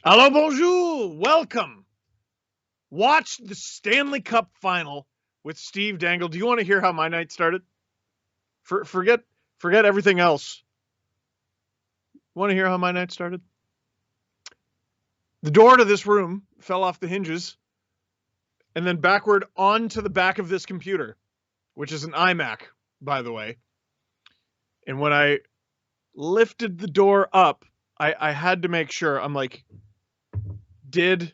Hello, bonjour, welcome. Watch the Stanley Cup final with Steve Dangle. Do you want to hear how my night started? Forget everything else. Want to hear how my night started? The door to this room fell off the hinges and then backward onto the back of this computer, which is an iMac, by the way. And when I lifted the door up, I had to make sure. I'm like, did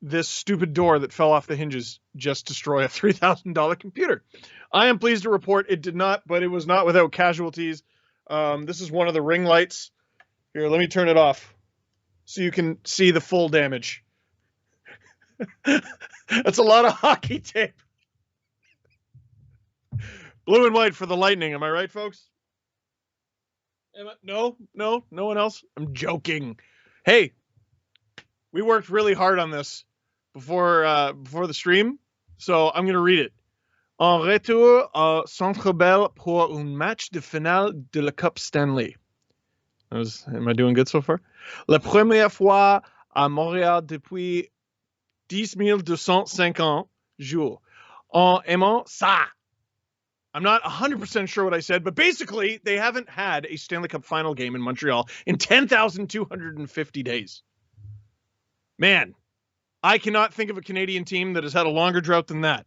this stupid door that fell off the hinges just destroy a $3,000 computer? I am pleased to report it did not, but it was not without casualties. This is one of the ring lights. Here, let me turn it off so you can see the full damage. That's a lot of hockey tape. Blue and white for the Lightning. Am I right, folks? No one else? I'm joking. Hey, we worked really hard on this before the stream, so I'm going to read it. En retour au Centre Bell pour un match de finale de la Coupe Stanley. Am I doing good so far? La première fois à Montréal depuis 10 250 jours. En aimant ça. I'm not 100% sure what I said, but basically, they haven't had a Stanley Cup final game in Montreal in 10,250 days. Man, I cannot think of a Canadian team that has had a longer drought than that.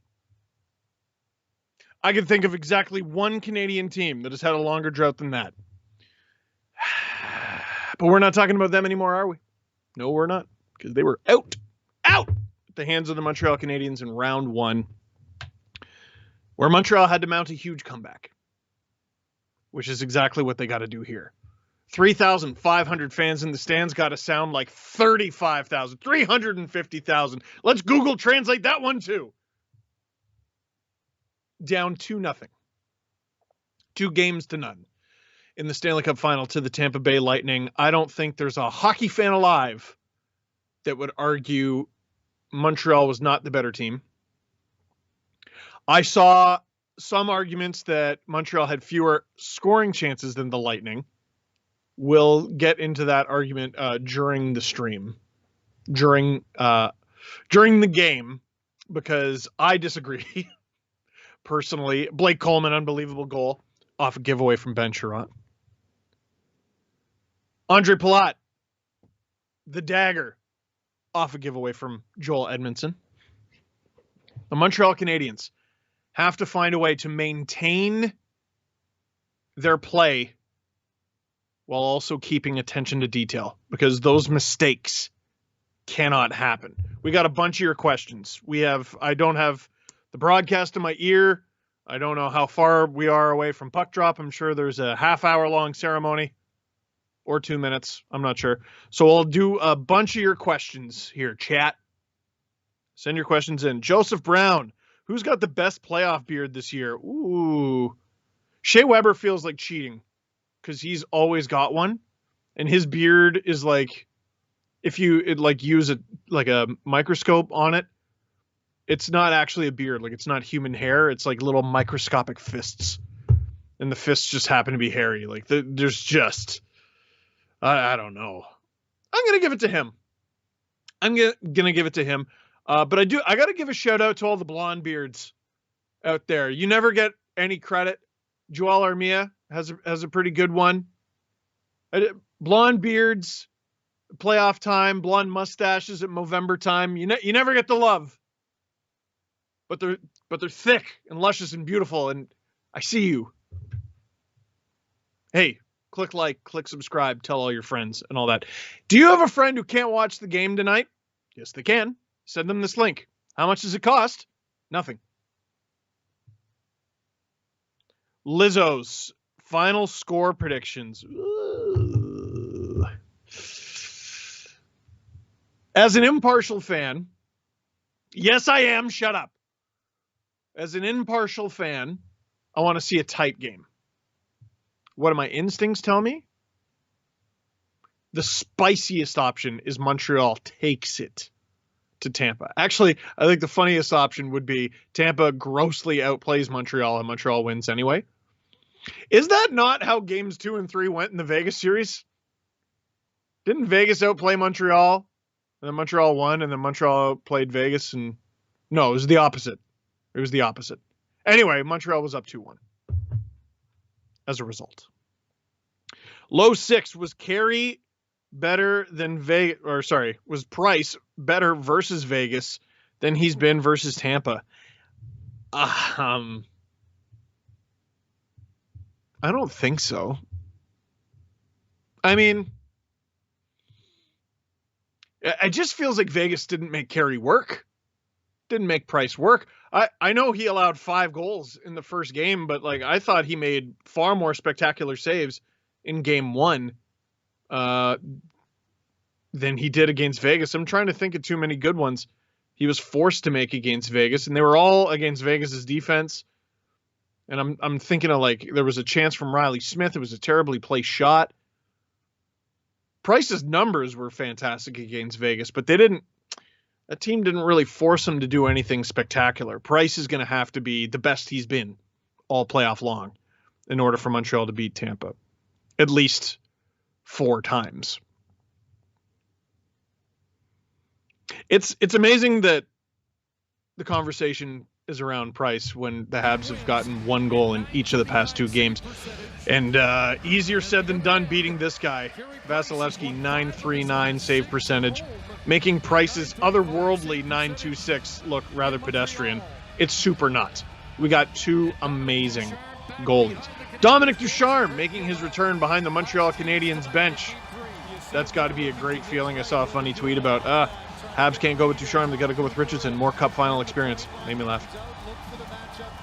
I can think of exactly one Canadian team that has had a longer drought than that. But we're not talking about them anymore, are we? No, we're not, because they were out at the hands of the Montreal Canadiens in round one, where Montreal had to mount a huge comeback, which is exactly what they got to do here. 3,500 fans in the stands got to sound like 35,000, 350,000. Let's Google translate that one too. Down 2-0. 2 games to none in the Stanley Cup final to the Tampa Bay Lightning. I don't think there's a hockey fan alive that would argue Montreal was not the better team. I saw some arguments that Montreal had fewer scoring chances than the Lightning. We'll get into that argument during the stream, during the game, because I disagree. Personally, Blake Coleman, unbelievable goal off a giveaway from Ben Chiarot. Andre Palat, the dagger, off a giveaway from Joel Edmondson. The Montreal Canadiens have to find a way to maintain their play while also keeping attention to detail, because those mistakes cannot happen. We got a bunch of your questions. I don't have the broadcast in my ear. I don't know how far we are away from puck drop. I'm sure there's a half-hour long ceremony or 2 minutes. I'm not sure. So I'll do a bunch of your questions here, chat. Send your questions in. Joseph Brown, who's got the best playoff beard this year? Ooh. Shea Weber feels like cheating because he's always got one. And his beard is like, if you use a microscope on it, it's not actually a beard. Like, it's not human hair. It's like little microscopic fists. And the fists just happen to be hairy. Like, there's just, I don't know. I'm going to give it to him. But I got to give a shout out to all the blonde beards out there. You never get any credit. Joel Armia has a pretty good one. Blonde beards, playoff time, blonde mustaches at Movember time. You never get the love. But they're thick and luscious and beautiful, and I see you. Hey, click like, click subscribe, tell all your friends and all that. Do you have a friend who can't watch the game tonight? Yes, they can. Send them this link. How much does it cost? Nothing. Lizzo's final score predictions. Ooh. As an impartial fan, yes, I am. Shut up. As an impartial fan, I want to see a tight game. What do my instincts tell me? The spiciest option is Montreal takes it to Tampa. Actually, I think the funniest option would be Tampa grossly outplays Montreal and Montreal wins anyway. Is that not how games 2 and 3 went in the Vegas series? Didn't Vegas outplay Montreal And then Montreal won, and then Montreal played Vegas, and no, it was the opposite. It was the opposite. Anyway, Montreal was up 2-1 as a result. Low 6 was Carey better than Vegas, or sorry, was Price better versus Vegas than he's been versus Tampa? I don't think so. I mean, it just feels like Vegas didn't make Carey work. Didn't make Price work. I know he allowed 5 goals in the first game, but like I thought he made far more spectacular saves in game 1 than he did against Vegas. I'm trying to think of too many good ones he was forced to make against Vegas, and they were all against Vegas's defense. And I'm thinking of like there was a chance from Riley Smith. It was a terribly placed shot. Price's numbers were fantastic against Vegas, but that team didn't really force him to do anything spectacular. Price is going to have to be the best he's been all playoff long in order for Montreal to beat Tampa. At least 4 times. It's amazing that the conversation is around Price when the Habs have gotten 1 goal in each of the past 2 games. And easier said than done beating this guy. Vasilevsky, .939 save percentage, making Price's otherworldly .926 look rather pedestrian. It's super nuts. We got 2 amazing goalies. Dominic Ducharme making his return behind the Montreal Canadiens bench. That's got to be a great feeling. I saw a funny tweet about, Habs can't go with Ducharme, they got to go with Richardson. More cup final experience. Made me laugh.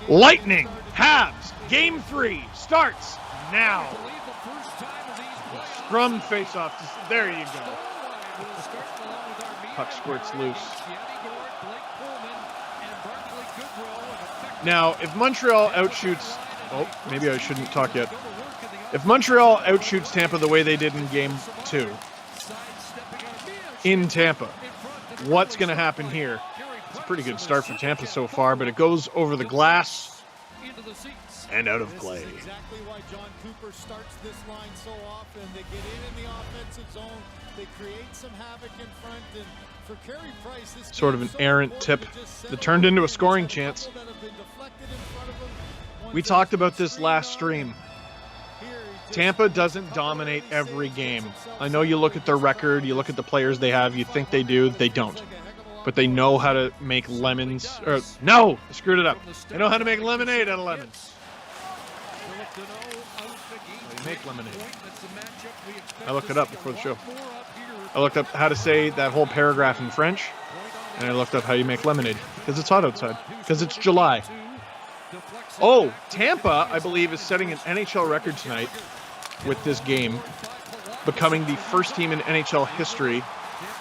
Lightning Habs Game 3 starts now. Scrum face-off. There you go. Puck squirts loose. Now, if Montreal outshoots... Oh, maybe I shouldn't talk yet. If Montreal outshoots Tampa the way they did in Game 2 in Tampa, what's going to happen here? It's a pretty good start for Tampa so far, but it goes over the glass and out of play. Exactly why John Cooper starts this line so often. They get in the offensive zone, they create some havoc in front, and for Carey Price, this sort of an errant tip that turned into a scoring chance. We talked about this last stream. Tampa doesn't dominate every game. I know you look at their record, you look at the players they have, you think they do, they don't. But they know how to make lemons, or no, I screwed it up. They know how to make lemonade out of lemons. How do you make lemonade? I looked it up before the show. I looked up how to say that whole paragraph in French, and I looked up how you make lemonade, because it's hot outside, because it's July. Oh, Tampa, I believe, is setting an NHL record tonight with this game, becoming the first team in NHL history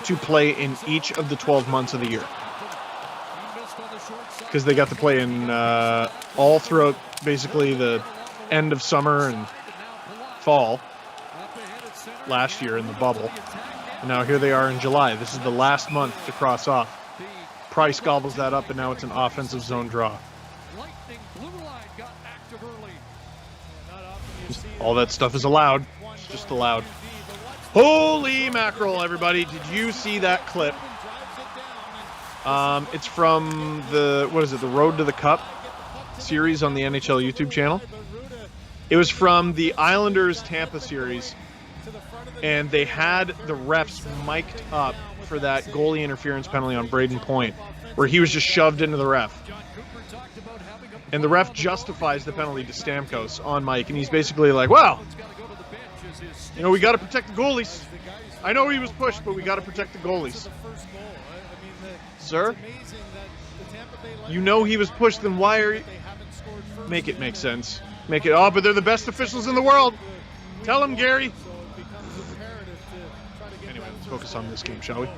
to play in each of the 12 months of the year. Because they got to play in all throughout basically the end of summer and fall last year in the bubble. And now here they are in July. This is the last month to cross off. Price gobbles that up, and now it's an offensive zone draw. All that stuff is allowed. It's just allowed. Holy mackerel, everybody. Did you see that clip? It's from the Road to the Cup series on the NHL YouTube channel. It was from the Islanders Tampa series, and they had the refs mic'd up for that goalie interference penalty on Braden Point, where he was just shoved into the ref. And the ref justifies the penalty to Stamkos on mic, and he's basically like, well, you know, we got to protect the goalies. I know he was pushed, but we got to protect the goalies. Sir? You know he was pushed, then why are you... Make it make sense. Make it, oh, but they're the best officials in the world. Tell them, Gary. Anyway, let's focus on this game, shall we?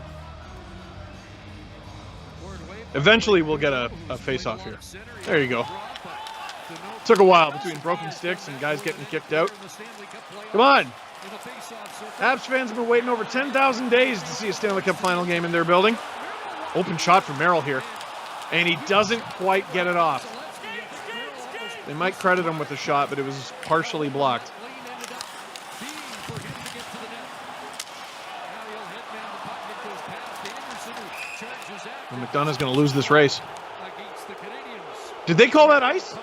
Eventually, we'll get a face-off here. There you go. Took a while between broken sticks and guys getting kicked out. Come on. Habs fans have been waiting over 10,000 days to see a Stanley Cup final game in their building. Open shot from Merrill here. And he doesn't quite get it off. They might credit him with a shot, but it was partially blocked. McDonough's going to lose this race. Did they call that ice?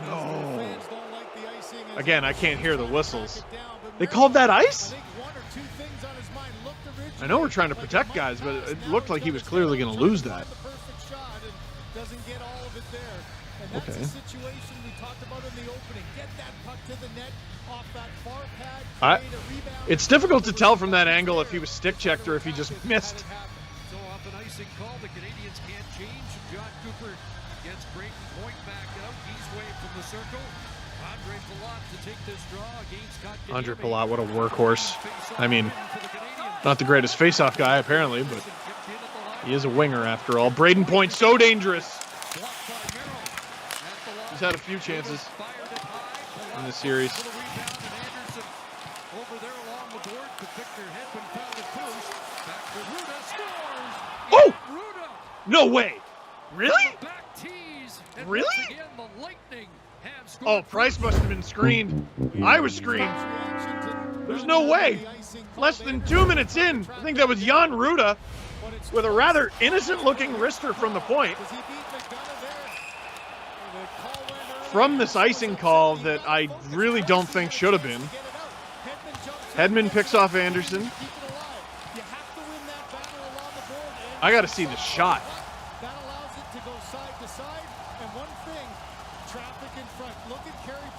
No. Again, I can't hear the whistles. They called that ice? I know we're trying to protect guys, but it looked like he was clearly going to lose that. Okay. It's difficult to tell from that angle if he was stick checked or if he just missed. So off an icing call, the Canadiens can't change. John Cooper gets Brayden Point back out. He's way from the circle. Andre Palat to take this draw against Andre Palat, what a workhorse. I mean, not the greatest face-off guy apparently, but he is a winger after all. Brayden Point, so dangerous. He's had a few chances in this series. Oh! No way! Really? Really? Oh, Price must have been screened. I was screened. There's no way. Less than 2 minutes in, I think that was Jan Ruda with a rather innocent-looking wrister from the point. From this icing call that I really don't think should have been. Hedman picks off Anderson. I got to see the shot.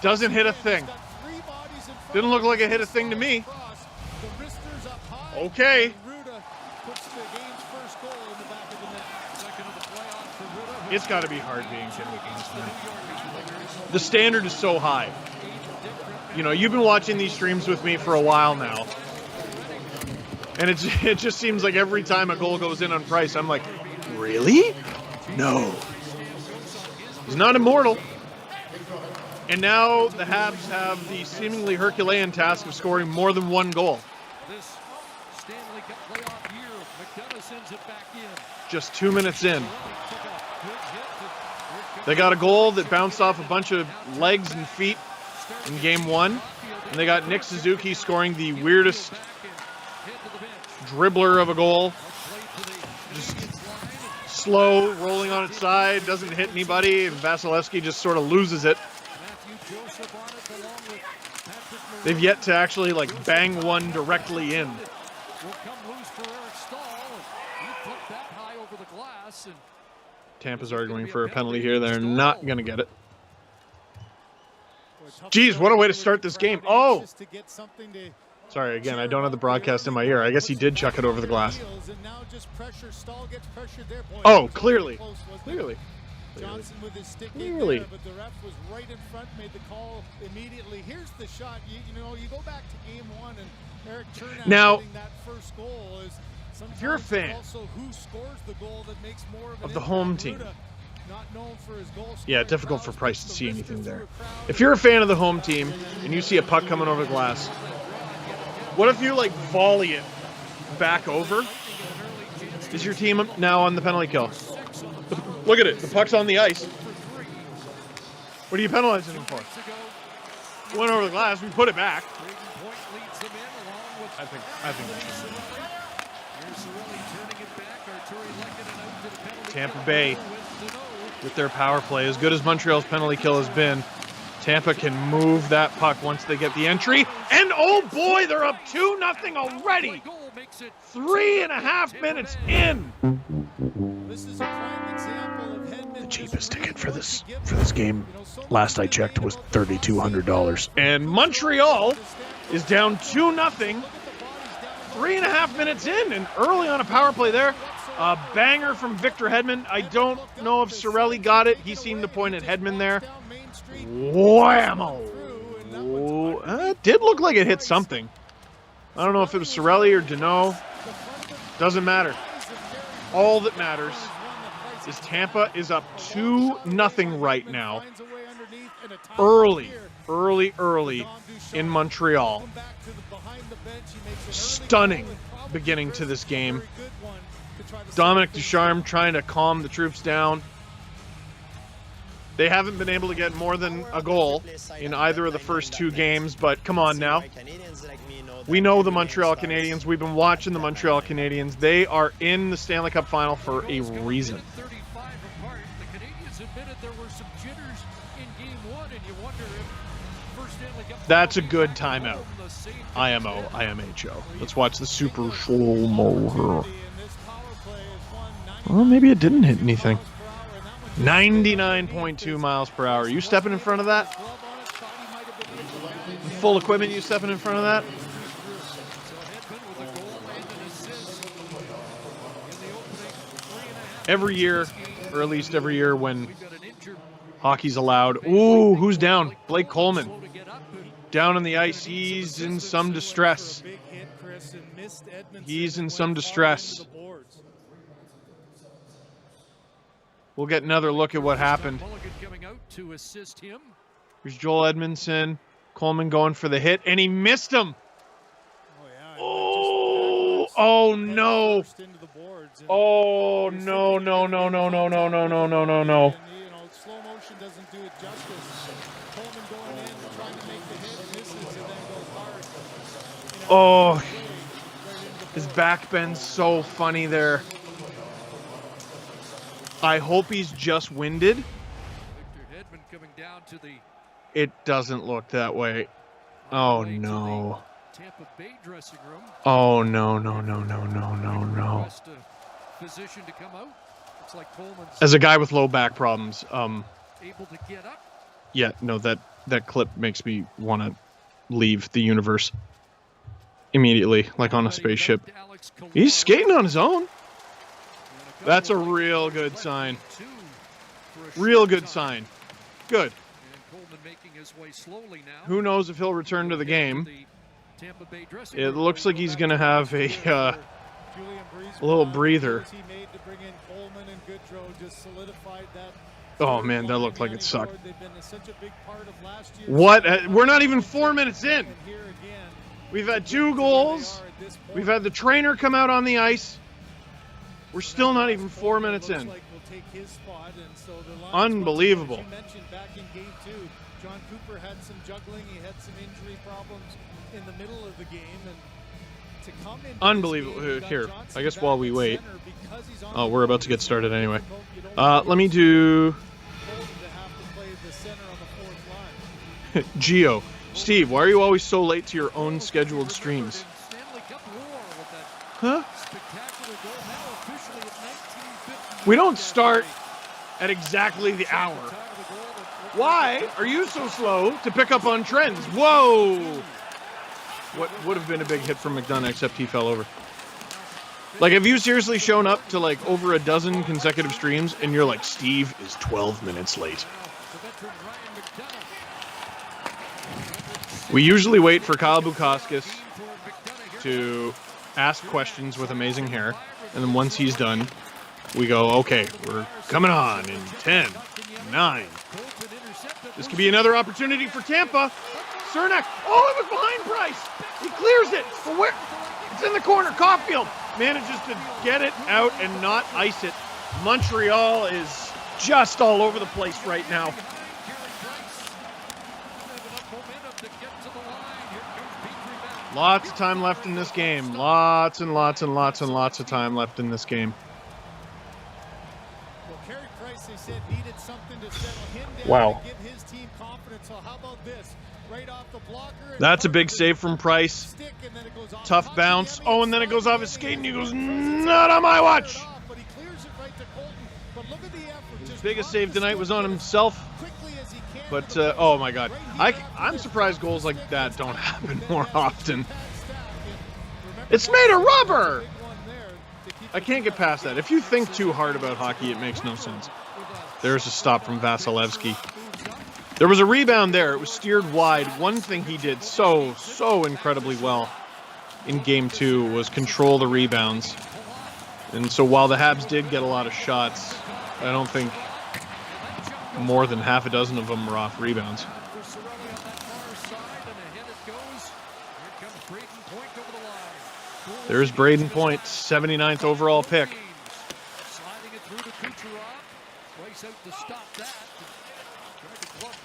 Doesn't hit a thing. Didn't look like it hit a thing to me. Okay. It's got to be hard being Tim McKinnon's. The standard is so high. You know, you've been watching these streams with me for a while now. And it just seems like every time a goal goes in on Price, I'm like, really? No. He's not immortal. And now the Habs have the seemingly Herculean task of scoring more than one goal. This Stanley Cup playoff year, McDonough sends it back in. Just 2 minutes in. They got a goal that bounced off a bunch of legs and feet in game one. And they got Nick Suzuki scoring the weirdest dribbler of a goal. Just slow, rolling on its side, doesn't hit anybody, and Vasilevsky just sort of loses it. They've yet to actually like bang one directly in. Tampa's arguing for a penalty here. They're not going to get it. Geez, what a way to start this game. Oh! Sorry, again, I don't have the broadcast in my ear. I guess he did chuck it over the glass. Oh, clearly. Clearly. Johnson with his stick Clearly. but the ref was right in front, made the call immediately. Here's the shot. You know, you go back to game one and Eric Chernak now, getting that first goal is if you're a fan also who scores the goal that makes more of the home team. Not known for his goal yeah, difficult for Price to see anything there. If you're a fan of the home team and you see a puck coming over the glass, what if you like volley it back over? Is your team now on the penalty kill? Look at it. The puck's on the ice. What are you penalizing him for? Went over the glass. We put it back. I think Tampa Bay with their power play. As good as Montreal's penalty kill has been, Tampa can move that puck once they get the entry. And oh boy, they're up 2-0 already. 3.5 minutes in. This is a prime example of Hedman. The cheapest ticket for this game, last I checked, was $3,200. And Montreal is down 2-0. 3.5 minutes in, and early on a power play there. A banger from Victor Hedman. I don't know if Cirelli got it. He seemed to point at Hedman there. Whammo! It did look like it hit something. I don't know if it was Cirelli or Deneau. Doesn't matter. All that matters is Tampa is up 2-0 right now. Early in Montreal. Stunning beginning to this game. Dominic Ducharme trying to calm the troops down. They haven't been able to get more than a goal in either of the first 2 games, but come on now. We know the Montreal Canadiens. We've been watching the Montreal Canadiens. They are in the Stanley Cup final for a reason. The Canadiens admitted there were some jitters in game 1, and you wonder if first Stanley Cup. That's a good timeout. IMO, IMHO. Let's watch the super slow-mo here. Well, maybe it didn't hit anything. 99.2 miles per hour. You stepping in front of that? Full equipment, you stepping in front of that? Every year, or at least every year when hockey's allowed. Ooh, who's down? Blake Coleman. Down on the ice. He's in some distress. He's in some distress. We'll get another look at what happened. Here's Joel Edmondson. Coleman going for the hit, and he missed him. Oh no. Oh no, no, no, no, no, no, no, no, no, no, no. Slow motion doesn't do it justice. Coleman going in, trying to make the hit, misses, and then goes hard. Oh, his back bend's so funny there. I hope he's just winded. It doesn't look that way. Oh no. Tampa Bay dressing room. Oh no, no, no, no, no, no, no. Physician to come out. Looks like Coleman's As a guy with low back problems, able to get up. yeah, no, that clip makes me want to leave the universe immediately, like on a spaceship. He's skating on his own. That's a real good sign. Real good sign. Good. Who knows if he'll return to the game. It looks like he's going to have a little breather. Oh, man, that looked like it sucked. What? We're not even 4 minutes in. We've had 2 goals. We've had the trainer come out on the ice. We're still not even 4 minutes in. Unbelievable. John Cooper had some juggling. He had some injury problems in the middle of the game. And to come in unbelievable. Here, I guess while we wait. Oh, we're about to get started anyway. Let me do Geo. Steve, why are you always so late to your own scheduled streams? Huh? We don't start at exactly the hour. Why are you so slow to pick up on trends? Whoa! What would have been a big hit from McDonough, except he fell over. Like, have you seriously shown up to like over a dozen consecutive streams and you're like, Steve is 12 minutes late? We usually wait for Kyle Bukauskas to ask questions with amazing hair, and then once he's done, we go, okay, we're coming on in 10, 9. This could be another opportunity for Tampa. Cernak. Oh, it was behind Price. He clears it. But where? It's in the corner. Caulfield manages to get it out and not ice it. Montreal is just all over the place right now. Lots of time left in this game. Lots and lots and lots and lots of time left in this game. Well, Carey Price, they said, needed something to settle him down. Wow. To give his team confidence. So how about this? Right off the blocker. That's a big save from Price. Tough bounce. Oh, and then it goes off his skate and he goes, not on my watch. His biggest save tonight was on himself. But, oh my God. I'm surprised goals like that don't happen more often. It's made of rubber! I can't get past that. If you think too hard about hockey, it makes no sense. There's a stop from Vasilevsky. There was a rebound there. It was steered wide. One thing he did so incredibly well in Game 2 was control the rebounds. And so while the Habs did get a lot of shots, I don't think more than half a dozen of them were off rebounds. There's Braden Point, 79th overall pick.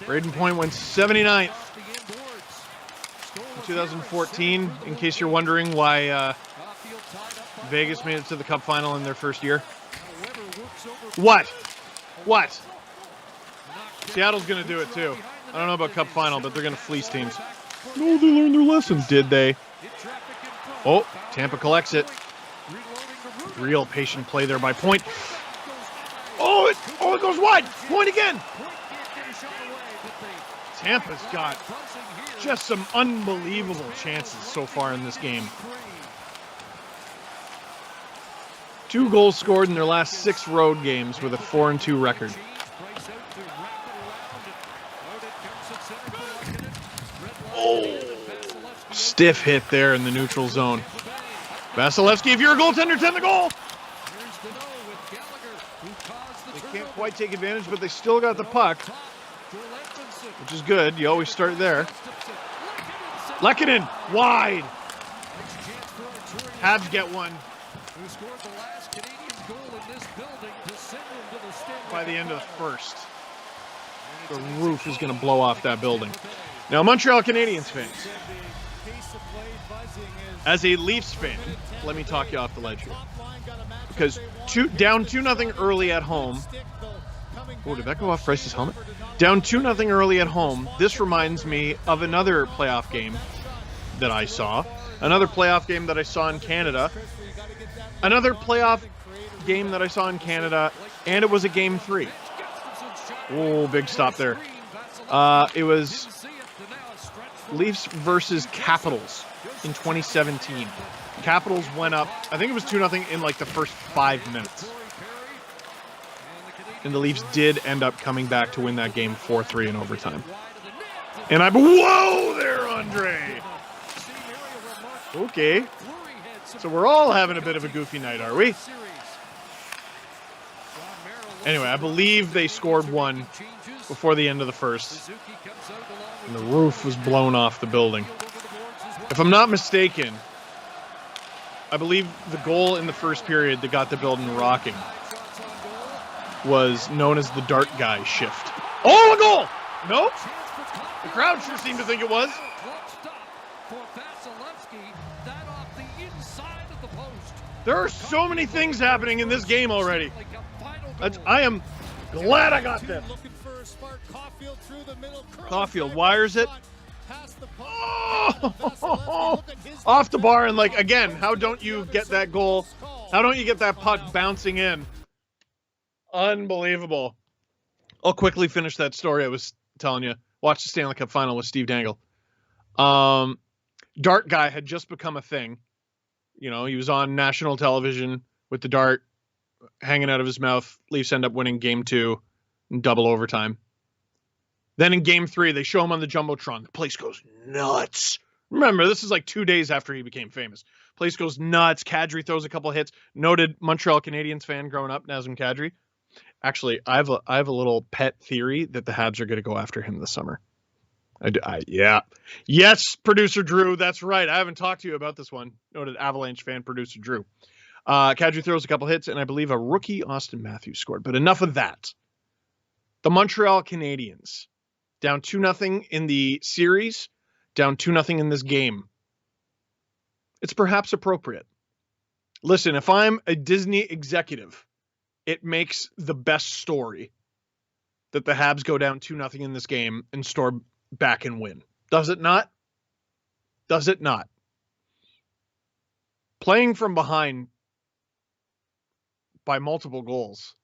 Braden Point went 79th in 2014, in case you're wondering why Vegas made it to the Cup final in their first year. What? Seattle's going to do it too. I don't know about Cup final, but they're going to fleece teams. No, they learned their lesson, did they? Oh, Tampa collects it. Real patient play there by Point. Oh, it goes wide. Point again. Tampa's got just some unbelievable chances so far in this game. 2 goals scored in their last 6 road games with a 4-2 record. Oh, stiff hit there in the neutral zone. Vasilevsky, if you're a goaltender, 10 the goal. They can't quite take advantage, but they still got the puck, which is good. You always start there. Lehkonen, wide. Habs get one. By the end of the first. The roof is going to blow off that building. Now, Montreal Canadiens fans, as a Leafs fan, let me talk you off the ledge here. Because down 2-0 early at home. Oh, did that go off Price's helmet? Down 2-0 early at home. This reminds me of another playoff game that I saw. Another playoff game that I saw in Canada. Another playoff game that I saw in Canada, and it was a Game 3. Oh, big stop there. It was Leafs versus Capitals in 2017. Capitals went up, I think it was 2-0 in like the first 5 minutes. And the Leafs did end up coming back to win that game 4-3 in overtime. And whoa there, Andre! Okay. So we're all having a bit of a goofy night, are we? Anyway, I believe they scored one before the end of the first. And the roof was blown off the building. If I'm not mistaken, I believe the goal in the first period that got the building rocking was known as the Dart Guy shift. Oh, a goal! Nope. The crowd sure seemed to think it was. There are so many things happening in this game already. I am glad I got this. Caulfield wires it. Oh, off the bar, and like, again, how don't you get that goal? How don't you get that puck bouncing in? Unbelievable. I'll quickly finish that story I was telling you. Watch the Stanley Cup final with Steve Dangle. Dart Guy had just become a thing. You know, he was on national television with the dart hanging out of his mouth. Leafs end up winning Game 2 in double overtime. Then in Game 3, they show him on the Jumbotron. The place goes nuts. Remember, this is like 2 days after he became famous. Place goes nuts. Kadri throws a couple hits. Noted Montreal Canadiens fan growing up, Nazem Kadri. Actually, I have a little pet theory that the Habs are going to go after him this summer. Yeah. Yes, producer Drew. That's right. I haven't talked to you about this one. Noted Avalanche fan, producer Drew. Kadri throws a couple hits, and I believe a rookie Austin Matthews scored. But enough of that. The Montreal Canadiens, down 2-0 in the series, down 2-0 in this game. It's perhaps appropriate. Listen, if I'm a Disney executive, it makes the best story that the Habs go down 2-0 in this game and storm back and win. Does it not? Does it not? Playing from behind by multiple goals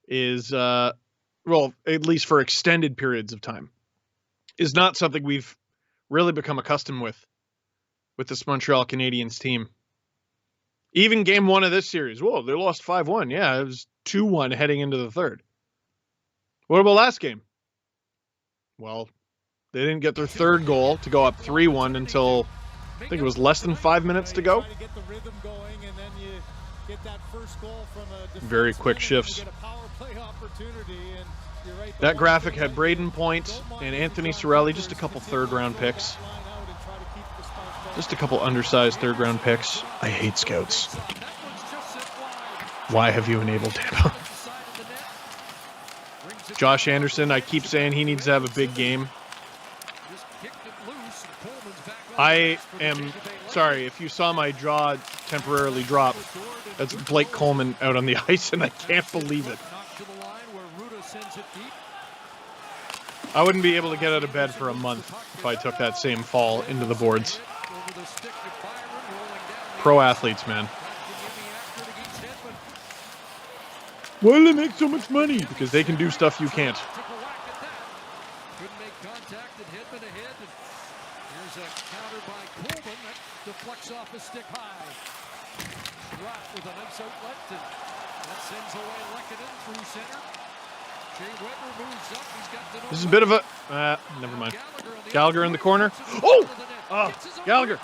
is, well, at least for extended periods of time, is not something we've really become accustomed with this Montreal Canadiens team. Even Game 1 of this series, whoa, they lost 5-1. Yeah, it was 2-1 heading into the third. What about last game? Well, they didn't get their third goal to go up 3-1 until, I think it was less than 5 minutes to go. Very quick shifts. That graphic had Braden Point and Anthony Cirelli, just a couple third-round picks. Just a couple undersized third-round picks. I hate scouts. Why have you enabled Tampa? Josh Anderson, I keep saying he needs to have a big game. I am sorry if you saw my jaw temporarily drop. That's Blake Coleman out on the ice, and I can't believe it. I wouldn't be able to get out of bed for a month if I took that same fall into the boards. Pro athletes, man. Why do they make so much money? Because they can do stuff you can't. Couldn't make contact and Hedman ahead. Here's a counter by Coleman that deflects off a stick high. Drop with a nice outlet, and that sends away Lehkonen through center. Jay Weber moves up. He's got the This is a bit of a... never mind. Gallagher in the corner. Oh! Gallagher.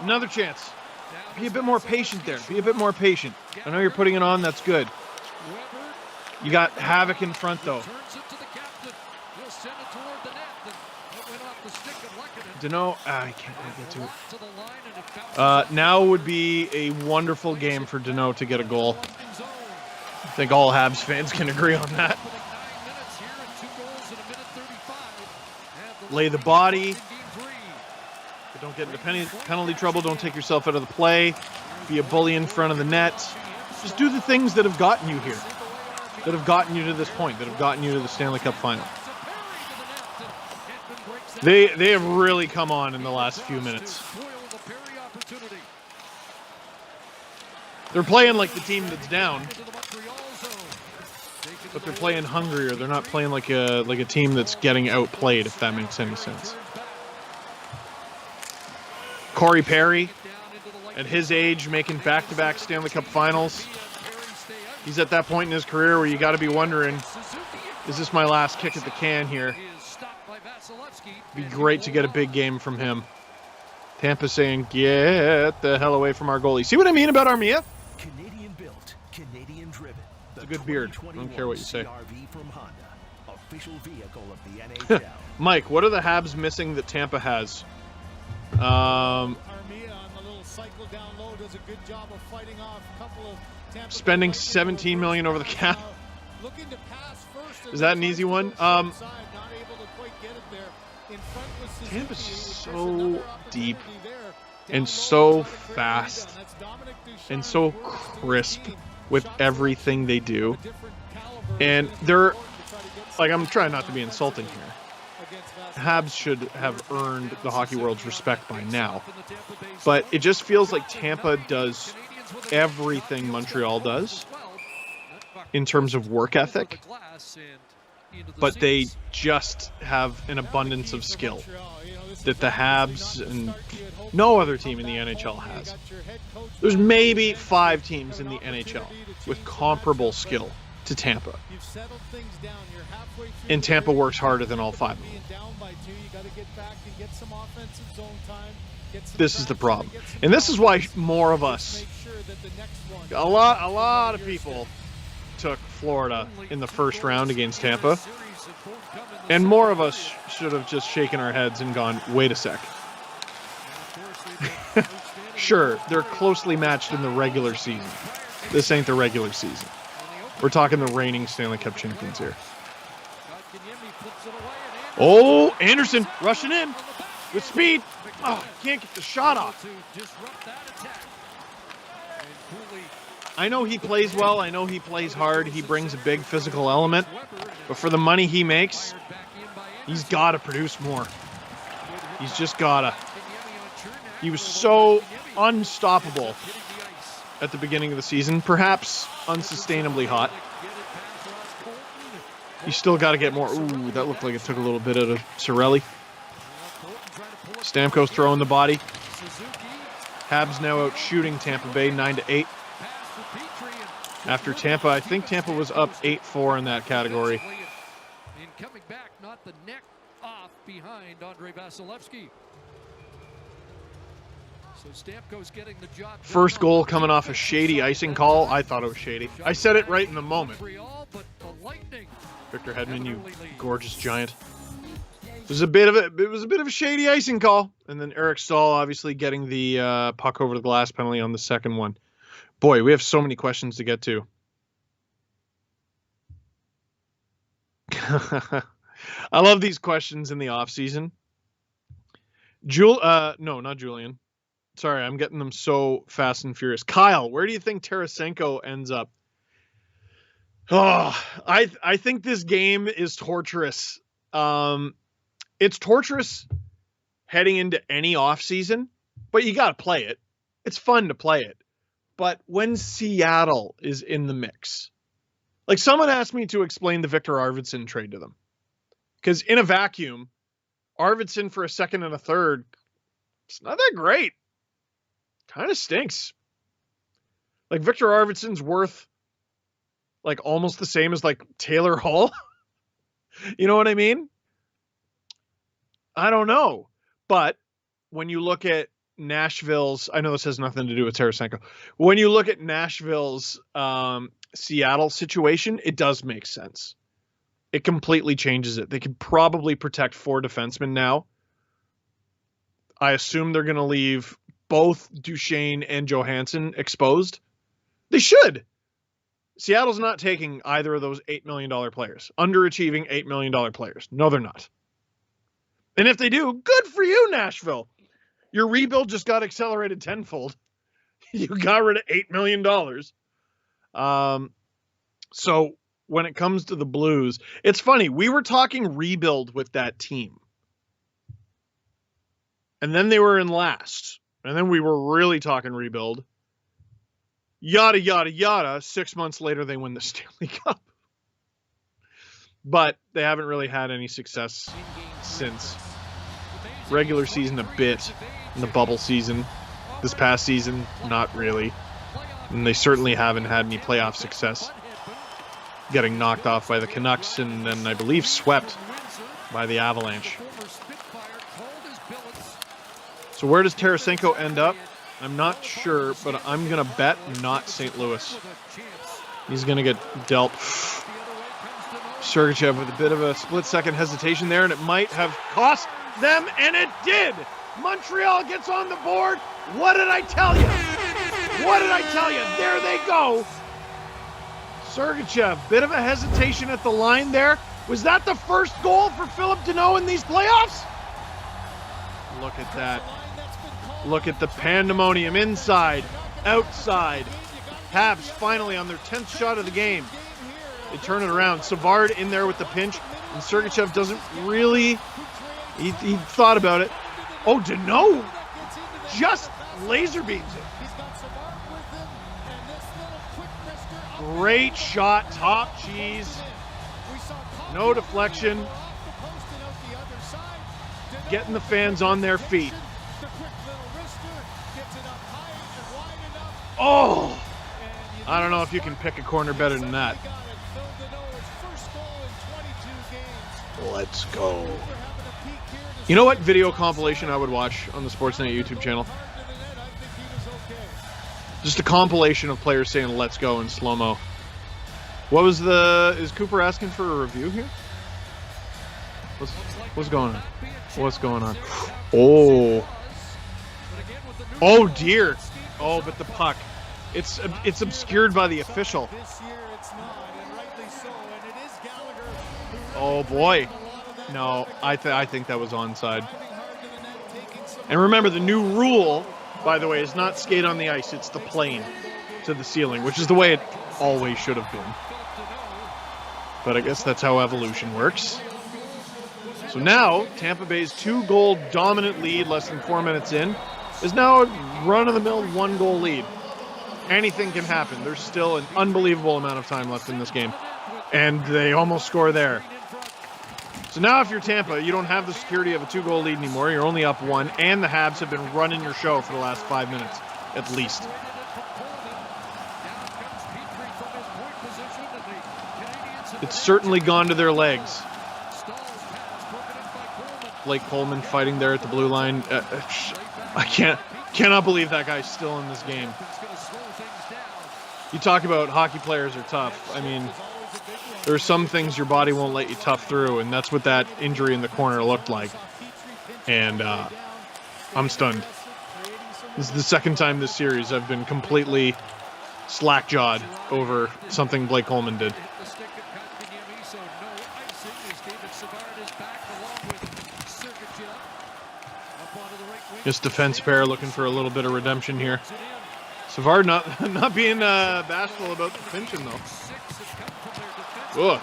Another chance. Be a bit more patient there. Be a bit more patient. I know you're putting it on. That's good. You got havoc in front, though. Danault, I can't get to it. Now would be a wonderful game for Danault to get a goal. I think all Habs fans can agree on that. Lay the body. But don't get into penalty trouble. Don't take yourself out of the play. Be a bully in front of the net. Just do the things that have gotten you here. That have gotten you to this point. That have gotten you to the Stanley Cup final. They have really come on in the last few minutes. They're playing like the team that's down, but they're playing hungrier. They're not playing like a team that's getting outplayed, if that makes any sense. Corey Perry, at his age, making back-to-back Stanley Cup finals. He's at that point in his career where you got to be wondering, is this my last kick at the can here? It'd be great to get a big game from him. Tampa saying, get the hell away from our goalie. See what I mean about Armia? Canadian built, Canadian driven. It's a good beard. I don't care what you say. CR-V from Honda, official vehicle of the NHL. Mike, what are the Habs missing that Tampa has? Armia on the little cycle down low does a good job of fighting off a couple of Tampa spending Bay $17 million over the cap. looking to pass first. Is that an easy one? Not able to quite get it there. In front was Suzuki. Tampa's so deep and so fast and so crisp with everything they do. And they're, like, I'm trying not to be insulting here. Habs should have earned the hockey world's respect by now. But it just feels like Tampa does everything Montreal does in terms of work ethic, but they just have an abundance of skill that the Habs and no other team in the NHL has. There's maybe 5 teams in the NHL with comparable skill to Tampa. And Tampa works harder than all 5 of them. This is the problem. And this is why more of us, a lot of people took Florida in the first round against Tampa. And more of us should have just shaken our heads and gone, wait a sec. Sure, they're closely matched in the regular season. This ain't the regular season. We're talking the reigning Stanley Cup champions here. Oh, Anderson rushing in with speed. Oh, can't get the shot off. I know he plays well. I know he plays hard. He brings a big physical element. But for the money he makes, he's got to produce more. He's just got to. He was so unstoppable at the beginning of the season, perhaps unsustainably hot. You still got to get more. Ooh, that looked like it took a little bit out of Cirelli. Stamkos throwing the body. Habs now out shooting Tampa Bay 9-8. After Tampa, I think Tampa was up 8-4 in that category. In coming back, not the neck off behind Andrei Vasilevsky. So Stamkos getting the job. First goal coming off a shady icing call. I thought it was shady. I said it right in the moment. Victor Hedman, you gorgeous giant. It was a bit of a shady icing call, and then Eric Stahl obviously getting the puck over the glass penalty on the second one. Boy, we have so many questions to get to. I love these questions in the offseason. No, not Julian. Sorry, I'm getting them so fast and furious. Kyle, where do you think Tarasenko ends up? Oh, I think this game is torturous. It's torturous heading into any offseason, but you got to play it. It's fun to play it. But when Seattle is in the mix, like someone asked me to explain the Victor Arvidsson trade to them. Because in a vacuum, Arvidsson for a second and a third, it's not that great. Kind of stinks. Like Victor Arvidsson's worth like almost the same as like Taylor Hall. You know what I mean? I don't know. But when you look at Nashville's, I know this has nothing to do with Tarasenko. When you look at Nashville's Seattle situation, it does make sense. It completely changes it. They could probably protect 4 defensemen now. I assume they're going to leave both Duchesne and Johansson exposed. They should. Seattle's not taking either of those $8 million players. Underachieving $8 million players. No, they're not. And if they do, good for you, Nashville. Your rebuild just got accelerated tenfold. You got rid of $8 million. So when it comes to the Blues, it's funny. We were talking rebuild with that team. And then they were in last. And then we were really talking rebuild. Yada, yada, yada. 6 months later, they win the Stanley Cup. But they haven't really had any success since. Regular season a bit. In the bubble season. This past season, not really. And they certainly haven't had any playoff success. Getting knocked off by the Canucks and then I believe swept by the Avalanche. So where does Tarasenko end up? I'm not sure, but I'm going to bet not St. Louis. He's going to get dealt. Sergachev with a bit of a split-second hesitation there, and it might have cost them, and it did! Montreal gets on the board. What did I tell you? What did I tell you? There they go. Sergachev, bit of a hesitation at the line there. Was that the first goal for Philip Deneau in these playoffs? Look at that. Look at the pandemonium inside, outside. Habs finally on their 10th shot of the game. They turn it around. Savard in there with the pinch, and Sergachev doesn't really... He thought about it. Oh, Deneau just laser beams it. Great shot, top cheese. No deflection. Getting the fans on their feet. Oh! I don't know if you can pick a corner better than that. Let's go. You know what video compilation I would watch on the Sportsnet YouTube channel? Just a compilation of players saying "let's go" in slow-mo. What was the... Is Cooper asking for a review here? What's going on? What's going on? Oh. Oh, dear. Oh, but the puck. It's obscured by the official. Oh, boy. No, I think that was onside. And remember, the new rule, by the way, is not skate on the ice. It's the plane to the ceiling, which is the way it always should have been. But I guess that's how evolution works. So now, Tampa Bay's 2-goal dominant lead, less than 4 minutes in, is now a run-of-the-mill 1-goal lead. Anything can happen. There's still an unbelievable amount of time left in this game. And they almost score there. So now if you're Tampa, you don't have the security of a 2-goal lead anymore. You're only up 1, and the Habs have been running your show for the last 5 minutes, at least. It's certainly gone to their legs. Blake Coleman fighting there at the blue line. I cannot believe that guy's still in this game. You talk about hockey players are tough. I mean, there are some things your body won't let you tough through, and that's what that injury in the corner looked like. And I'm stunned. This is the second time this series I've been completely slack-jawed over something Blake Coleman did. This defense pair looking for a little bit of redemption here. Savard not being bashful about the pinching though. Ugh.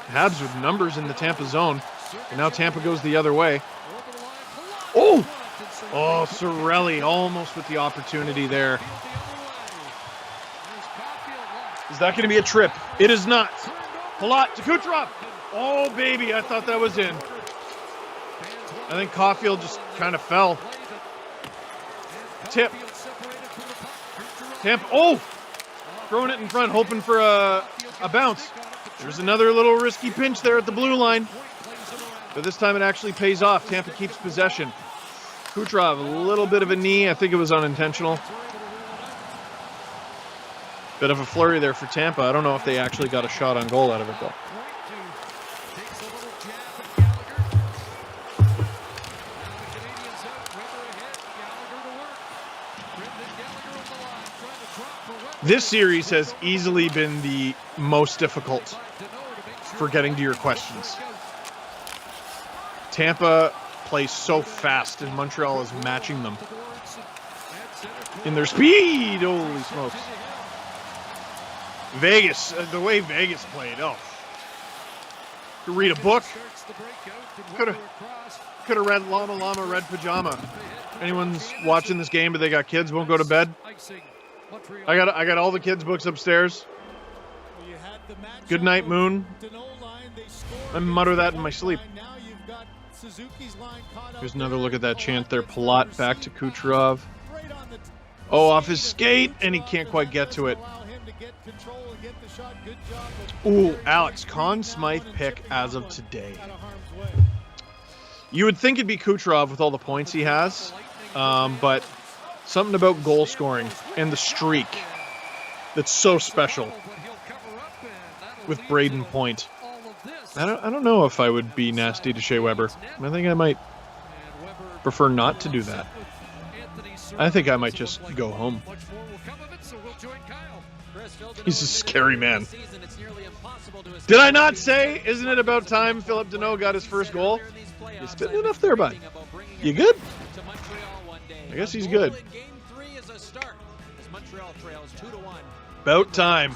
Habs with numbers in the Tampa zone. And now Tampa goes the other way. Oh! Oh, Cirelli almost with the opportunity there. Is that going to be a trip? It is not. Palat to Kucherov. Oh, baby, I thought that was in. I think Caulfield just kind of fell. Tip. Tampa. Oh! Throwing it in front, hoping for a bounce. There's another little risky pinch there at the blue line. But this time it actually pays off. Tampa keeps possession. Kucherov, a little bit of a knee. I think it was unintentional. Bit of a flurry there for Tampa. I don't know if they actually got a shot on goal out of it, though. This series has easily been the most difficult for getting to your questions. Tampa plays so fast, and Montreal is matching them in their speed. Holy smokes. Vegas, the way Vegas played, oh. Could read a book. Could have read Llama Llama Red Pajama. Anyone's watching this game but they got kids, won't go to bed? I got all the kids' books upstairs. Good night, Moon. I mutter that in my sleep. Here's another look at that chant there. Palat back to Kucherov. Oh, off his skate, and he can't quite get to it. Ooh, Alex, Conn Smythe pick as of today. You would think it'd be Kucherov with all the points he has, but something about goal scoring and the streak that's so special with Braden Point. I don't know if I would be nasty to Shea Weber. I think I might prefer not to do that. I think I might just go home. He's a scary man. Did I not say, isn't it about time Philip Deneau got his first goal? You spitting enough there, bud? You good? I guess he's good. About time.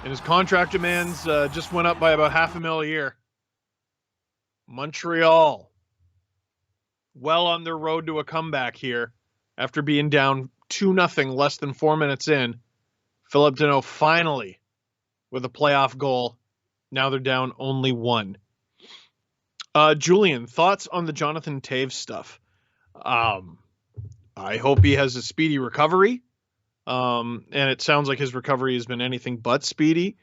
And his contract demands just went up by about $500,000 a year. Montreal, well on their road to a comeback here. After being down 2-0 less than 4 minutes in, Philip Deneau finally with a playoff goal. Now they're down only 1. Julian, thoughts on the Jonathan Toews stuff? I hope he has a speedy recovery. And it sounds like his recovery has been anything but speedy.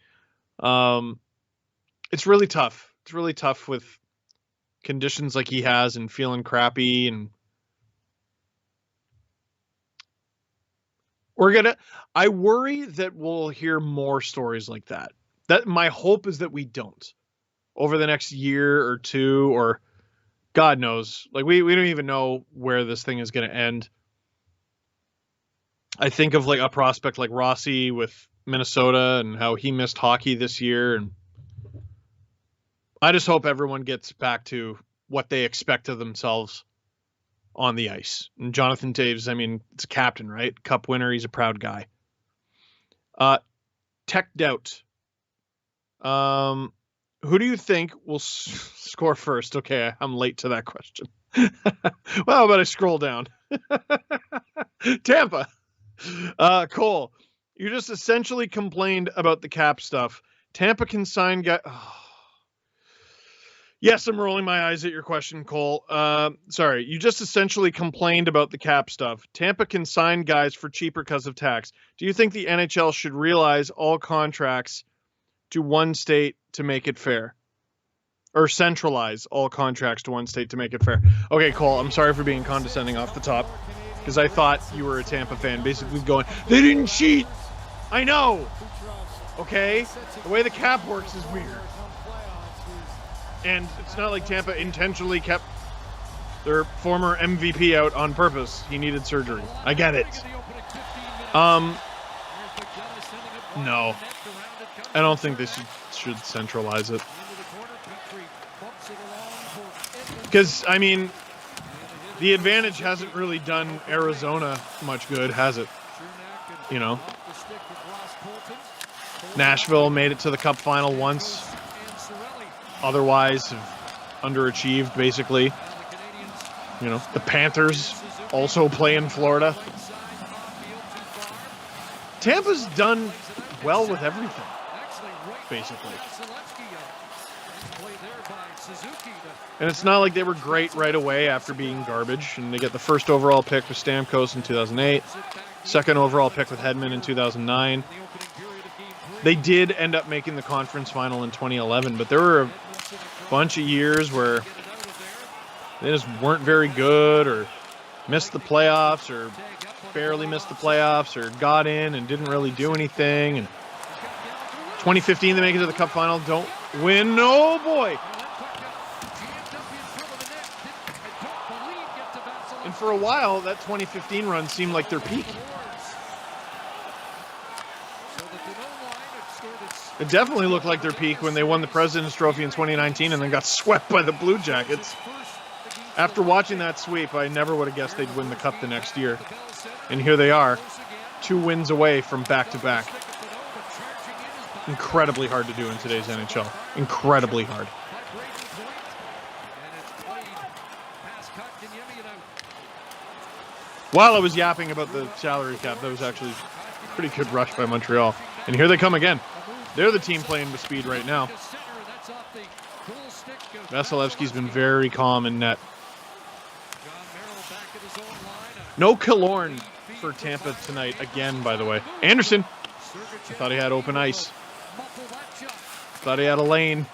It's really tough. It's really tough with conditions like he has and feeling crappy. And I worry that we'll hear more stories like that. That my hope is that we don't over the next year or two, or God knows, like we don't even know where this thing is going to end. I think of like a prospect like Rossi with Minnesota and how he missed hockey this year. And I just hope everyone gets back to what they expect of themselves on the ice. And Jonathan Toews, I mean, it's a captain, right? Cup winner. He's a proud guy. Tech Doubt. Who do you think will score first? Okay, I'm late to that question. Well, how about I scroll down? Tampa. Cole, you just essentially complained about the cap stuff. Tampa can sign guys. Oh. Yes, I'm rolling my eyes at your question, Cole. Sorry, you just essentially complained about the cap stuff. Tampa can sign guys for cheaper because of tax. Do you think the NHL should realize all contracts to one state to make it fair? Or centralize all contracts to one state to make it fair? Okay, Cole, I'm sorry for being condescending off the top, because I thought you were a Tampa fan, basically going, they didn't cheat. I know. Okay? The way the cap works is weird. And it's not like Tampa intentionally kept their former MVP out on purpose. He needed surgery. I get it. No. I don't think they should centralize it. Because, I mean, the advantage hasn't really done Arizona much good, has it? You know? Nashville made it to the Cup final once. Otherwise, have underachieved, basically. You know, the Panthers also play in Florida. Tampa's done well with everything, basically. And it's not like they were great right away after being garbage. And they get the first overall pick with Stamkos in 2008. Second overall pick with Hedman in 2009. They did end up making the conference final in 2011. But there were a bunch of years where they just weren't very good or missed the playoffs or barely missed the playoffs or got in and didn't really do anything. And 2015, they make it to the Cup final, don't win. Oh, boy. And for a while, that 2015 run seemed like their peak. It definitely looked like their peak when they won the President's Trophy in 2019 and then got swept by the Blue Jackets. After watching that sweep, I never would have guessed they'd win the Cup the next year. And here they are, 2 wins away from back-to-back. Incredibly hard to do in today's NHL. Incredibly hard. While I was yapping about the salary cap, that was actually a pretty good rush by Montreal. And here they come again. They're the team playing with speed right now. Vasilevsky's been very calm in net. No Killorn for Tampa tonight again, by the way. Anderson. I thought he had open ice. Thought he had a lane.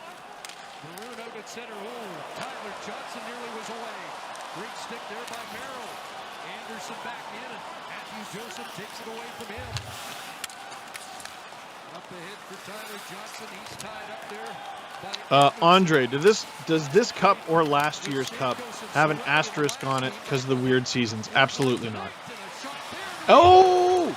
Andre, does this cup or last year's cup have an asterisk on it because of the weird seasons? Absolutely not. Oh!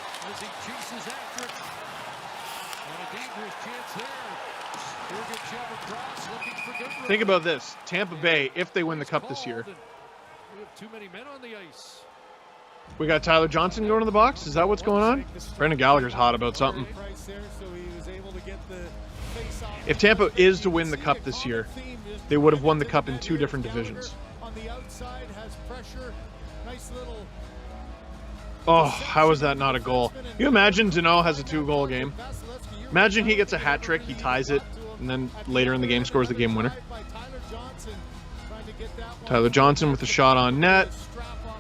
Think about this. Tampa Bay, if they win the cup this year. We got Tyler Johnson going to the box? Is that what's going on? Brendan Gallagher's hot about something. If Tampa is to win the cup this year, they would have won the cup in 2 different divisions. Oh, how is that not a goal? You imagine Danault has a 2-goal game. Imagine he gets a hat trick, he ties it, and then later in the game scores the game winner. Tyler Johnson with a shot on net.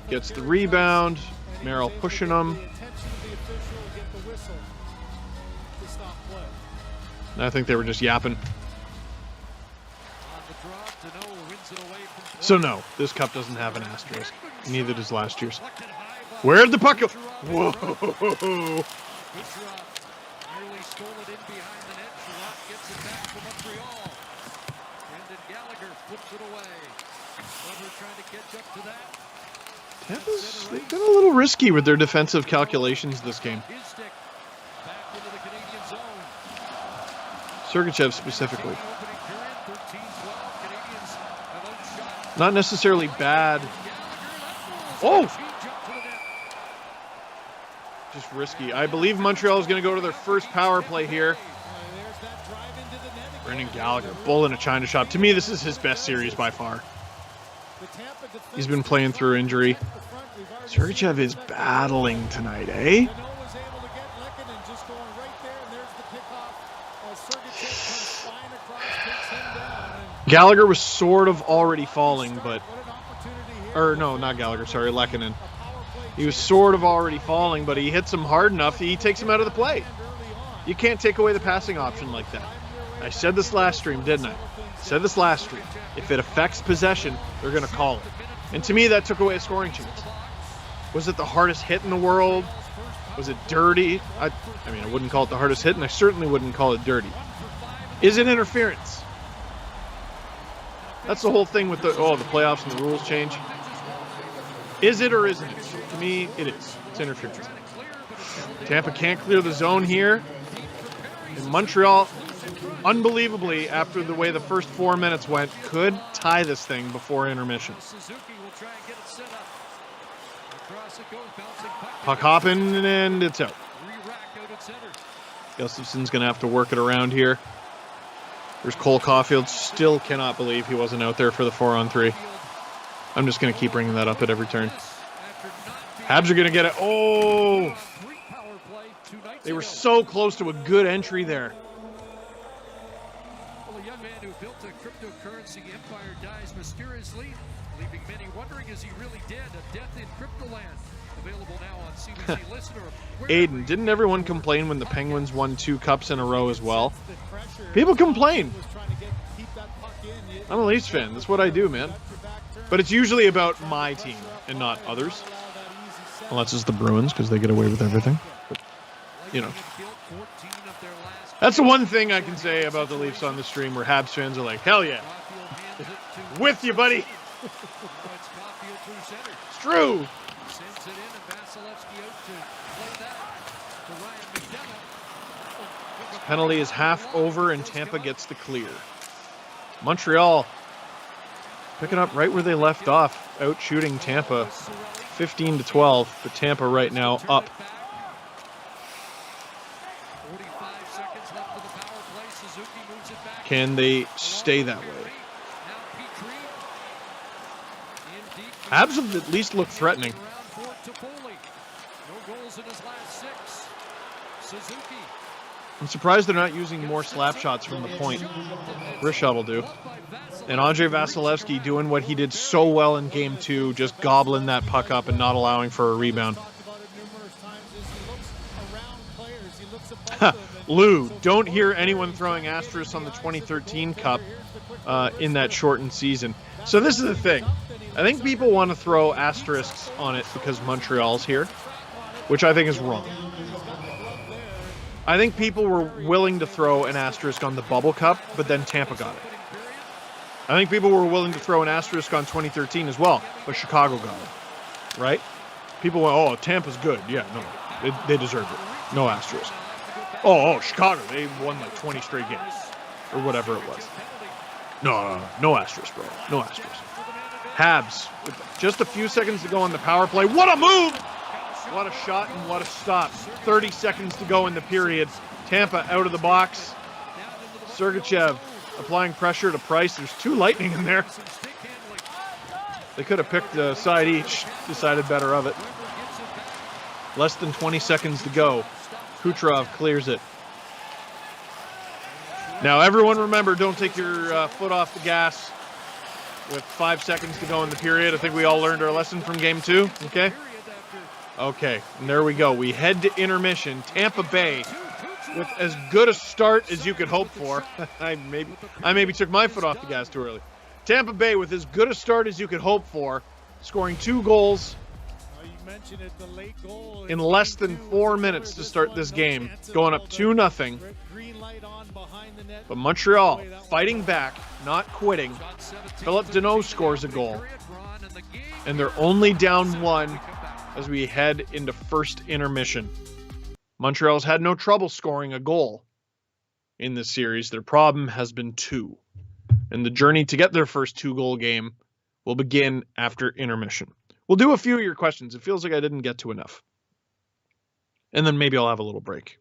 Gets the rebound. Merrill pushing him. I think they were just yapping. So no, this cup doesn't have an asterisk. Neither does last year's. Where'd the puck go? Whoa! Tampa's they've been a little risky with their defensive calculations this game. Sergachev specifically. Not necessarily bad. Oh! Just risky. I believe Montreal is going to go to their first power play here. Brendan Gallagher, bull in a china shop. To me, this is his best series by far. He's been playing through injury. Sergachev is battling tonight, eh? Gallagher was sort of already falling, but... Or, no, not Gallagher, sorry, Lehkonen. He was sort of already falling, but he hits him hard enough, he takes him out of the play. You can't take away the passing option like that. I said this last stream, didn't I? I said this last stream. If it affects possession, they're going to call it. And to me, that took away a scoring chance. Was it the hardest hit in the world? Was it dirty? I mean, I wouldn't call it the hardest hit, and I certainly wouldn't call it dirty. Is it interference? That's the whole thing with the playoffs and the rules change. Is it or isn't it? To me, it is. It's interference. Tampa can't clear the zone here. And Montreal unbelievably, after the way the first 4 minutes went, could tie this thing before intermission. Suzuki will try and get it set up. Across it goes, bouncing Puck hopping, and it's out. Re-rack out at center. Gustafson's going to have to work it around here. There's Cole Caulfield. Still cannot believe he wasn't out there for the 4-on-3. I'm just going to keep bringing that up at every turn. Habs are going to get it. Oh! They were so close to a good entry there. Well, a young man who built a cryptocurrency empire dies mysteriously, leaving many wondering, is he really dead? A death in Cryptoland. Available now on CBC Listener. Aiden, didn't everyone complain when the Penguins won 2 cups in a row as well? People complain. I'm a Leafs fan. That's what I do, man. But it's usually about my team and not others. Unless it's the Bruins, because they get away with everything. But, you know. That's the one thing I can say about the Leafs on the stream, where Habs fans are like, hell yeah. With you, buddy. It's true. Penalty is half over, and Tampa gets the clear. Montreal picking up right where they left off, out shooting Tampa 15-12, but Tampa right now up. 45 seconds left of the power play. Suzuki moves it back. Can they stay that way? Habs have at least looked threatening. No goals in his last 6. Suzuki. I'm surprised they're not using more slap shots from the point. Rishot will do. And Andrei Vasilevsky doing what he did so well in Game 2, just gobbling that puck up and not allowing for a rebound. Lou, don't hear anyone throwing asterisks on the 2013 Cup in that shortened season. So this is the thing. I think people want to throw asterisks on it because Montreal's here, which I think is wrong. I think people were willing to throw an asterisk on the Bubble Cup, but then Tampa got it. I think people were willing to throw an asterisk on 2013 as well, but Chicago got it. Right? People went, oh, Tampa's good. Yeah, no, they deserved it. No asterisk. Oh, Chicago, they won like 20 straight games. Or whatever it was. No asterisk, bro. No asterisk. Habs, with just a few seconds to go on the power play. What a move! What a shot and what a stop. 30 seconds to go in the period. Tampa out of the box. Sergachev applying pressure to Price. There's 2 Lightning in there. They could have picked a side each. Decided better of it. Less than 20 seconds to go. Kucherov clears it. Now everyone remember, don't take your foot off the gas with 5 seconds to go in the period. I think we all learned our lesson from Game 2. Okay? Okay, and there we go. We head to intermission. Tampa Bay with as good a start as you could hope for. I maybe took my foot off the gas too early. Tampa Bay with as good a start as you could hope for, scoring 2 goals in less than 4 minutes to start this game, going up 2-0. But Montreal fighting back, not quitting. Philip Deneau scores a goal, and they're only down 1 as we head into first intermission. Montreal's had no trouble scoring a goal in this series. Their problem has been 2. And the journey to get their first 2-goal game will begin after intermission. We'll do a few of your questions. It feels like I didn't get to enough. And then maybe I'll have a little break.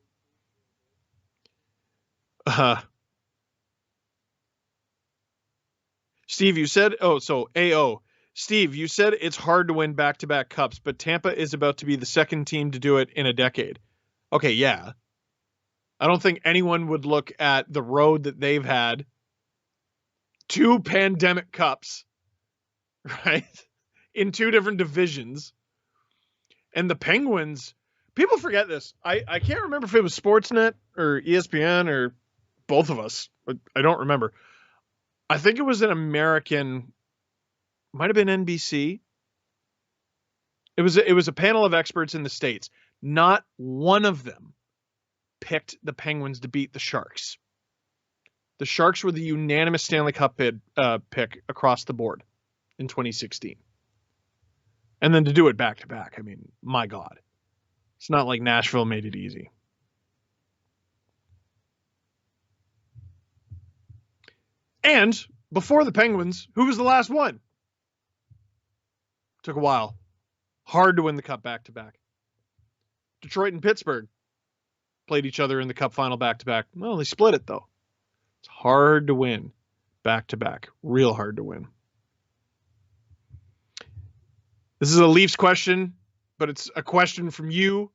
Steve, you said, AO. Steve, you said it's hard to win back-to-back cups, but Tampa is about to be the second team to do it in a decade. Okay, yeah. I don't think anyone would look at the road that they've had. 2 pandemic cups, right? In 2 different divisions. And the Penguins, people forget this. I can't remember if it was Sportsnet or ESPN or both of us. I don't remember. I think it was an American... Might have been NBC. It was a panel of experts in the States. Not one of them picked the Penguins to beat the Sharks. The Sharks were the unanimous Stanley Cup pick across the board in 2016. And then to do it back to back, I mean, my God. It's not like Nashville made it easy. And before the Penguins, who was the last one? Took a while. Hard to win the Cup back-to-back. Detroit and Pittsburgh played each other in the Cup final back-to-back. Well, they split it, though. It's hard to win back-to-back. Real hard to win. This is a Leafs question, but it's a question from you.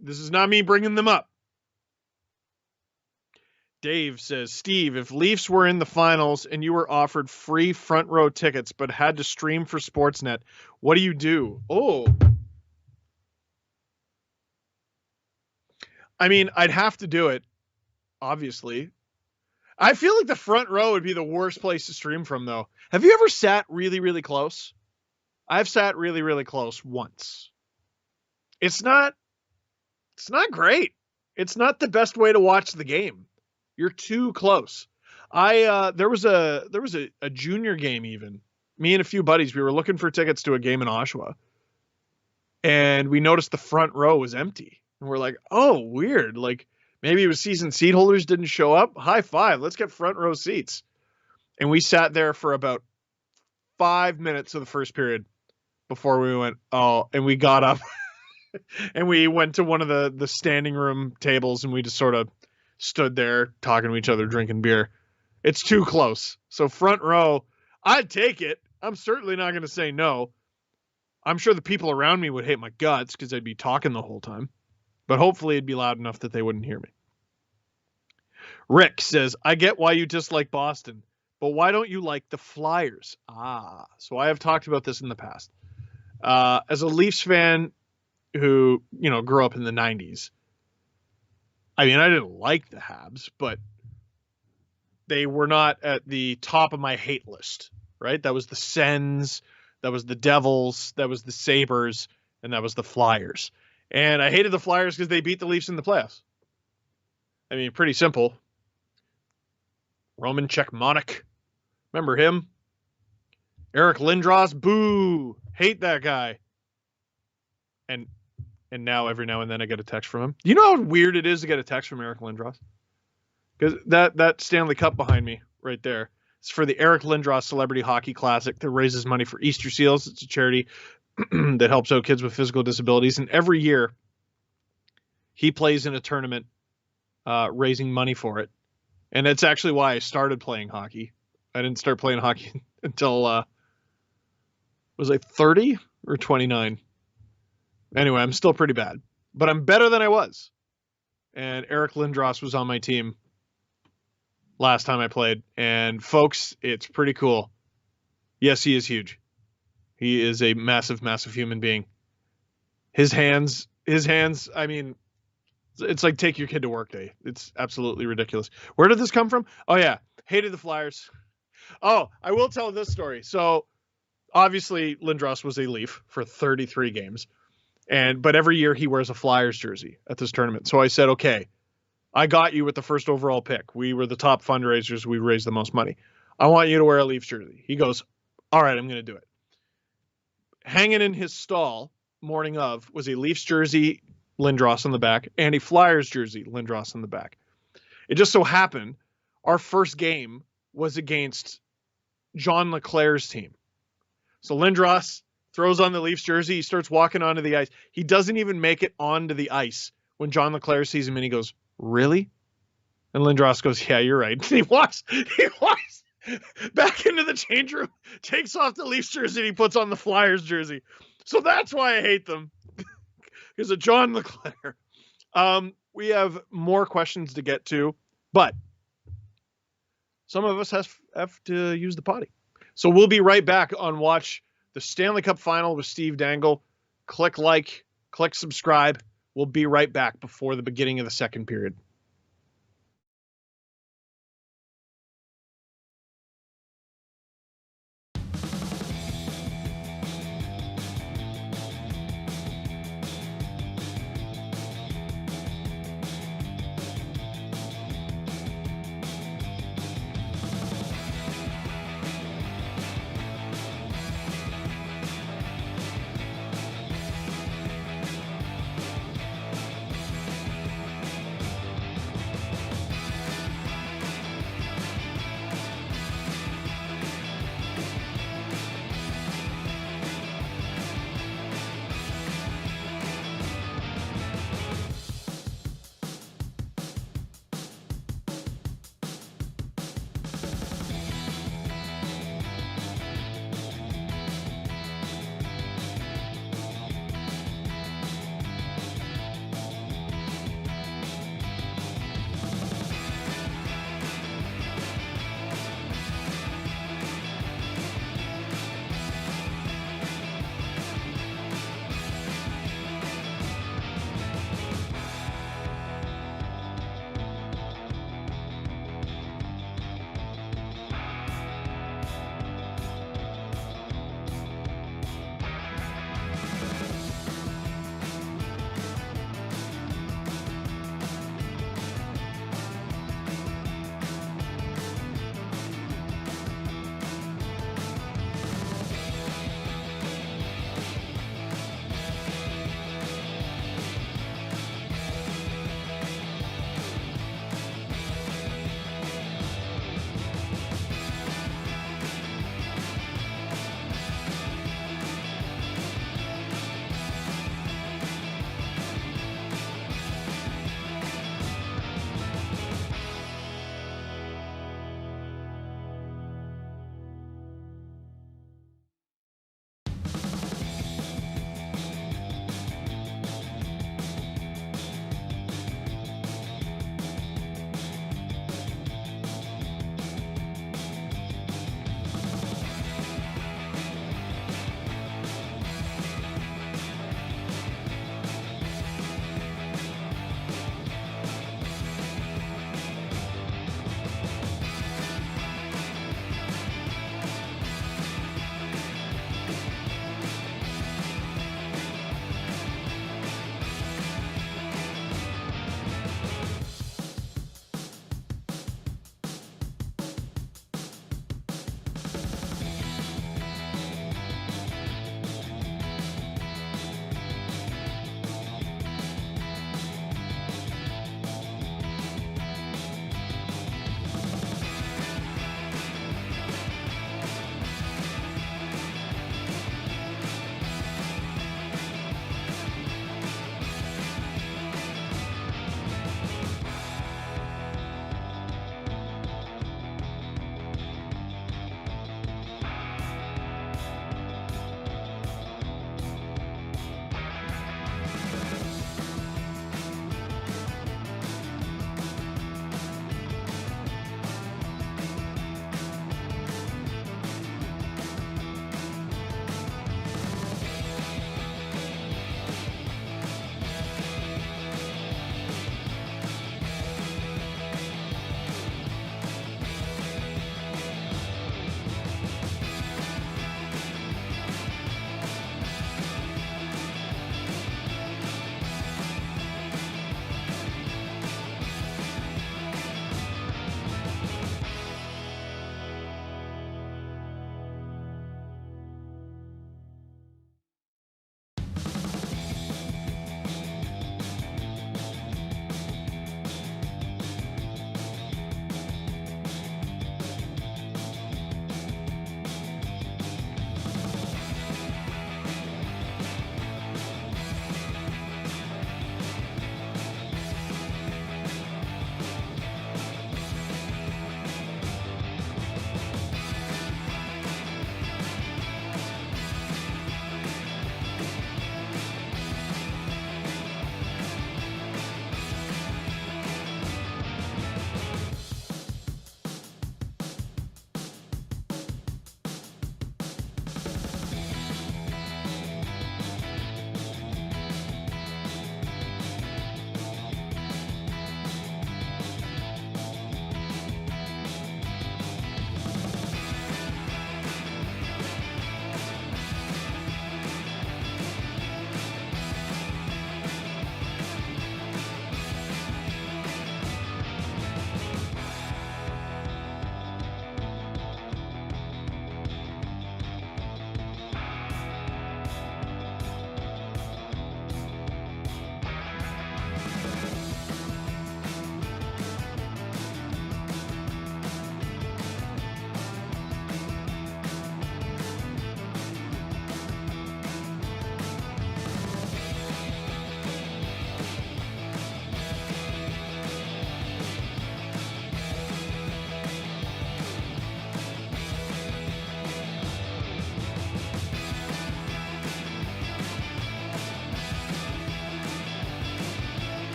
This is not me bringing them up. Dave says, Steve, if Leafs were in the finals and you were offered free front row tickets but had to stream for Sportsnet, what do you do? Oh. I mean, I'd have to do it, obviously. I feel like the front row would be the worst place to stream from, though. Have you ever sat really, really close? I've sat really, really close once. It's not great. It's not the best way to watch the game. You're too close. There was a junior game even. Me and a few buddies, we were looking for tickets to a game in Oshawa. And we noticed the front row was empty. And we're like, oh, weird. Like maybe it was season seat holders didn't show up. High five. Let's get front row seats. And we sat there for about 5 minutes of the first period before we went, oh, and we got up and we went to one of the standing room tables and we just sort of stood there talking to each other, drinking beer. It's too close. So front row, I'd take it. I'm certainly not going to say no. I'm sure the people around me would hate my guts because I'd be talking the whole time. But hopefully it'd be loud enough that they wouldn't hear me. Rick says, I get why you dislike Boston, but why don't you like the Flyers? So I have talked about this in the past. As a Leafs fan who, grew up in the 90s, I mean, I didn't like the Habs, but they were not at the top of my hate list, right? That was the Sens, that was the Devils, that was the Sabres, and that was the Flyers. And I hated the Flyers because they beat the Leafs in the playoffs. I mean, pretty simple. Roman Cechmanek. Remember him? Eric Lindros. Boo. Hate that guy. And now every now and then I get a text from him. You know how weird it is to get a text from Eric Lindros? Because that Stanley Cup behind me right there, it's for the Eric Lindros Celebrity Hockey Classic that raises money for Easter Seals. It's a charity that helps out kids with physical disabilities. And every year he plays in a tournament raising money for it. And that's actually why I started playing hockey. I didn't start playing hockey until, was I 30 or 29? Anyway, I'm still pretty bad, but I'm better than I was. And Eric Lindros was on my team last time I played. And folks, it's pretty cool. Yes, he is huge. He is a massive, massive human being. His hands, I mean, it's like take your kid to work day. It's absolutely ridiculous. Where did this come from? Oh, yeah. Hated the Flyers. Oh, I will tell this story. So obviously Lindros was a Leaf for 33 games. But every year he wears a Flyers jersey at this tournament. So I said, okay, I got you with the first overall pick. We were the top fundraisers. We raised the most money. I want you to wear a Leafs jersey. He goes, all right, I'm going to do it. Hanging in his stall morning of was a Leafs jersey, Lindros on the back, and a Flyers jersey, Lindros on the back. It just so happened our first game was against John LeClair's team. So Lindros throws on the Leafs jersey. He starts walking onto the ice. He doesn't even make it onto the ice when John LeClair sees him and he goes, really? And Lindros goes, yeah, you're right. And he walks back into the change room, takes off the Leafs jersey, and he puts on the Flyers jersey. So that's why I hate them. Because of John LeClair. We have more questions to get to, but some of us have to use the potty. So we'll be right back on Watch the Stanley Cup Final with Steve Dangle. Click like, click subscribe. We'll be right back before the beginning of the second period.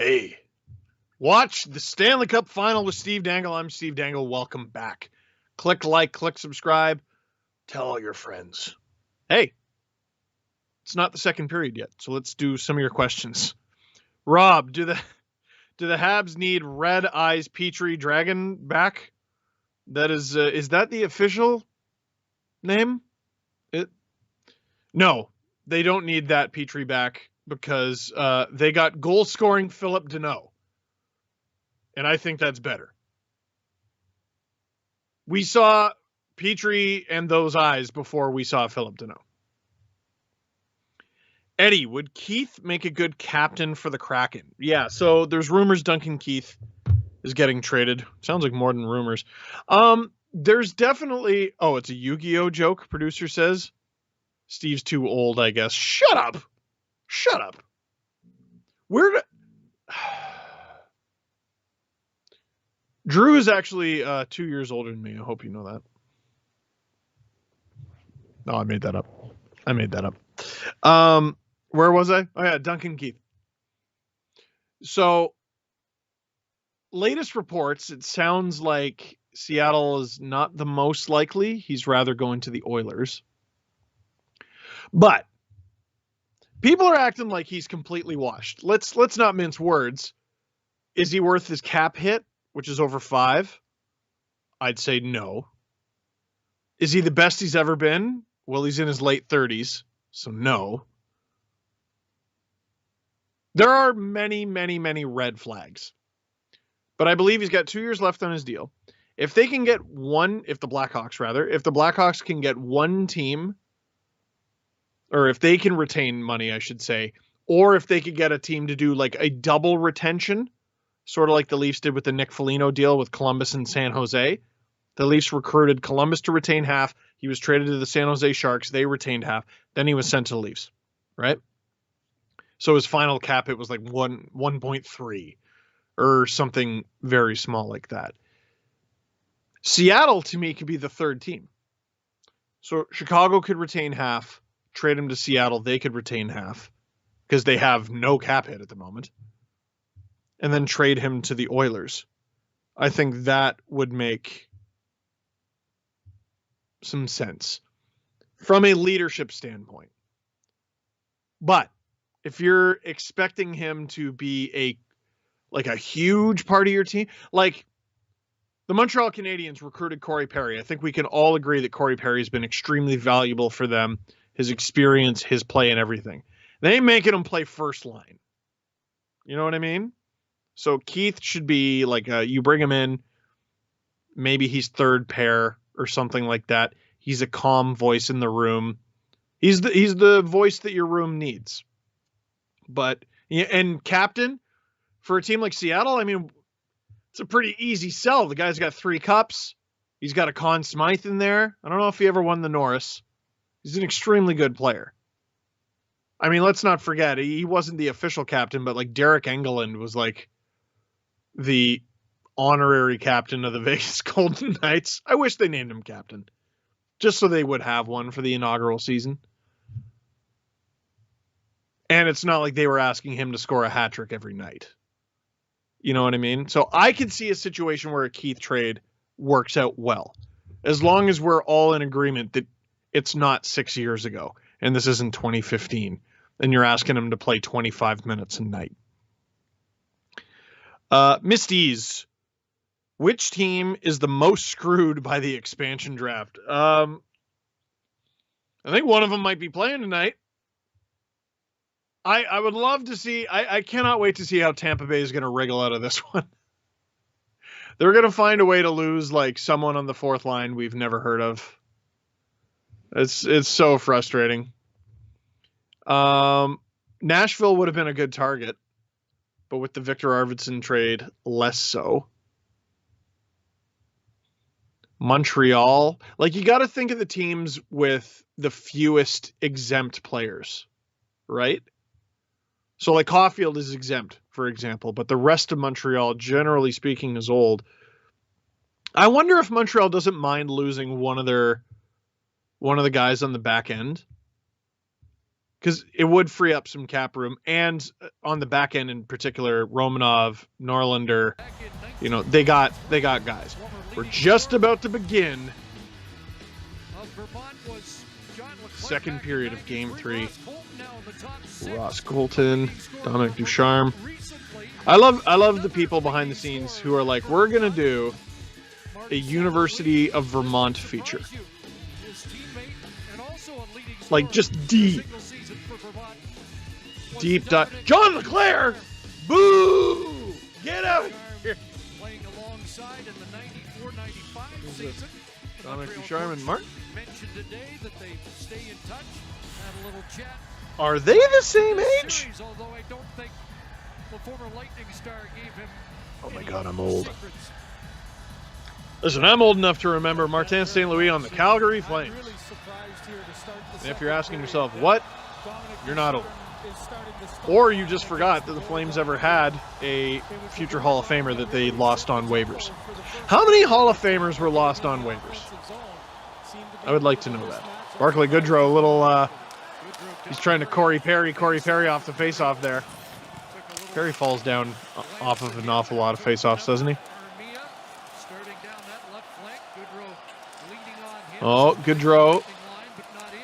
Hey, watch the Stanley Cup final with Steve Dangle. I'm Steve Dangle. Welcome back. Click like, click subscribe. Tell all your friends. Hey, it's not the second period yet, so let's do some of your questions. Rob, do the Habs need Red Eyes Petrie Dragon back? That is that the official name? No, they don't need that Petrie back because they got goal-scoring Philip Deneau. And I think that's better. We saw Petrie and those eyes before we saw Philip Deneau. Eddie, would Keith make a good captain for the Kraken? Yeah, so there's rumors Duncan Keith is getting traded. Sounds like more than rumors. There's definitely... Oh, it's a Yu-Gi-Oh joke, producer says. Steve's too old, I guess. Shut up! Shut up! Drew is actually 2 years older than me. I hope you know that. No, I made that up. Where was I? Oh, yeah, Duncan Keith. So, latest reports, it sounds like Seattle is not the most likely. He's rather going to the Oilers. But people are acting like he's completely washed. Let's not mince words. Is he worth his cap hit, which is over 5? I'd say no. Is he the best he's ever been? Well, he's in his late 30s, so no. There are many, many, many red flags. But I believe he's got 2 years left on his deal. If the Blackhawks can get one team, or if they can retain money, I should say, or if they could get a team to do like a double retention, sort of like the Leafs did with the Nick Foligno deal with Columbus and San Jose. The Leafs recruited Columbus to retain half. He was traded to the San Jose Sharks. They retained half. Then he was sent to the Leafs, right? So his final cap hit was like 1.3 or something very small like that. Seattle, to me, could be the third team. So Chicago could retain half, trade him to Seattle. They could retain half because they have no cap hit at the moment. And then trade him to the Oilers. I think that would make some sense from a leadership standpoint. But if you're expecting him to be a huge part of your team, like the Montreal Canadiens recruited Corey Perry. I think we can all agree that Corey Perry has been extremely valuable for them, his experience, his play, and everything. They ain't making him play first line. You know what I mean? So Keith should be like, you bring him in, maybe he's third pair or something like that. He's a calm voice in the room. He's the voice that your room needs. But, and captain for a team like Seattle, I mean, it's a pretty easy sell. The guy's got 3 cups. He's got a Conn Smythe in there. I don't know if he ever won the Norris. He's an extremely good player. I mean, let's not forget, he wasn't the official captain, but like Derek Engelland was like the honorary captain of the Vegas Golden Knights. I wish they named him captain, just so they would have one for the inaugural season. And it's not like they were asking him to score a hat trick every night. You know what I mean? So I could see a situation where a Keith trade works out well, as long as we're all in agreement that it's not 6 years ago and this isn't 2015 and you're asking him to play 25 minutes a night. Misty's, which team is the most screwed by the expansion draft? I think one of them might be playing tonight. I would love to see, I cannot wait to see how Tampa Bay is going to wriggle out of this one. They're going to find a way to lose like someone on the fourth line we've never heard of. It's so frustrating. Nashville would have been a good target, but with the Victor Arvidsson trade, less so. Montreal, like you got to think of the teams with the fewest exempt players, right? So like Caulfield is exempt, for example, but the rest of Montreal, generally speaking, is old. I wonder if Montreal doesn't mind losing one of the guys on the back end. because it would free up some cap room, and on the back end in particular, Romanov, Norlander, you know, they got guys. We're just about to begin second period of Game 3. Ross Colton, Dominic Ducharme. I love the people behind the scenes who are like, we're gonna do a University of Vermont feature. Like, just deep dive. John LeClair! Boo! Get out of here! Playing alongside in the 94-95 season. Dominic Ducharme and Martin. Mentioned today that they stay in touch. Had a little chat. Are they the same age? Although I don't think the former Lightning star gave him. Oh my God, I'm old. Listen, I'm old enough to remember Martin St. Louis on the Calgary Flames. And if you're asking yourself, what? You're not old. Or you just forgot that the Flames ever had a future Hall of Famer that they lost on waivers. How many Hall of Famers were lost on waivers? I would like to know that. Barclay Goodrow, a little, he's trying to Corey Perry off the face-off there. Perry falls down off of an awful lot of face-offs, doesn't he? Oh, Goodrow.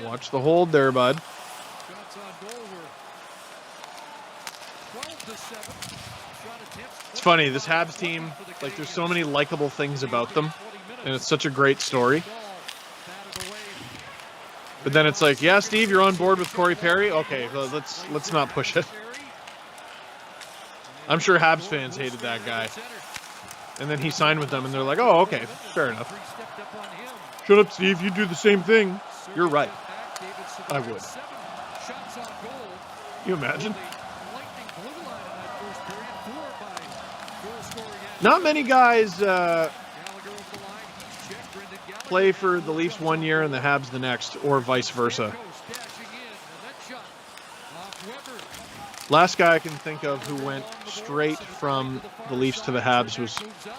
Watch the hold there, bud. It's funny, this Habs team, like, there's so many likable things about them, and it's such a great story. But then it's like, yeah, Steve, you're on board with Corey Perry? Okay, well, let's not push it. I'm sure Habs fans hated that guy. And then he signed with them, and they're like, oh, okay, fair enough. Shut up, Steve, you do the same thing. You're right. I would. Can you imagine? Not many guys play for the Leafs one year and the Habs the next, or vice versa. Last guy I can think of who went straight from the Leafs to the Habs was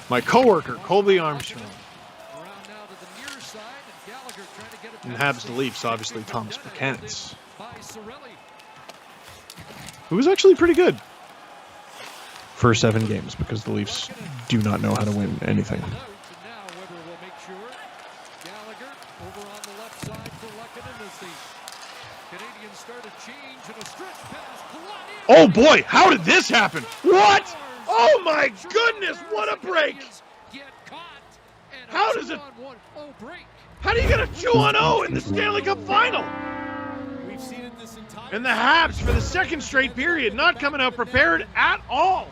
my coworker, Colby Armstrong. And Habs to Leafs, obviously, Thomas Buchanan's, who was actually pretty good for 7 games, because the Leafs do not know how to win anything. Oh boy, how did this happen? What? Oh my goodness, what a break! How does it... How do you get a 2-on-0 in the Stanley Cup Final? And the Habs, for the second straight period, not coming out prepared at all.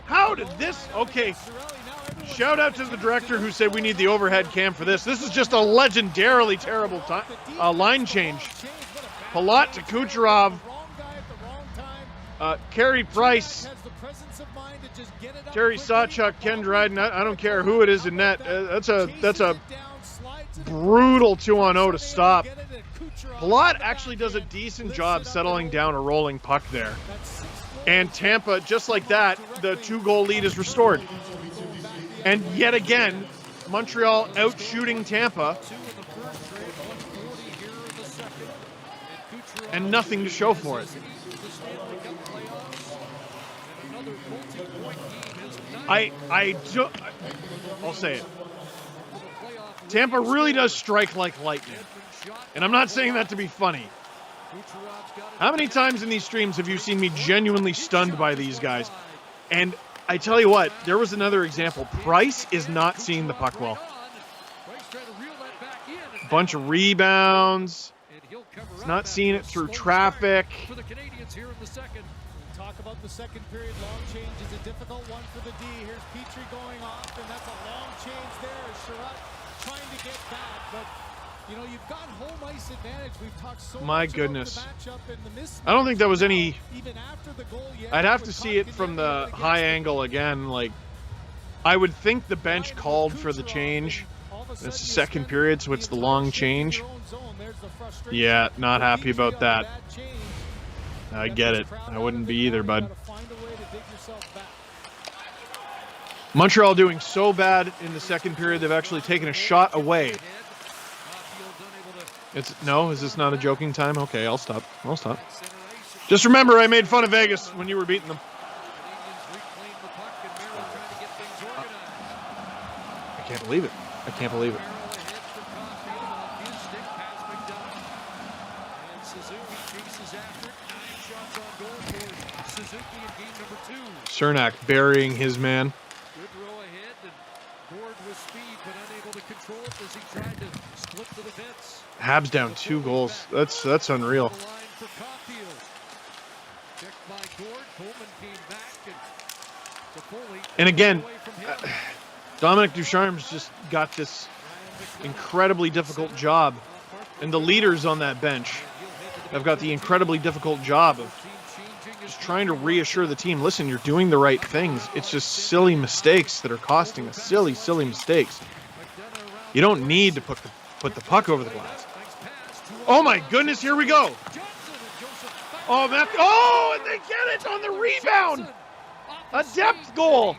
How did this... Okay, shout out to the director who said we need the overhead cam for this. This is just a legendarily terrible line change. Palat to Kucherov. Carey Price. Terry Sawchuk, Ken Dryden. I don't care who it is in net. That's a brutal 2-on-0 to stop. Palat actually does a decent job settling down a rolling puck there. And Tampa, just like that, the 2-goal lead is restored. And yet again, Montreal out shooting Tampa. And nothing to show for it. I'll say it. Tampa really does strike like lightning. And I'm not saying that to be funny. How many times in these streams have you seen me genuinely stunned by these guys? And I tell you what, there was another example. Price is not seeing the puck well. Bunch of rebounds. He's not seeing it through traffic. Talk about the second period. Long change is a difficult one for the D. Here's Petrie going off, and that's a long change there. Sherratt trying to get back, but you know, you've got home ice advantage. We've talked so My much goodness. about the matchup and the mismatch. I don't think that was any... Even after the goal, I'd have to see it from the high angle again. Like, I would think the bench called for the change. It's the second period, so it's the long change. Yeah, not happy about that. I get it. I wouldn't be either, bud. Montreal doing so bad in the second period, they've actually taken a shot away No, is this not a joking time? Okay, I'll stop. Just remember, I made fun of Vegas when you were beating them. I can't believe it. Cernak burying his man. Good row ahead and board with speed, but unable to control it as he tried to split to the fence. Habs down 2 goals. That's unreal. And again, Dominic Ducharme's just got this incredibly difficult job, and the leaders on that bench have got the incredibly difficult job of just trying to reassure the team, listen, you're doing the right things. It's just silly mistakes that are costing us. Silly mistakes. You don't need to put the puck over the glass. Oh my goodness, here we go. Oh, and they get it on the rebound. A depth goal.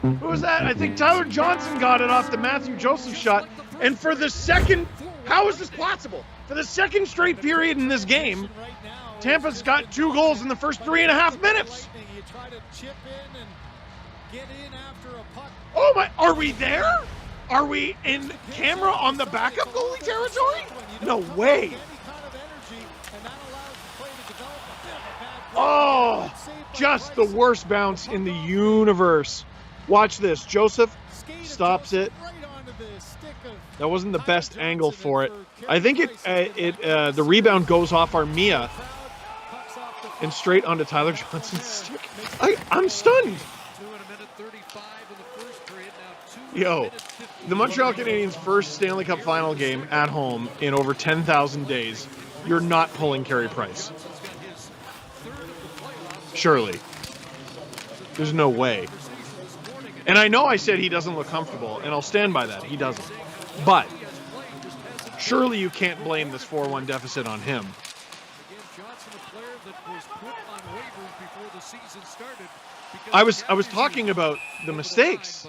Who was that? I think Tyler Johnson got it off the Matthew Joseph shot. And for the second, how is this possible? For the second straight period in this game, Tampa's got 2 goals in the first 3.5 minutes. Oh my, are we there? Are we in camera on the backup goalie territory? No way. Oh, just the worst bounce in the universe. Watch this. Joseph stops it. That wasn't the best angle for it. I think the rebound goes off Armia and straight onto Tyler Johnson's stick. I'm stunned. Yo, the Montreal Canadiens' first Stanley Cup final game at home in over 10,000 days. You're not pulling Carey Price. Surely. There's no way. And I know I said he doesn't look comfortable, and I'll stand by that. He doesn't. But surely you can't blame this 4-1 deficit on him. I was talking about the mistakes.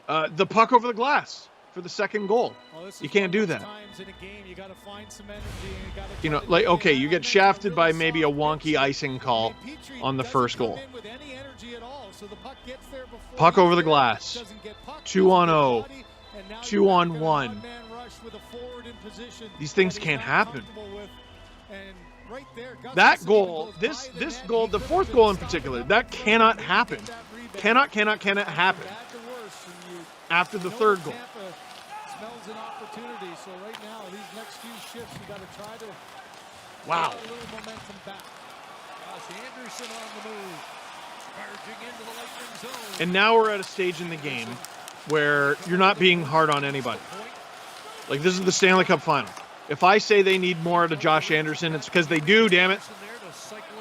The puck over the glass for the second goal. You can't do that. You know, like, okay, you get shafted by maybe a wonky icing call on the first goal. Puck over the glass. 2-on-0. 2-on-1. These things can't happen. That goal, this goal, the fourth goal in particular, that cannot happen. Cannot happen. After the third goal. Wow. And now we're at a stage in the game where you're not being hard on anybody. Like, this is the Stanley Cup final. If I say they need more out of Josh Anderson, it's because they do, damn it.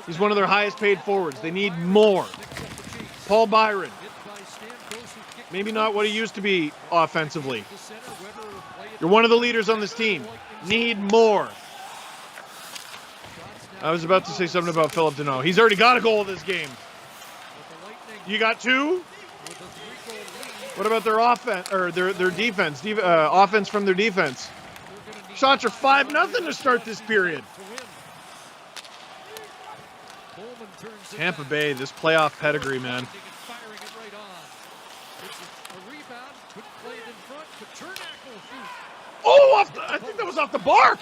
He's one of their highest paid forwards. They need more. Paul Byron. Maybe not what he used to be offensively. You're one of the leaders on this team. Need more. I was about to say something about Philip Deneau. He's already got a goal this game. You got 2? What about their offense or their defense? Offense from their defense. Shots are 5-0 to start this period. Tampa Bay, this playoff pedigree, man. Oh, I think that was off the bar.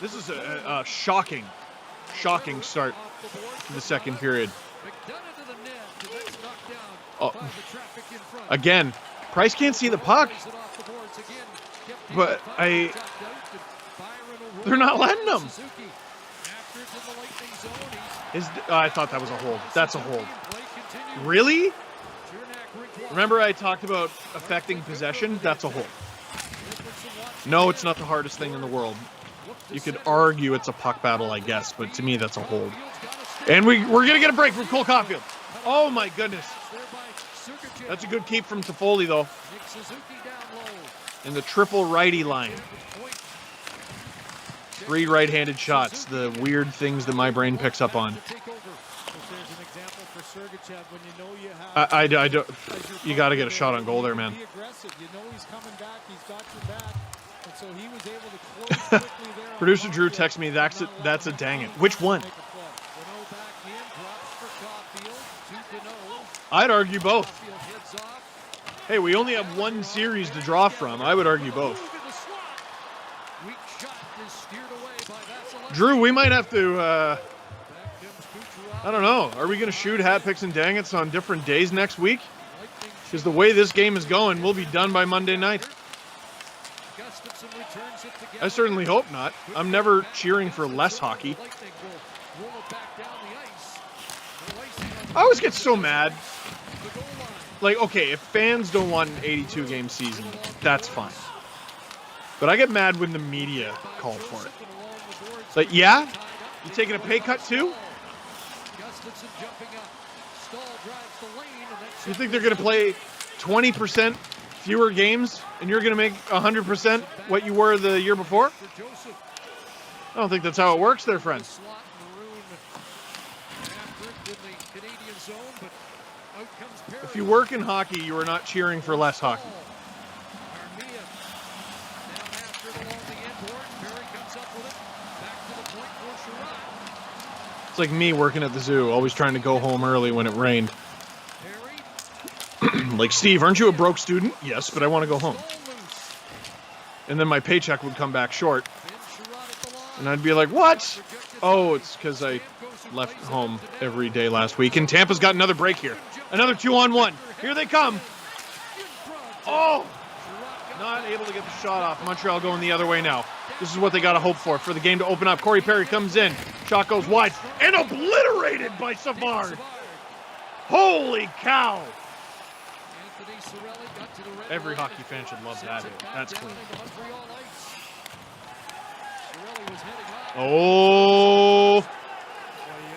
This is a shocking start to the second period. Oh, again, Price can't see the puck, but they're not letting him. I thought that was a hold. That's a hold. Really? Remember I talked about affecting possession? That's a hold. No, it's not the hardest thing in the world. You could argue it's a puck battle, I guess, but to me that's a hold. And we're going to get a break from Cole Caulfield. Oh my goodness. That's a good keep from Toffoli, though. In the triple righty line. 3 right-handed shots, the weird things that my brain picks up on. Chad, when you know you have. I don't. You got to get a shot on goal there, man. Be aggressive. You know he's coming back. He's got your back. And so he was able to close quickly there. Producer Drew texts me that's a dang it. Which one? I'd argue both. Hey, we only have one series to draw from. I would argue both. Drew, we might have to, I don't know. Are we going to shoot hat picks and dang it's on different days next week? Because the way this game is going, we'll be done by Monday night. I certainly hope not. I'm never cheering for less hockey. I always get so mad. Like, okay, if fans don't want an 82-game season, that's fine. But I get mad when the media call for it. It's like, yeah? You taking a pay cut too? You think they're going to play 20% fewer games and you're going to make 100% what you were the year before? I don't think that's how it works there, friend. If you work in hockey, you are not cheering for less hockey. It's like me working at the zoo, always trying to go home early when it rained. Like, Steve, aren't you a broke student? Yes, but I want to go home. And then my paycheck would come back short. And I'd be like, what? Oh, it's because I left home every day last week. And Tampa's got another break here. Another 2-on-1. Here they come. Oh! Not able to get the shot off. Montreal going the other way now. This is what they got to hope for the game to open up. Corey Perry comes in. Shot goes wide. And obliterated by Savard. Holy cow. Every hockey fan should love that hit. That's clean. Oh.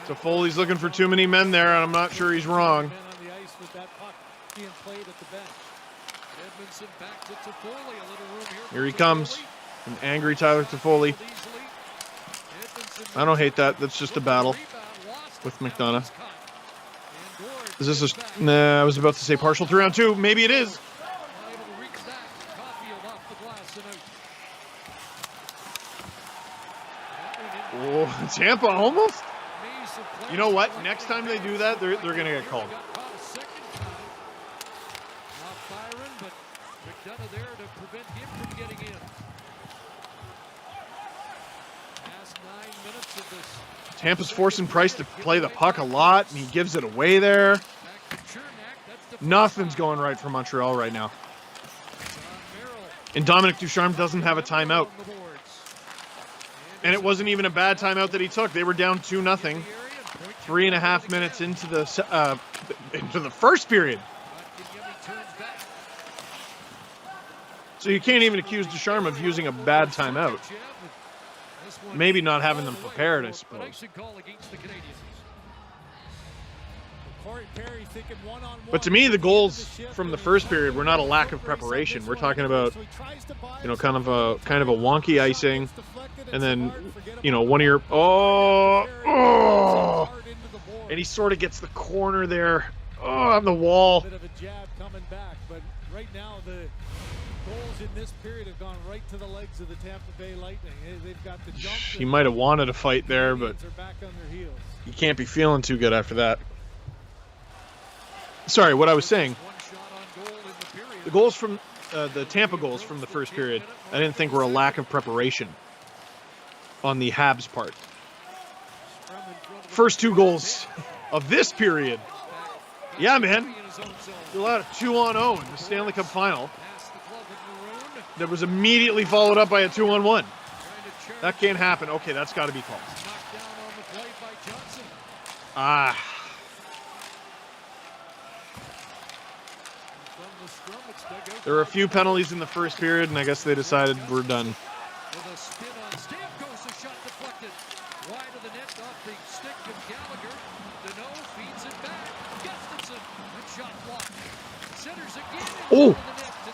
Toffoli's looking for too many men there, and I'm not sure he's wrong. Here he comes. An angry Tyler Toffoli. I don't hate that. That's just a battle with McDonough. Is this a... Nah, I was about to say partial 3-on-2. Maybe it is. Oh, Tampa almost? You know what? Next time they do that, they're going to get called. Tampa's forcing Price to play the puck a lot, and he gives it away there. Nothing's going right for Montreal right now. And Dominic Ducharme doesn't have a timeout. And it wasn't even a bad timeout that he took. They were down 2-0. 3.5 minutes into the first period. So you can't even accuse Ducharme of using a bad timeout. Maybe not having them prepared, I suppose. But to me, the goals from the first period were not a lack of preparation. We're talking about, kind of a wonky icing, and then, one of your and he sort of gets the corner there, on the wall. Bit of a jab coming back, but right now the goals in this period have gone right to the legs of the Tampa Bay Lightning. They've got the jump. He might have wanted a fight there, but you can't be feeling too good after that. Sorry, what I was saying, the goals from the Tampa goals from the first period, I didn't think were a lack of preparation on the Habs part. First two goals of this period, yeah, man, a lot of 2-on-0 in the Stanley Cup final. That was immediately followed up by a 2-on-1. That can't happen. Okay, that's got to be called. There were a few penalties in the first period, and I guess they decided we're done.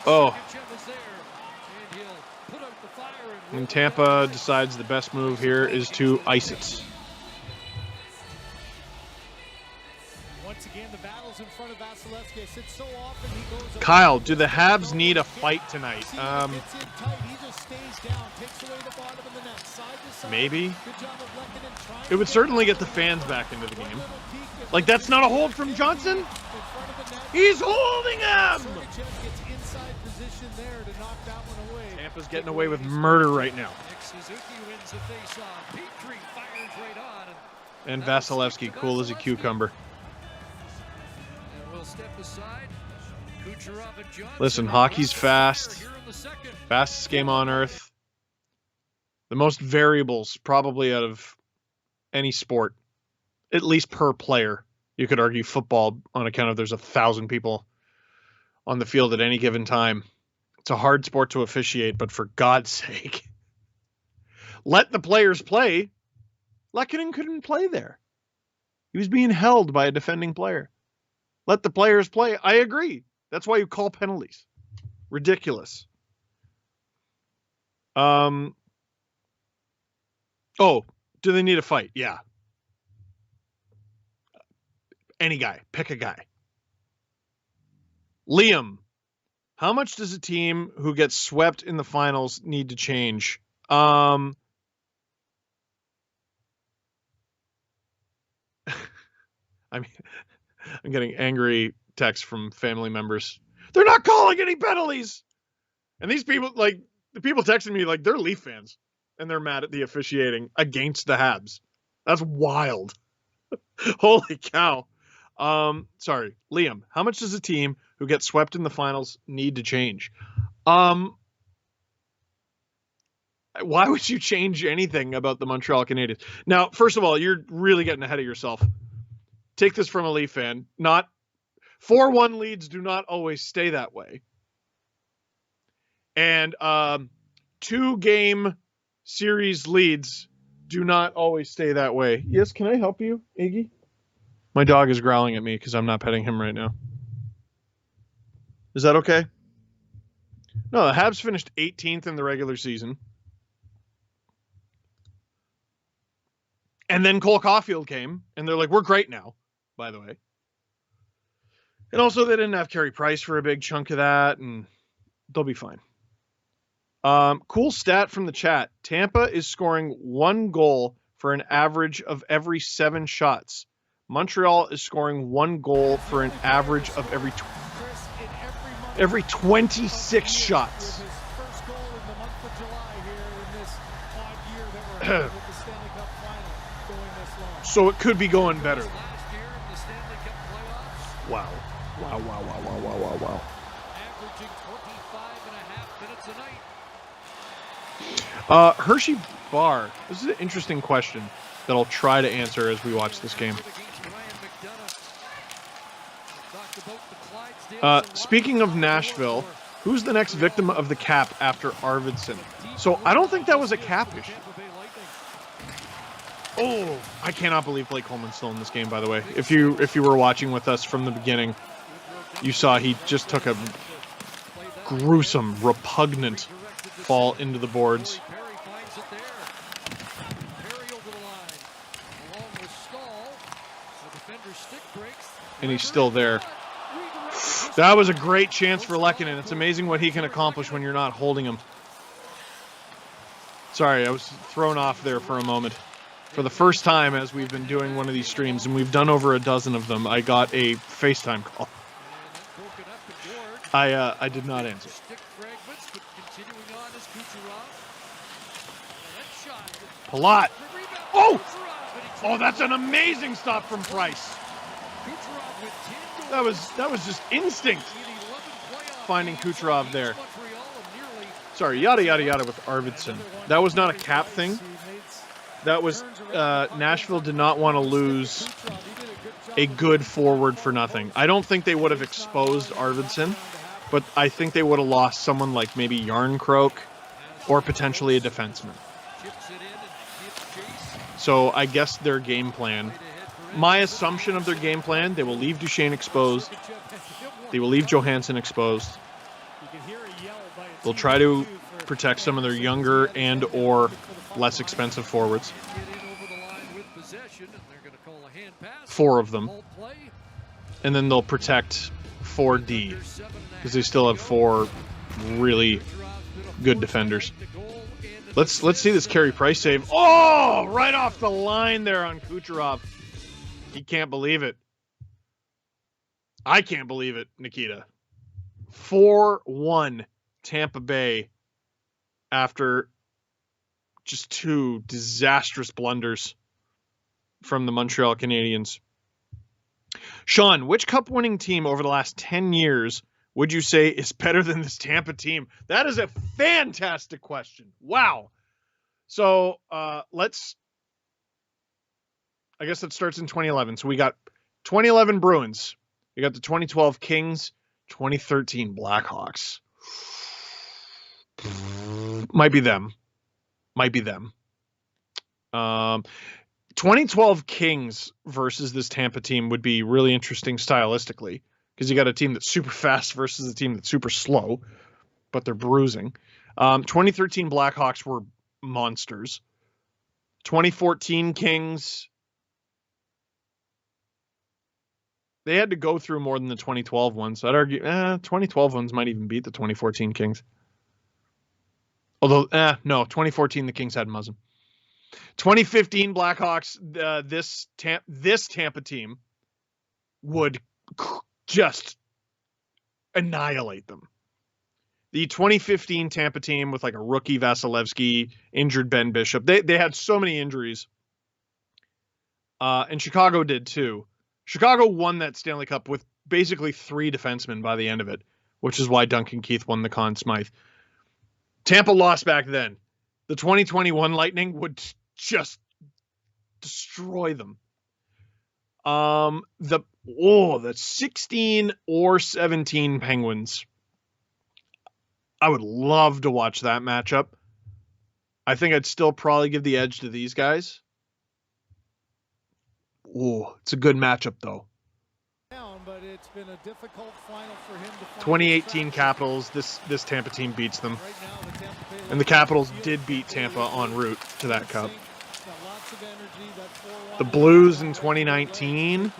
Oh. And Tampa decides the best move here is to ice it. Once again, the Vasilevsky. I said so often he goes Kyle, do the Habs need a fight tonight? Gets in tight. He just stays down, takes away the bottom of the net, side to side. Maybe. Good job of Lehkonen trying It would to certainly get get the fans back into the game. little peek if Like, that's not a hold from Johnson? in front of the net. He's holding him! Sergachev gets inside position there to knock that one away. Tampa's getting away with murder right now. Nick Suzuki wins the face-off. Petrie fires right on. And Vasilevsky, cool as a cucumber. And we'll step aside. Kucherov and Johnson. Listen, hockey's fast. Here in the second. Fastest game on earth. The most variables probably out of any sport, at least per player. You could argue football on account of there's 1,000 people on the field at any given time. It's a hard sport to officiate, but for God's sake, let the players play. Lehkonen couldn't play there. He was being held by a defending player. Let the players play. I agree. That's why you call penalties. Ridiculous. Oh, do they need a fight? Yeah. Any guy. Pick a guy. Liam, how much does a team who gets swept in the finals need to change? I mean, I'm getting angry texts from family members. They're not calling any penalties. And these people, like, the people texting me, like, they're Leaf fans. And they're mad at the officiating against the Habs. That's wild. Holy cow. Sorry, Liam, how much does a team who gets swept in the finals need to change? Why would you change anything about the Montreal Canadiens? Now, first of all, you're really getting ahead of yourself. Take this from a Leaf fan. Not 4-1 leads do not always stay that way. And 2-game series leads do not always stay that way. Yes, can I help you, Iggy? My dog is growling at me because I'm not petting him right now. Is that okay? No, the Habs finished 18th in the regular season. And then Cole Caulfield came, and they're like, we're great now, by the way. And also, they didn't have Carey Price for a big chunk of that, and they'll be fine. Cool stat from the chat. Tampa is scoring 1 goal for an average of every 7 shots. Montreal is scoring 1 goal for an average of every 26 shots. His first goal in the month of July here in this odd year that we're with the Stanley Cup final going this long. So it could be going better. Last year in the Stanley Cup playoffs, Wow. averaging 25 and a half minutes a night. Hershey Bar. This is an interesting question that I'll try to answer as we watch this game. Speaking of Nashville, who's the next victim of the cap after Arvidsson? So I don't think that was a cap issue. Oh, I cannot believe Blake Coleman's still in this game, by the way. If you were watching with us from the beginning, you saw he just took a gruesome, repugnant fall into the boards. And he's still there. That was a great chance for Lehkonen. It's amazing what he can accomplish when you're not holding him. Sorry, I was thrown off there for a moment. For the first time as we've been doing one of these streams, and we've done over a dozen of them, I got a FaceTime call. I did not answer. Palat. Oh! Oh, that's an amazing stop from Price. That was just instinct. Finding Kucherov there. Sorry, yada yada yada with Arvidsson. That was not a cap thing. That was Nashville did not want to lose a good forward for nothing. I don't think they would have exposed Arvidsson, but I think they would have lost someone like maybe Yarncroke or potentially a defenseman. So I guess their game plan, my assumption of their game plan, they will leave Duchesne exposed. They will leave Johansson exposed. They'll try to protect some of their younger and or less expensive forwards. 4 of them. And then they'll protect 4D because they still have 4 really good defenders. Let's see this Carey Price save. Oh, right off the line there on Kucherov. He can't believe it. I can't believe it, Nikita. 4-1 Tampa Bay after just 2 disastrous blunders from the Montreal Canadiens. Sean, which cup-winning team over the last 10 years would you say is better than this Tampa team? That is a fantastic question. Wow. So I guess that starts in 2011. So we got 2011 Bruins. We got the 2012 Kings, 2013 Blackhawks. Might be them. 2012 Kings versus this Tampa team would be really interesting stylistically because you got a team that's super fast versus a team that's super slow, but they're bruising. 2013 Blackhawks were monsters. 2014 Kings, they had to go through more than the 2012 ones. So I'd argue 2012 ones might even beat the 2014 Kings. Although, no, 2014 the Kings had Muzzin. 2015 Blackhawks, this Tampa team would just annihilate them. The 2015 Tampa team with like a rookie Vasilevsky, injured Ben Bishop. They had so many injuries. And Chicago did too. Chicago won that Stanley Cup with basically 3 defensemen by the end of it, which is why Duncan Keith won the Conn Smythe. Tampa lost back then. The 2021 Lightning would just destroy them. The 16 or 17 Penguins. I would love to watch that matchup. I think I'd still probably give the edge to these guys. Oh, it's a good matchup though. But it's been a difficult final for him to find 2018 Capitals, this Tampa team beats them. And the Capitals did beat Tampa en route to that cup. The Blues in 2019.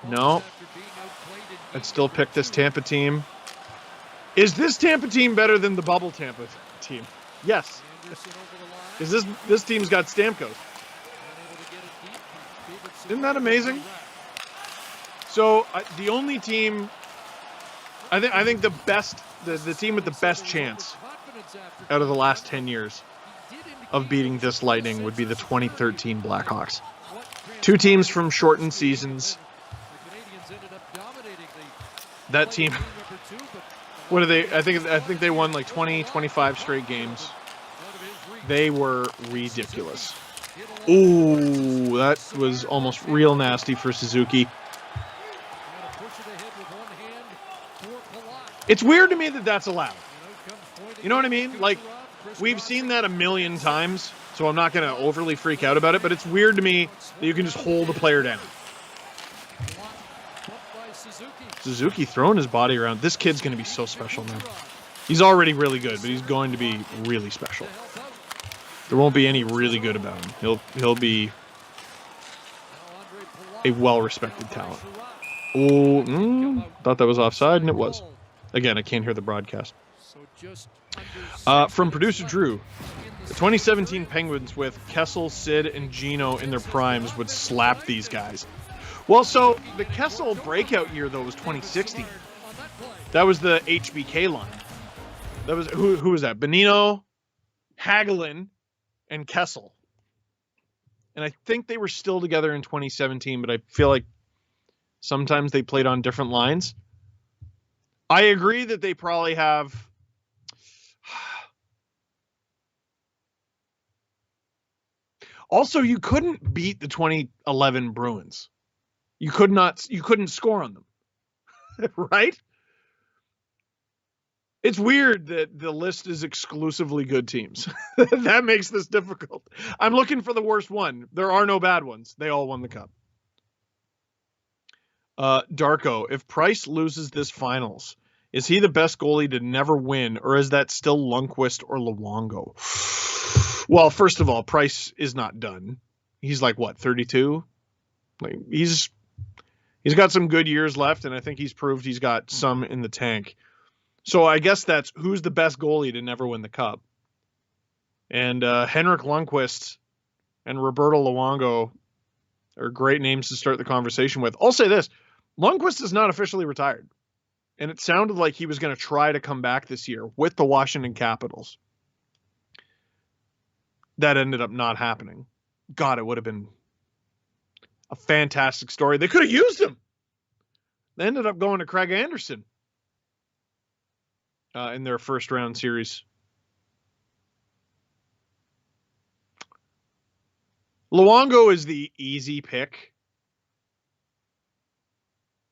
No. I'd still pick this Tampa team. Is this Tampa team better than the bubble Tampa team? Yes. Because this team's got Stamkos. Isn't that amazing? So the only team, I think the best, the team with the best chance out of the last 10 years of beating this Lightning would be the 2013 Blackhawks. 2 teams from shortened seasons. That team, what are they? I think they won like 20, 25 straight games. They were ridiculous. Ooh, that was almost real nasty for Suzuki. It's weird to me that that's allowed. You know what I mean? Like, we've seen that a million times, so I'm not going to overly freak out about it, but it's weird to me that you can just hold a player down. Suzuki throwing his body around. This kid's going to be so special, man. He's already really good, but he's going to be really special. There won't be any really good about him. He'll be a well-respected talent. Oh, thought that was offside, and it was. Again, I can't hear the broadcast. From producer Drew, the 2017 Penguins with Kessel, Sid, and Gino in their primes would slap these guys. Well, so the Kessel breakout year, though, was 2016. That was the HBK line. That was who was that? Bonino, Hagelin, and Kessel. And I think they were still together in 2017, but I feel like sometimes they played on different lines. I agree that they probably have. Also, you couldn't beat the 2011 Bruins. You couldn't score on them. Right? It's weird that the list is exclusively good teams. That makes this difficult. I'm looking for the worst one. There are no bad ones. They all won the cup. Darko, if Price loses this finals, is he the best goalie to never win, or is that still Lundqvist or Luongo? Well, first of all, Price is not done. He's like, what, 32? Like, He's got some good years left, and I think he's proved he's got some in the tank. So I guess that's who's the best goalie to never win the Cup. And Henrik Lundqvist and Roberto Luongo are great names to start the conversation with. I'll say this. Lundqvist is not officially retired. And it sounded like he was going to try to come back this year with the Washington Capitals. That ended up not happening. God, it would have been a fantastic story. They could have used him. They ended up going to Craig Anderson in their first round series. Luongo is the easy pick.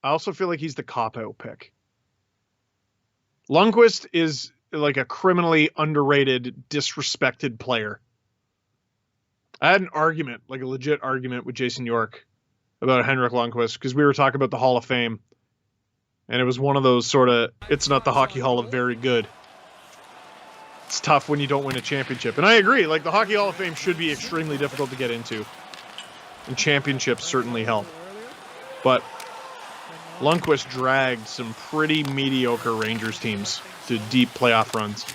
I also feel like he's the cop-out pick. Lundqvist is like a criminally underrated, disrespected player. I had an argument, like a legit argument with Jason York about Henrik Lundqvist because we were talking about the Hall of Fame. And it was one of those sort of, it's not the Hockey Hall of very good. It's tough when you don't win a championship. And I agree, like the Hockey Hall of Fame should be extremely difficult to get into. And championships certainly help. But Lundqvist dragged some pretty mediocre Rangers teams to deep playoff runs.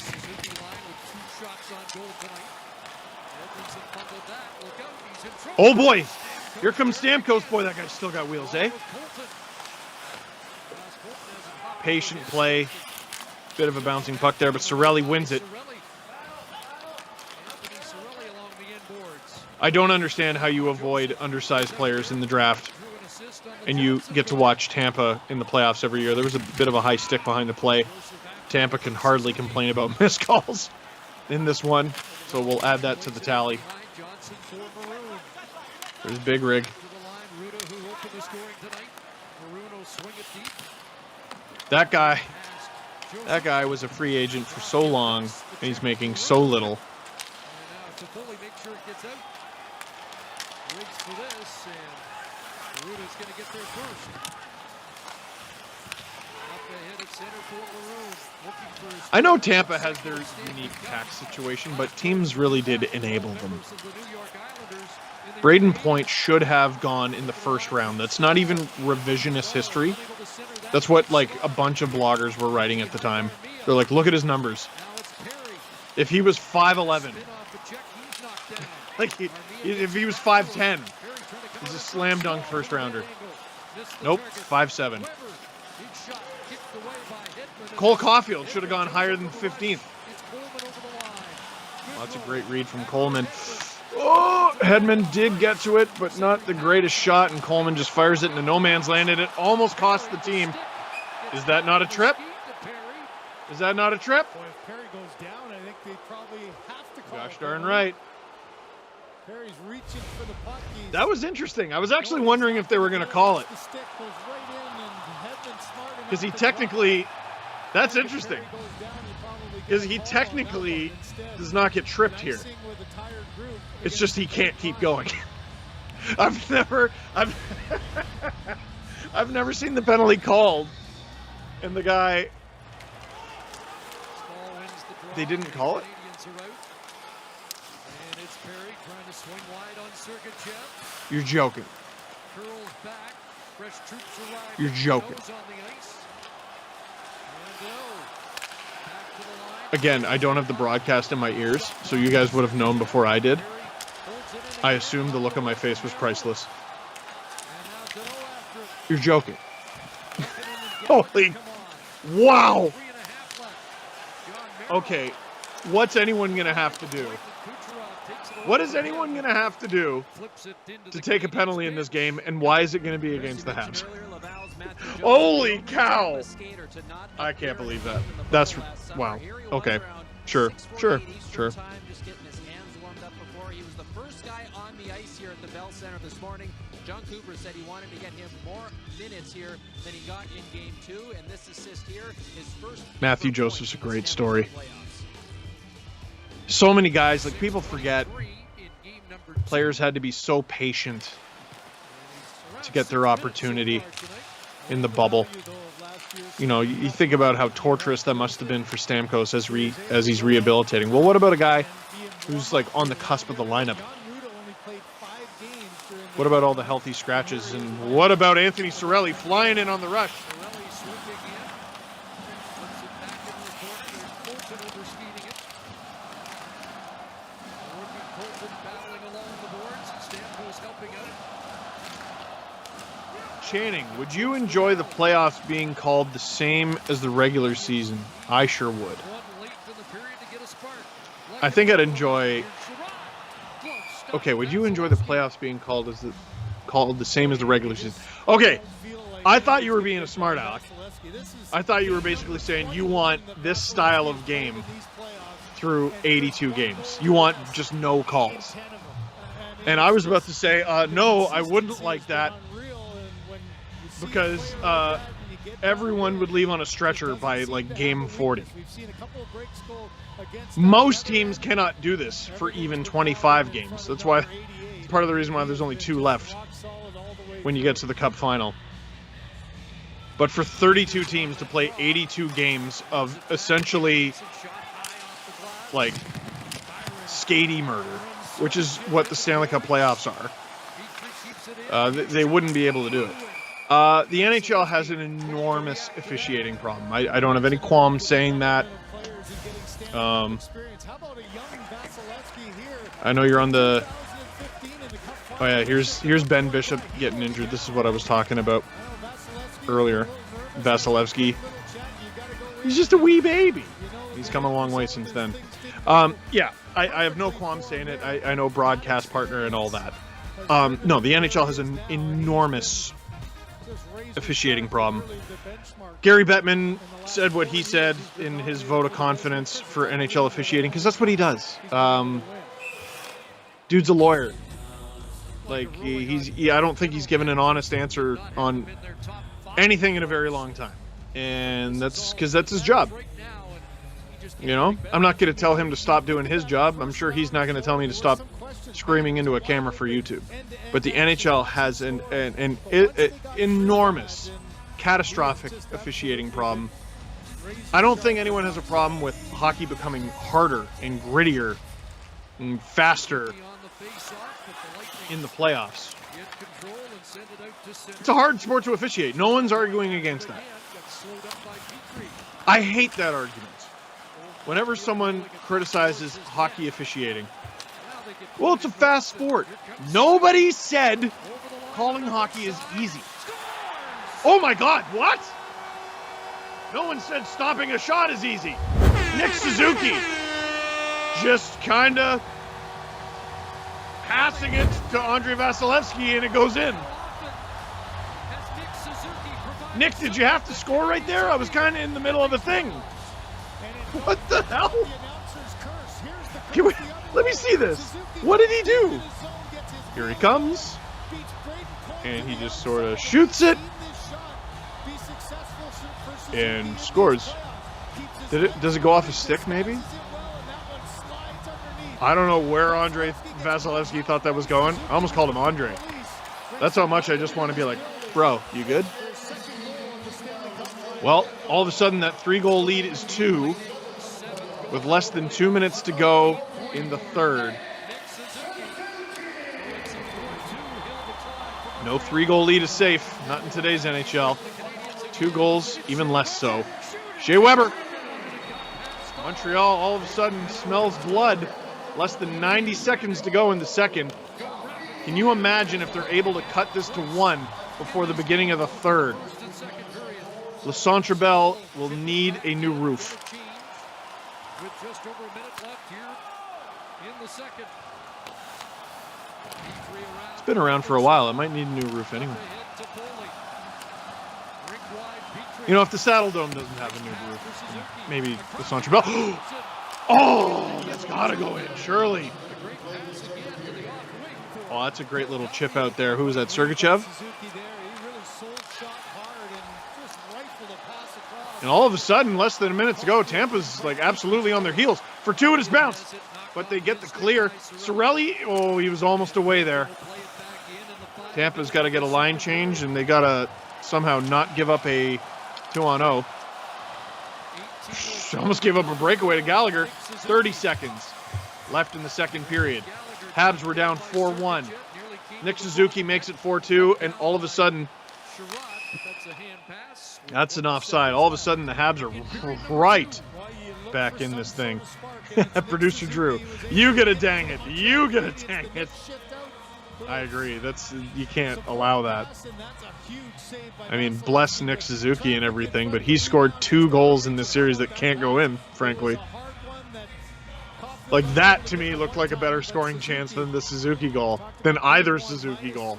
Oh boy! Here comes Stamkos. Boy, that guy's still got wheels, eh? Patient play. Bit of a bouncing puck there, but Cirelli wins it. I don't understand how you avoid undersized players in the draft and you get to watch Tampa in the playoffs every year. There was a bit of a high stick behind the play. Tampa can hardly complain about missed calls in this one, so we'll add that to the tally. There's Big Rig. That guy was a free agent for so long, and he's making so little. I know Tampa has their unique tax situation, but teams really did enable them. Braden Point should have gone in the first round. That's not even revisionist history. That's what like a bunch of bloggers were writing at the time. They're like, look at his numbers. If he was 5'11", like if he was 5'10", he's a slam dunk first rounder. Nope, 5'7". Cole Caulfield should have gone higher than 15th. Well, that's a great read from Coleman. Oh, Hedman did get to it, but not the greatest shot, and Coleman just fires it into no man's land, and it almost cost the team. Is that not a trip? Is that not a trip? Boy, if Perry goes down, I think they probably have to call Gosh darn right. Perry's reaching for the puck. That was interesting. I was actually wondering if they were going to call it. Because he technically, that's interesting. Because he technically does not get tripped here. It's just he can't keep going. I've never seen the penalty called, and the guy, they didn't call it. You're joking. You're joking. Again, I don't have the broadcast in my ears, so you guys would have known before I did. I assumed the look on my face was priceless. You're joking. Holy... Wow! Okay, what's anyone going to have to do? What is anyone going to have to do to take a penalty in this game, and why is it going to be against the Habs? Holy cow! I can't believe that. That's... Wow. Okay. Sure. He was the first guy on the ice here at the Bell Center this morning. John Cooper said he wanted to get him more minutes here than he got in Game 2, and this assist here, his first... Matthew Joseph's a great story. So many guys, like people forget, players had to be so patient to get their opportunity in the bubble. You know, you think about how torturous that must have been for Stamkos as he's rehabilitating. Well, what about a guy who's like on the cusp of the lineup? What about all the healthy scratches? And what about Anthony Cirelli flying in on the rush? Cirelli swooping in. Puts it back in the corner. There's Colton overspeeding it. Rookie Colton battling along the boards. Stamkos helping out. Channing, would you enjoy the playoffs being called the same as the regular season? I sure would. One late in the period to get a spark. I think I'd enjoy... Okay, would you enjoy the playoffs being called the same as the regular season? Okay, I thought you were being a smart aleck. I thought you were basically saying you want this style of game through 82 games. You want just no calls. And I was about to say, no, I wouldn't like that because everyone would leave on a stretcher by like game 40. Most teams cannot do this for even 25 games. That's why part of the reason why there's only 2 left when you get to the Cup final. But for 32 teams to play 82 games of essentially like skatey murder, which is what the Stanley Cup playoffs are, they wouldn't be able to do it. The NHL has an enormous officiating problem. I don't have any qualms saying that. I know you're on the... Oh yeah, here's Ben Bishop getting injured. This is what I was talking about earlier. Vasilevsky. He's just a wee baby. He's come a long way since then. Yeah, I have no qualms saying it. I know broadcast partner and all that. No, the NHL has an enormous officiating problem. Gary Bettman said what he said in his vote of confidence for NHL officiating, because that's what he does. Dude's a lawyer. Like, I don't think he's given an honest answer on anything in a very long time. And that's because that's his job. You know, I'm not going to tell him to stop doing his job. I'm sure he's not going to tell me to stop screaming into a camera for YouTube. But the NHL has an enormous, catastrophic officiating problem. I don't think anyone has a problem with hockey becoming harder and grittier and faster in the playoffs. It's a hard sport to officiate. No one's arguing against that. I hate that argument. Whenever someone criticizes hockey officiating, well, it's a fast sport. Nobody said calling hockey is easy. Oh my God, what? No one said stopping a shot is easy. Nick Suzuki just kind of passing it to Andrei Vasilevsky and it goes in. Nick, did you have to score right there? I was kind of in the middle of a thing. What the hell? Let me see this. What did he do? Here he comes. And he just sort of shoots it. And scores. Does it go off his stick, maybe? I don't know where Andrei Vasilevsky thought that was going. I almost called him Andre. That's how much I just want to be like, bro, you good? Well, all of a sudden that 3-goal lead is 2 with less than 2 minutes to go in the third. No 3-goal lead is safe, not in today's NHL. 2 goals, even less so. Shea Weber. Montreal all of a sudden smells blood. Less than 90 seconds to go in the second. Can you imagine if they're able to cut this to 1 before the beginning of the third? Le Centre Bell will need a new roof. With just over a minute left here in the second. It's been around for a while. It might need a new roof anyway. You know, if the Saddle Dome doesn't have a new roof, maybe Le Centre Bell. Oh, that's got to go in, surely. Oh, that's a great little chip out there. Who was that, Sergachev? And all of a sudden, less than a minute to go, Tampa's like absolutely on their heels. Fortuitous bounce, but they get the clear. Cirelli, oh, he was almost away there. Tampa's got to get a line change, and they got to somehow not give up a 2-on-0. Almost gave up a breakaway to Gallagher. 30 seconds left in the second period. Habs were down 4-1. Nick Suzuki makes it 4-2, and all of a sudden, that's an offside. All of a sudden, the Habs are right back in this thing. Producer Drew, you gotta dang it. You gotta dang it. I agree. You can't allow that. I mean, bless Nick Suzuki and everything, but he scored 2 goals in this series that can't go in, frankly. Like, that to me looked like a better scoring chance than the Suzuki goal, than either Suzuki goal.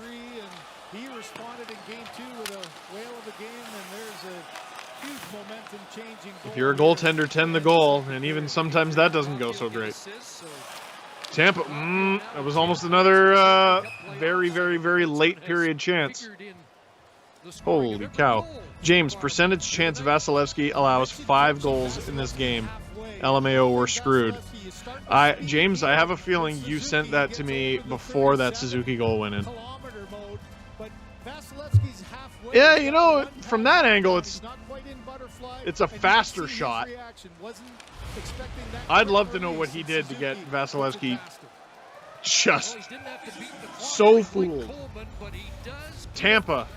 He responded in game 2 with a whale of a game, and there's a huge momentum changing. If you're a goaltender, tend the goal, and even sometimes that doesn't go so great. Tampa, that was almost another very, very, very late period chance. Holy cow. James, percentage chance Vasilevsky allows 5 goals in this game. LMAO, we're screwed. James, I have a feeling you sent that to me before that Suzuki goal went in. Yeah, you know, from that angle, it's a faster shot. I'd love to know what he did to get Vasilevsky just so fooled. Tampa,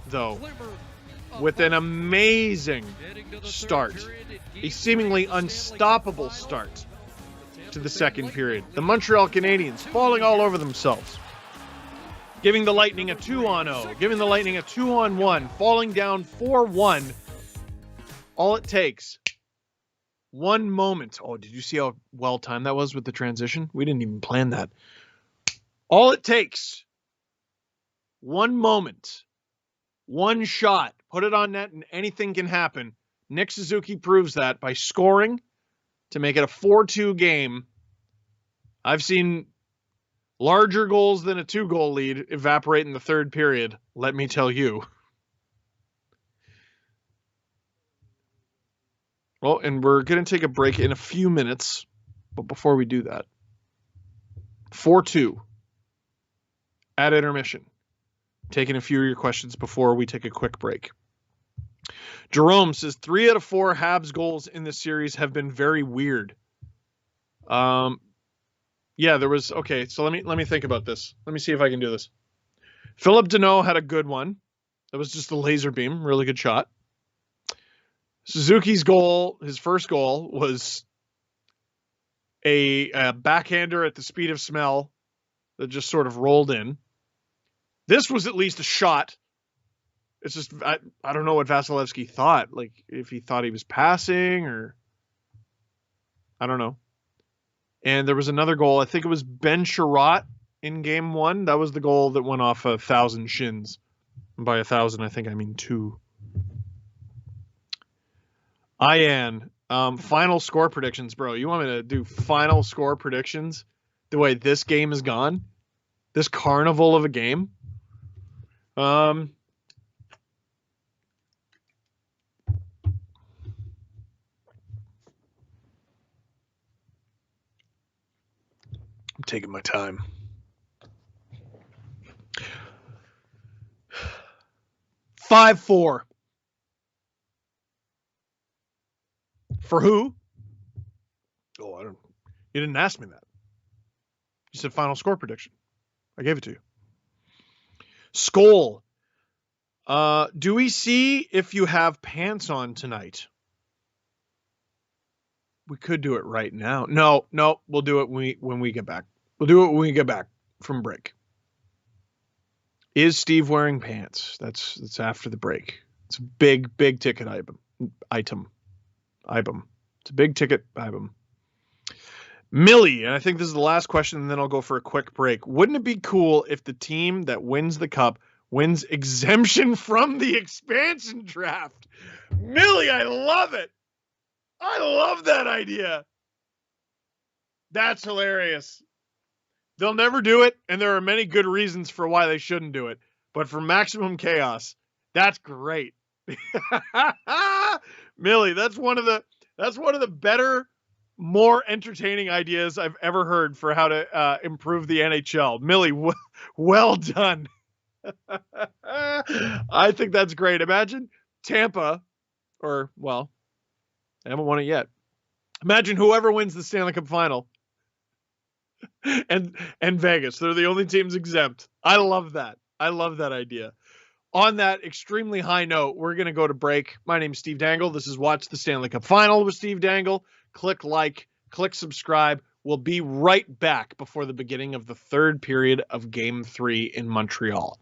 though, with an amazing start, a seemingly unstoppable start to the second period. The Montreal Canadiens falling all over themselves, giving the Lightning a 2-on-0, giving the Lightning a 2-on-1, falling down 4-1. All it takes, one moment. Oh, did you see how well timed that was with the transition? We didn't even plan that. All it takes, one moment, one shot, put it on net, and anything can happen. Nick Suzuki proves that by scoring to make it a 4-2 game. I've seen larger goals than a 2-goal lead evaporate in the third period, let me tell you. Well, and we're going to take a break in a few minutes, but before we do that, 4-2 at intermission. Taking a few of your questions before we take a quick break. Jerome says 3 out of 4 Habs goals in this series have been very weird. Yeah, there was, okay, so let me think about this. Let me see if I can do this. Philip Deneau had a good one. That was just a laser beam, really good shot. Suzuki's goal, his first goal, was a backhander at the speed of smell that just sort of rolled in. This was at least a shot. It's just, I don't know what Vasilevsky thought. Like, if he thought he was passing or... I don't know. And there was another goal. I think it was Ben Sherratt in game 1. That was the goal that went off 1,000 shins. And by 1,000, I think I mean 2. Ian, final score predictions, bro. You want me to do final score predictions the way this game is gone? This carnival of a game? I'm taking my time. 5-4. For who? Oh, I don't. You didn't ask me that. You said final score prediction. I gave it to you. Skoll. Do we see if you have pants on tonight? We could do it right now. No, we'll do it when we get back. We'll do it when we get back from break. Is Steve wearing pants? That's after the break. It's a big ticket item. It's a big ticket item. Millie, and I think this is the last question, and then I'll go for a quick break. Wouldn't it be cool if the team that wins the cup wins exemption from the expansion draft? Millie, I love it. I love that idea. That's hilarious. They'll never do it, and there are many good reasons for why they shouldn't do it. But for maximum chaos, that's great. Millie, that's one of the better, more entertaining ideas I've ever heard for how to improve the NHL. Millie, well done. I think that's great. Imagine Tampa, or, well, I haven't won it yet. Imagine whoever wins the Stanley Cup final and Vegas. They're the only teams exempt. I love that. I love that idea. On that extremely high note, we're going to go to break. My name is Steve Dangle. This is Watch the Stanley Cup Final with Steve Dangle. Click like, click subscribe. We'll be right back before the beginning of the third period of Game 3 in Montreal.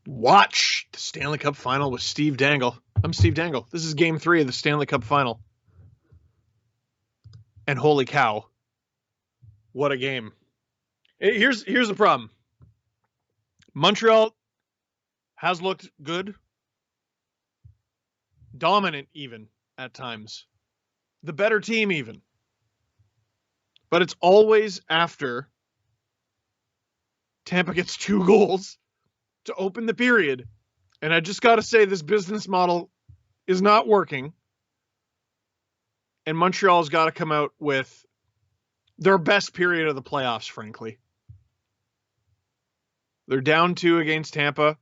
Watch the Stanley Cup Final with Steve Dangle. I'm Steve Dangle. This is Game 3 of the Stanley Cup Final. And holy cow, what a game. Here's the problem. Montreal has looked good. Dominant even at times. The better team even. But it's always after Tampa gets 2 goals to open the period. And I just got to say, this business model is not working. And Montreal's got to come out with their best period of the playoffs, frankly. They're down 2 against Tampa.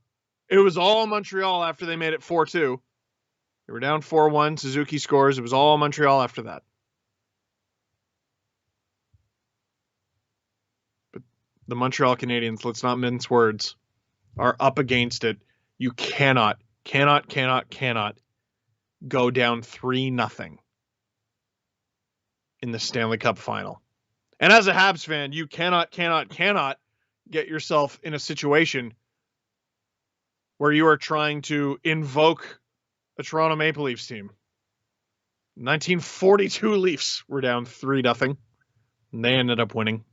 It was all Montreal after they made it 4-2. They were down 4-1. Suzuki scores. It was all Montreal after that. But the Montreal Canadiens, let's not mince words, are up against it. You cannot go down 3-0 in the Stanley Cup Final. And as a Habs fan, you cannot get yourself in a situation where you are trying to invoke a Toronto Maple Leafs team. 1942 Leafs were down 3-0, and they ended up winning.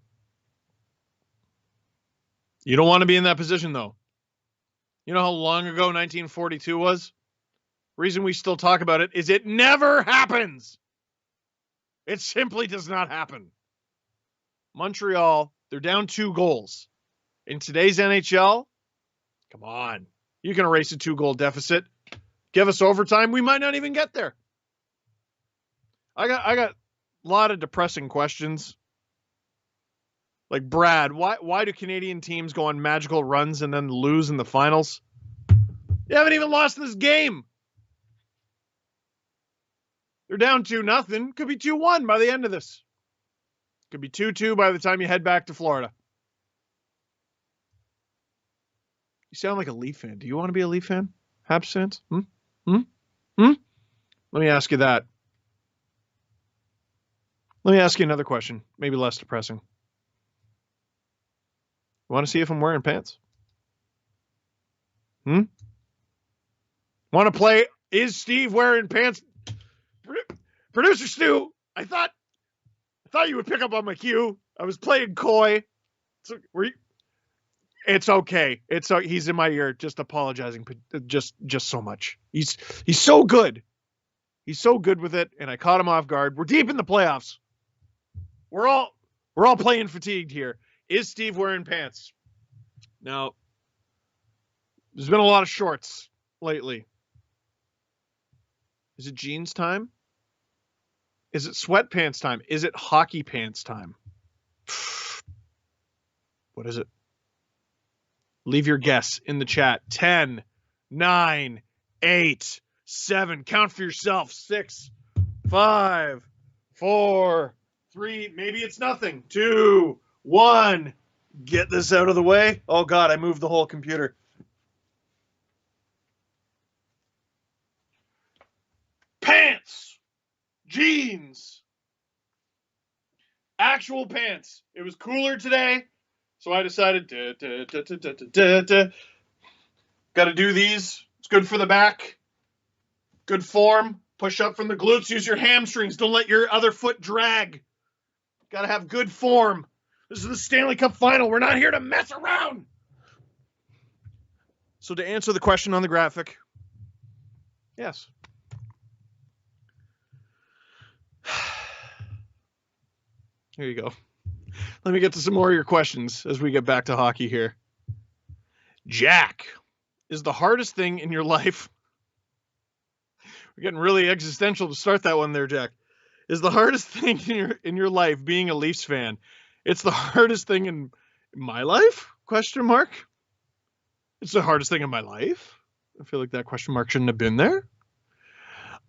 You don't want to be in that position, though. You know how long ago 1942 was? Reason we still talk about it is it never happens. It simply does not happen. Montreal, they're down 2 goals. In today's NHL, come on. You can erase a 2-goal deficit. Give us overtime, we might not even get there. I got a lot of depressing questions. Like, Brad, why do Canadian teams go on magical runs and then lose in the finals? You haven't even lost this game. They're down 2-0. Could be 2-1 by the end of this. Could be 2-2 by the time you head back to Florida. You sound like a Leaf fan. Do you want to be a Leaf fan? Habs fans? Let me ask you that. Let me ask you another question, maybe less depressing. You want to see if I'm wearing pants? Want to play, is Steve wearing pants? Producer Stu, I thought you would pick up on my cue. I was playing coy. It's okay. He's in my ear, just apologizing, just so much. He's so good. He's so good with it, and I caught him off guard. We're deep in the playoffs. We're all playing fatigued here. Is Steve wearing pants? Now, there's been a lot of shorts lately. Is it jeans time? Is it sweatpants time? Is it hockey pants time? What is it? Leave your guess in the chat. 10, 9, 8, 7. Count for yourself. 6, 5, 4, 3. Maybe it's nothing. 2, 1. Get this out of the way. Oh, God, I moved the whole computer. Pants. Jeans. Actual pants. It was cooler today. So I decided got to do these. It's good for the back. Good form. Push up from the glutes. Use your hamstrings. Don't let your other foot drag. Got to have good form. This is the Stanley Cup Final. We're not here to mess around. So to answer the question on the graphic, yes. Here you go. Let me get to some more of your questions as we get back to hockey here. Jack, is the hardest thing in your life... We're getting really existential to start that one there, Jack. Is the hardest thing in your life being a Leafs fan? It's the hardest thing in my life? Question mark. It's the hardest thing in my life. I feel like that question mark shouldn't have been there.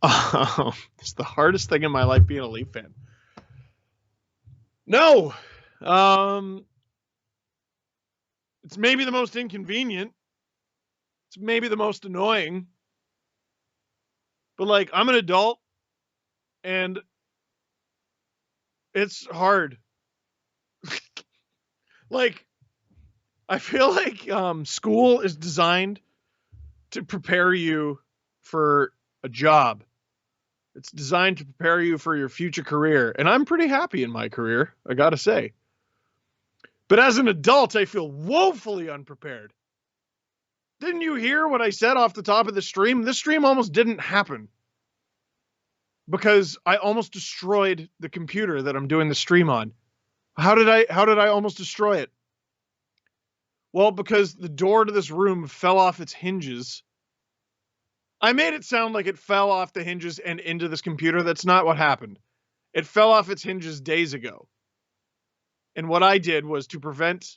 It's the hardest thing in my life being a Leaf fan. No. It's maybe the most inconvenient. It's maybe the most annoying. But, like, I'm an adult, and it's hard. Like, I feel like school is designed to prepare you for a job. It's designed to prepare you for your future career. And I'm pretty happy in my career, I gotta say. But as an adult, I feel woefully unprepared. Didn't you hear what I said off the top of the stream? This stream almost didn't happen because I almost destroyed the computer that I'm doing the stream on. How did I almost destroy it? Well, because the door to this room fell off its hinges. I made it sound like it fell off the hinges and into this computer. That's not what happened. It fell off its hinges days ago. And what I did was to prevent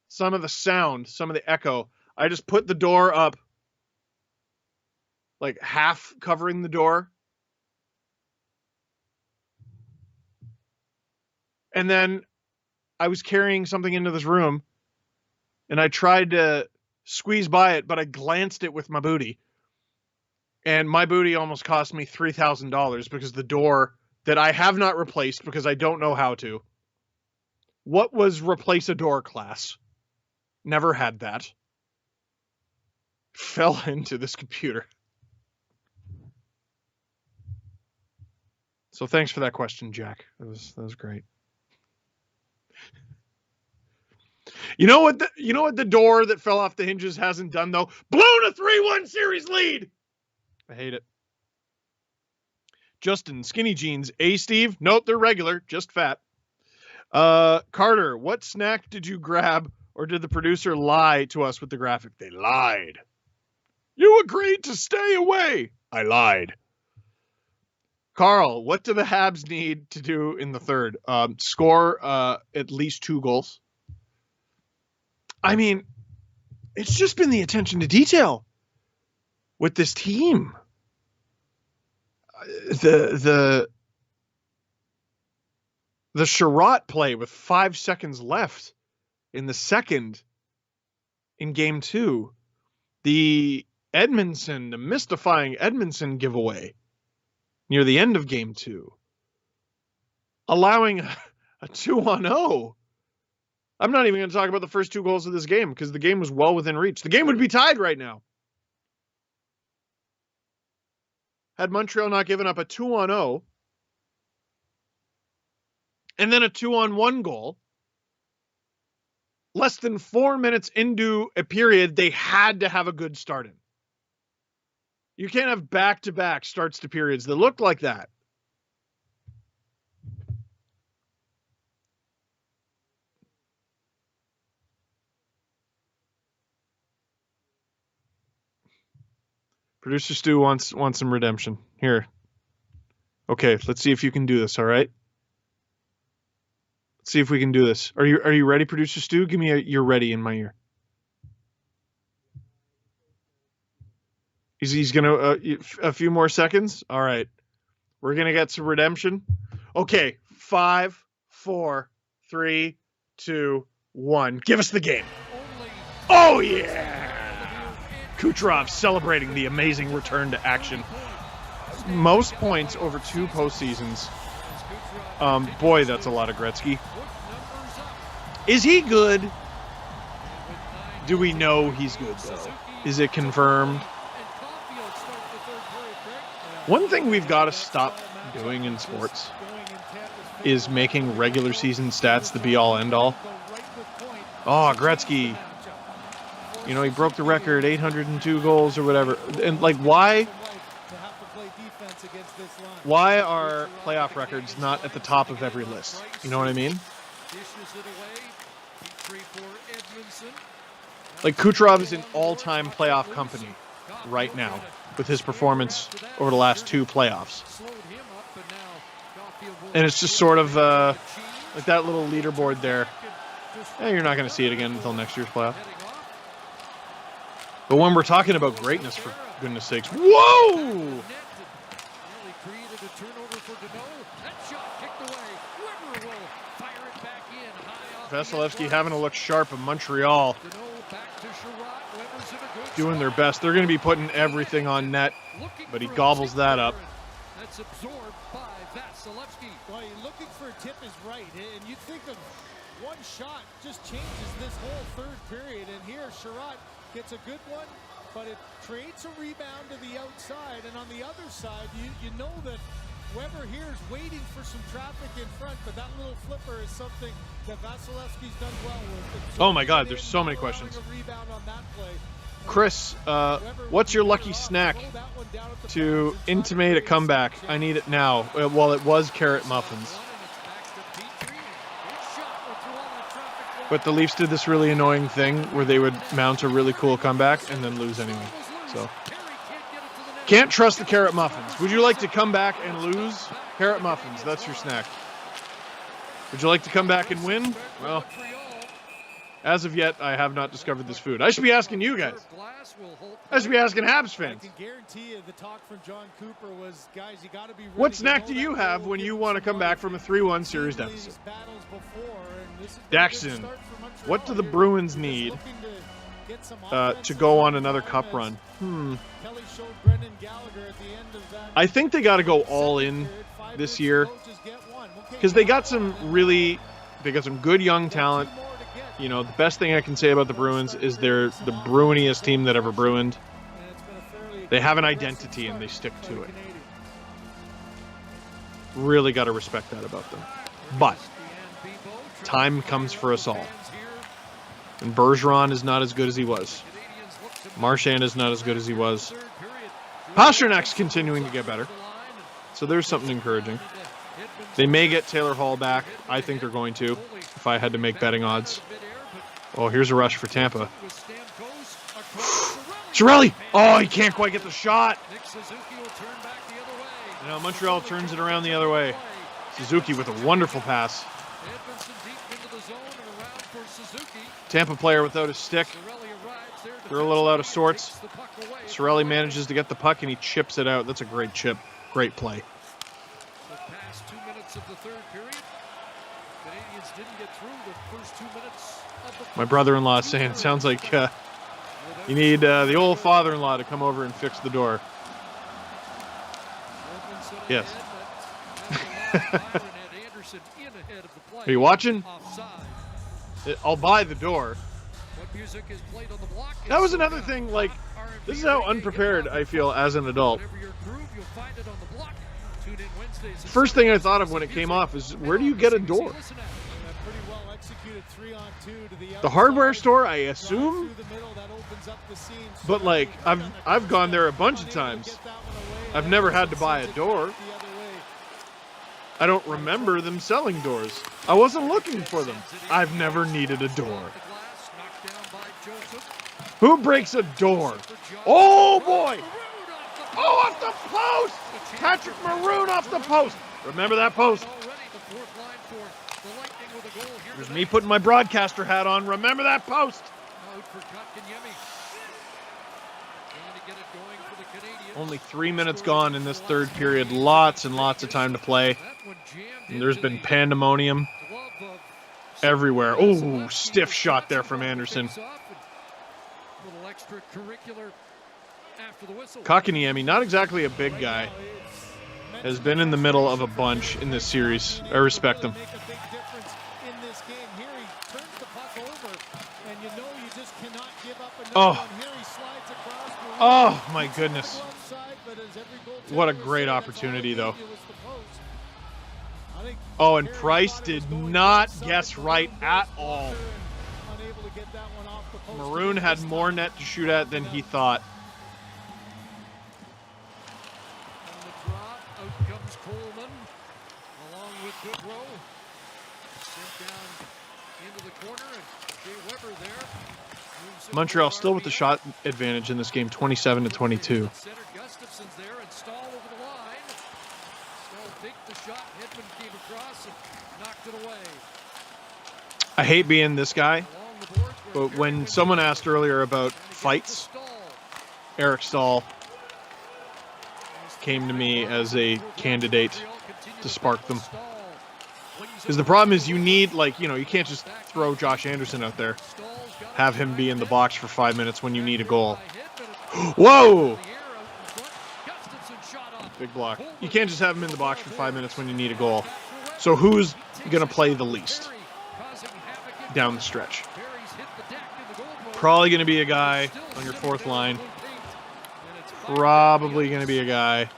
some of the sound, some of the echo, I just put the door up, like half covering the door. And then I was carrying something into this room and I tried to squeeze by it, but I glanced it with my booty. And my booty almost cost me $3,000 because the door that I have not replaced because I don't know how to. What was replace a door class? Never had that. Fell into this computer. So thanks for that question, Jack. That was great. You know what the door that fell off the hinges hasn't done though? Blown a 3-1 series lead. I hate it. Justin, skinny jeans. Steve? Nope, they're regular, just fat. Carter, what snack did you grab, or did the producer lie to us with the graphic? They lied. You agreed to stay away. I lied. Carl, what do the Habs need to do in the third? Score at least 2 goals. I mean, it's just been the attention to detail with this team. The Sherratt play with 5 seconds left in the second in game 2. The mystifying Edmondson giveaway near the end of game 2. Allowing a 2-on-0. I'm not even going to talk about the first 2 goals of this game because the game was well within reach. The game would be tied right now. Had Montreal not given up a 2-on-0 and then a 2-on-1 goal, less than 4 minutes into a period, they had to have a good start in. You can't have back-to-back starts to periods that look like that. Producer Stu wants some redemption. Here. Okay, let's see if you can do this, all right? Let's see if we can do this. Are you ready, Producer Stu? Give me a you're ready in my ear. He's going to a few more seconds. All right. We're going to get some redemption. Okay, 5, 4, 3, 2, 1. Give us the game. Oh yeah. Kucherov celebrating the amazing return to action. Most points over 2 postseasons. Boy, that's a lot of Gretzky. Is he good? Do we know he's good, though? Is it confirmed? One thing we've got to stop doing in sports is making regular season stats the be-all, end-all. Oh, Gretzky. You know, he broke the record, 802 goals or whatever. And, like, why are playoff records not at the top of every list? You know what I mean? Like, Kucherov is in all-time playoff company right now with his performance over the last 2 playoffs. And it's just sort of like that little leaderboard there. You're not going to see it again until next year's playoff. But when we're talking about greatness, for goodness sakes, whoa! Vasilevsky having to look sharp in Montreal. Doing their best. They're going to be putting everything on net, but he gobbles that up. That's absorbed by Vasilevsky. Well, looking for a tip is right, and you think of one shot just changes this whole third period, and here Sherratt gets a good one, but it creates a rebound to the outside. And on the other side, you know that Weber here is waiting for some traffic in front, but that little flipper is something that Vasilevsky's done well with. Oh my God, there's so many questions. Chris, what's your lucky snack to intimate a comeback? I need it now. Well, it was carrot muffins. But the Leafs did this really annoying thing where they would mount a really cool comeback and then lose anyway. So, can't trust the carrot muffins. Would you like to come back and lose? Carrot muffins, that's your snack. Would you like to come back and win? Well, as of yet, I have not discovered this food. I should be asking you guys. I should be asking Habs fans. I can guarantee you the talk from John Cooper was, guys, you got to be ready. What snack do you have when you want to come back from a 3-1 series deficit? Daxton, what do the Bruins need to go on another cup run? I think they got to go all in this year because they got some good young talent. You know, the best thing I can say about the Bruins is they're the Bruiniest team that ever Bruined. They have an identity and they stick to it. Really got to respect that about them. But time comes for us all. And Bergeron is not as good as he was. Marchand is not as good as he was. Pasternak's continuing to get better. So there's something encouraging. They may get Taylor Hall back. I think they're going to, if I had to make betting odds. Oh, here's a rush for Tampa. Cirelli! Oh, he can't quite get the shot. Now Montreal turns it around the other way. Suzuki with a wonderful pass. Tampa player without his stick. They're a little out of sorts. Cirelli manages to get the puck and he chips it out. That's a great chip. Great play. The past 2 minutes of the third period. Canadiens didn't get through the first 2 minutes of the My brother-in-law is saying it sounds like you need the old father-in-law to come over and fix the door. Yes. Are you watching? I'll buy the door. That was another thing, like, this is how unprepared I feel as an adult. First thing I thought of when it came off is, where do you get a door? The hardware store, I assume? But, like, I've gone there a bunch of times. I've never had to buy a door. I don't remember them selling doors. I wasn't looking for them. I've never needed a door. Who breaks a door? Oh, boy! Oh, off the post! Patrick Maroon off the post. Remember that post? There's me putting my broadcaster hat on. Remember that post? Only 3 minutes gone in this third period. Lots and lots of time to play. And there's been pandemonium everywhere. Oh, stiff shot there from Anderson. Kotkaniemi, not exactly a big guy, has been in the middle of a bunch in this series. I respect him. Oh. Oh, my goodness. What a great opportunity, though. Oh, and Price did not guess right at all. Maroon had more net to shoot at than he thought. Out comes Coleman, along with Goodrow. Sent down into the corner, and Jay Weber there. Montreal still with the shot advantage in this game, 27-22. Center Gustafson's there, and Stahl over the line. Stahl faked the shot. Hedman came across and knocked it away. I hate being this guy, but when someone asked earlier about fights, Eric Stahl came to me as a candidate to spark them. Because the problem is you need, like, you know, you can't just throw Josh Anderson out there. Have him be in the box for 5 minutes when you need a goal. Whoa! Big block. You can't just have him in the box for 5 minutes when you need a goal. So who's going to play the least down the stretch? Probably going to be a guy on your fourth line probably going to be a guy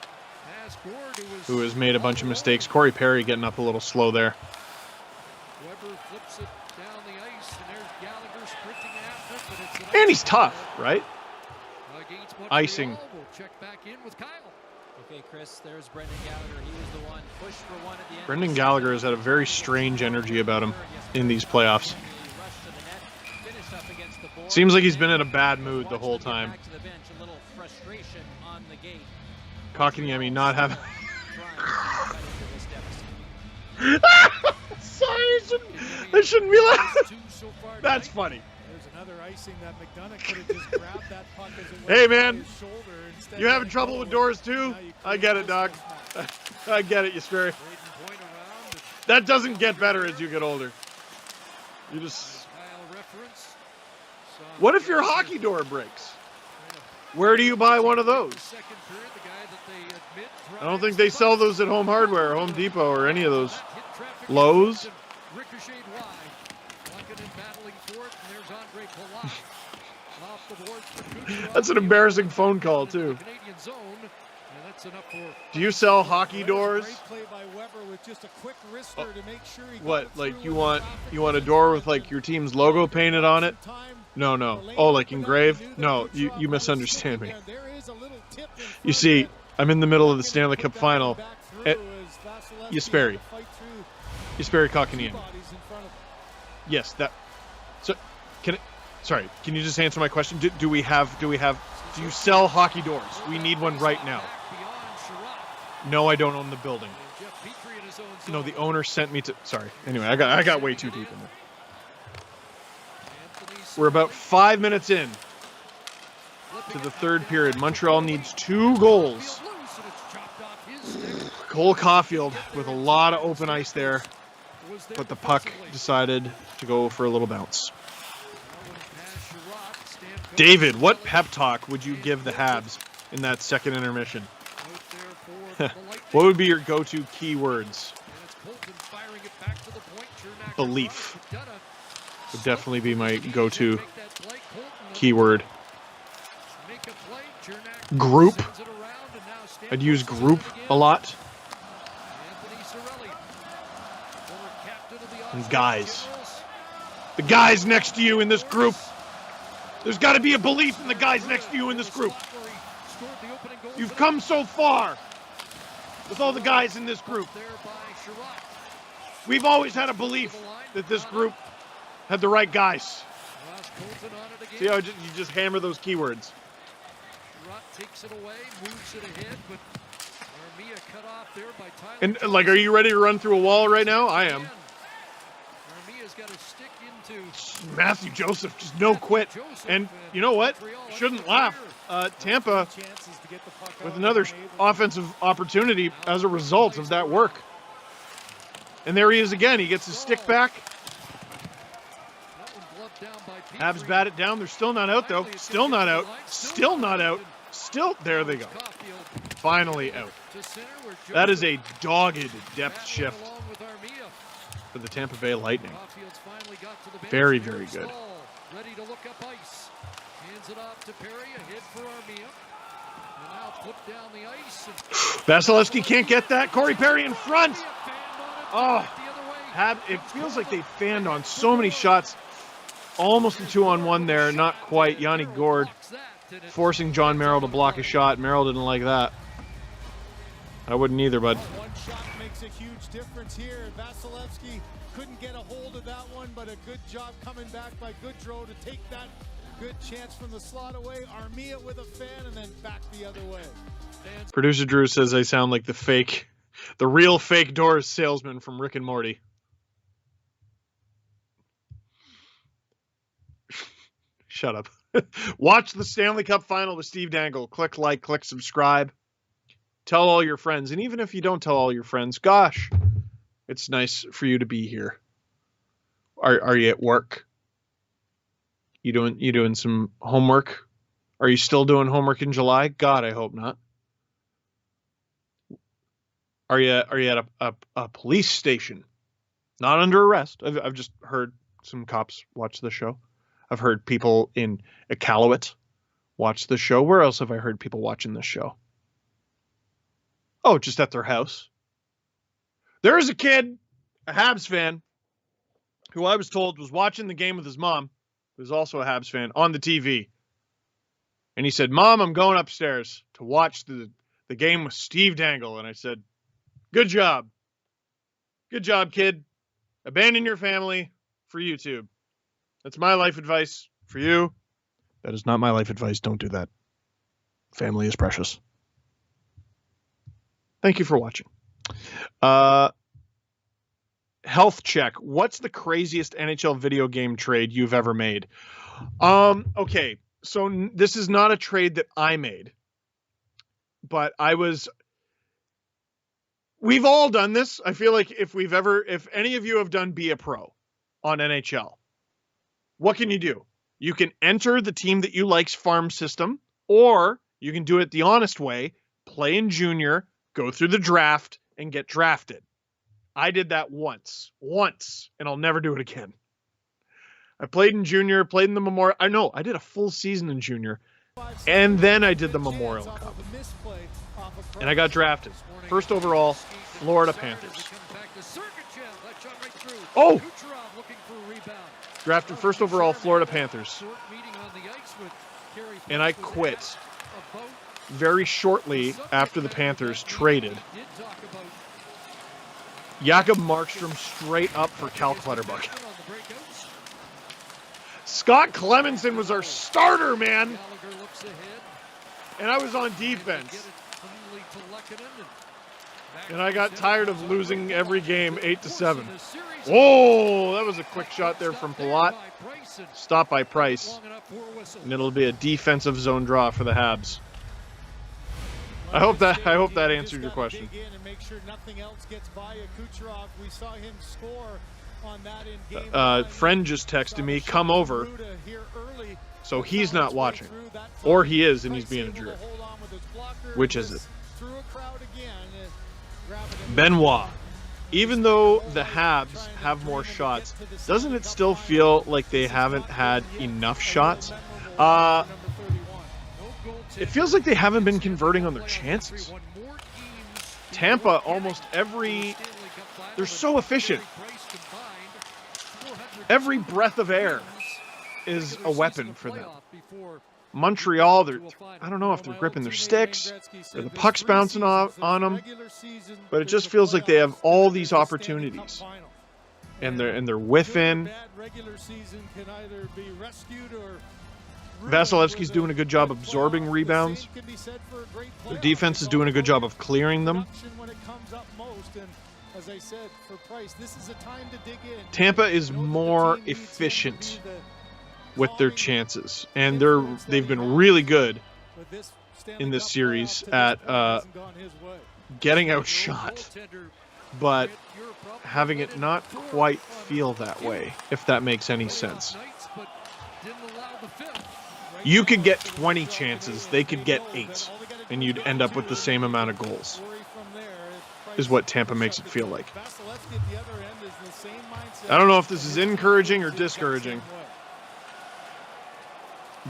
who has made a bunch of mistakes. Corey Perry getting up a little slow there. Weber flips it down the ice, and there's Gallagher sprinting after it, but it's an And he's tough, right? against Montreal. Icing. We'll check back in with Kyle. Okay, Chris, there's Brendan Gallagher. He was the one pushed for one at the end. Brendan Gallagher has had a very strange energy about him in these playoffs. Seems like he's been in a bad mood the whole time. Kotkaniemi not having... Sorry, I shouldn't be laughing. That's funny. There's another icing that McDonough could have just grabbed that puck as it Hey, went man. by his shoulder. Instead You of having trouble with goal. doors too? Now you I create get it, this dog. mismatch. I get it, you Sperry. Braden point around. and That doesn't get better as you get older. You just... Kyle reference. What if your hockey door breaks? Where do you buy one of those? Second period, the guy that they admit I don't think they sell those at Home Hardware, or Home Depot, or any of those. Lowe's? Ricocheted wide. Luckinen battling for it, and there's Andre Palat. Off the boards for Kucherov. That's an embarrassing phone call, too. Canadian zone, and that's enough for Do you sell hockey doors? Great play by Weber with just a quick wrister to make sure he got What, it like through you with want traffic. a door with like your team's logo painted on it? No, no. Oh, like engraved? No, you misunderstand me. There is a little tip in You front see, of it. I'm in the middle of the Stanley Cup Put that final. back through At as Vasilevsky Jesperi. had to fight through Jesperi two Kotkaniemi. bodies in front of him. Yes, that. So, sorry, can you just answer my question? Do you sell hockey doors? We need one right now. beyond Sherrod. No, I don't own the building. And Jeff Petrie in his own zone. No, the owner sent me to. Sorry. Anyway, I got way too deep in there. Anthony We're about 5 minutes in to the third period. Montreal needs 2 goals. loose, and it's chopped off his stick. Cole Caulfield with a lot of open ice there, Was there but the puck defensively. decided to go for a little bounce. That one past Sherrod. Stamkos David, what pep talk would you give the Habs in that second intermission? out there for the Lightning. What would be your go-to keywords? And it's Colton firing it back to the point. Chernak Belief McDonough would definitely be my Make go-to that play. Colton keyword. make a play. Chernak Group. sends it around, and now Stamkos I'd use is on group it again. a lot. Anthony Cirelli, former captain of the And Ottawa guys. Generals. The guys next to you in this group. There's got to be a belief in the guys next to you in this group. Scored the opening goal You've for come so far with all the guys in this group. there by Sherrod. We've always had a belief that this group had the right guys. Ross Colton on it again. See how you just hammer those keywords. Sherrod takes it away, moves it ahead, but Armia cut off there by Tyler. And like, are you ready to run through a wall right now? I am. Armia's got a stick into Matthew Joseph, just no quit. Joseph, And you know what? Montreal Shouldn't under laugh. Tampa Chances to get the puck out with and another unable to- offensive opportunity as a result of that work. And there he is again. He gets his stick back. That one gloved down by Habs Petrie. bat it down. They're still not out, though. Finally, it's Still gonna not get to out. the line. Still not out. Still. There they go. Caulfield Finally out. to center where That is Joseph a dogged depth battling shift along with Armia. for the Tampa Bay Lightning. Caulfield's finally got to the bench. Very, Here very is good. Stahl, ready to look up ice. Hands it off to Perry, ahead for Armia. And now put down the ice. And Vasilevsky can't get that. Corey Perry in front. Armia fanned on it, Oh, back the other way. It feels like they fanned on so many shots. Almost a 2-on-1 there. Not quite. Yanni Gord Blocks that, and it- forcing John Merrill to block a shot. Merrill didn't like that. I wouldn't either, bud. One shot makes a huge difference here. Vasilevsky couldn't get a hold of that one, but a good job coming back by Goodrow to take that good chance from the slot away. Armia with a fan and then back the other way. Producer Drew says I sound like the real fake doors salesman from Rick and Morty. Shut up. Watch the Stanley Cup final with Steve Dangle. Click like, click subscribe. Tell all your friends. And even if you don't tell all your friends, gosh, it's nice for you to be here. Are you at work? You doing some homework? Are you still doing homework in July? God, I hope not. Are you at a police station? Not under arrest. I've just heard some cops watch the show. I've heard people in Iqaluit watch the show. Where else have I heard people watching this show? Oh, just at their house. There's a kid, a Habs fan, who I was told was watching the game with his mom, who's also a Habs fan, on the TV. And he said, Mom, I'm going upstairs to watch the game with Steve Dangle. And I said, good job. Good job, kid. Abandon your family for YouTube. That's my life advice for you. That is not my life advice. Don't do that. Family is precious. Thank you for watching. Health check. What's the craziest NHL video game trade you've ever made? Okay. So this is not a trade that I made, but we've all done this. I feel like if any of you have done Be a Pro on NHL, what can you do? You can enter the team that you like's farm system, or you can do it the honest way, play in junior, go through the draft, and get drafted. I did that once, and I'll never do it again. I played in junior, played in the Memorial. I did a full season in junior, and then I did the Memorial Cup. And I got drafted. First overall, Florida Panthers. Oh! Drafted first overall, Florida Panthers. And I quit very shortly after the Panthers traded Jakob Markstrom straight up for Cal Clutterbuck. Scott Clemenson was our starter, man. And I was on defense. And I got tired of losing every game 8-7. Whoa, that was a quick shot there from Palat. Stopped by Price. And it'll be a defensive zone draw for the Habs. I hope that answered your question. Friend just texted me, come over. So he's not watching. Or he is, and he's being a jerk. Which is it? Benoit. Even though the Habs have more shots, doesn't it still feel like they haven't had enough shots? It feels like they haven't been converting on their chances. Tampa, they're so efficient. Every breath of air is a weapon for them. Montreal, I don't know if they're gripping their sticks or the puck's bouncing on them, but it just feels like they have all these opportunities, and they're whiffing. Vasilevsky's doing a good job absorbing rebounds. Their defense is doing a good job of clearing them. Tampa is more efficient with their chances, and they've been really good in this series at getting outshot, but having it not quite feel that way, if that makes any sense. You could get 20 chances, they could get 8, and you'd end up with the same amount of goals, is what Tampa makes it feel like. I don't know if this is encouraging or discouraging,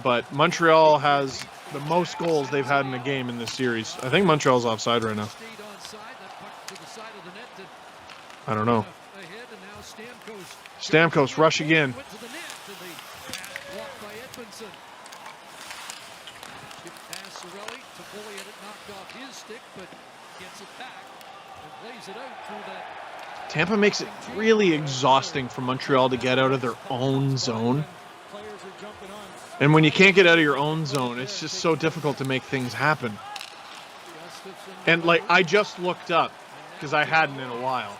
but Montreal has the most goals they've had in a game in this series. I think Montreal's offside right now. I don't know. Stamkos rush again. Tampa makes it really exhausting for Montreal to get out of their own zone. And when you can't get out of your own zone, it's just so difficult to make things happen. And I just looked up, because I hadn't in a while.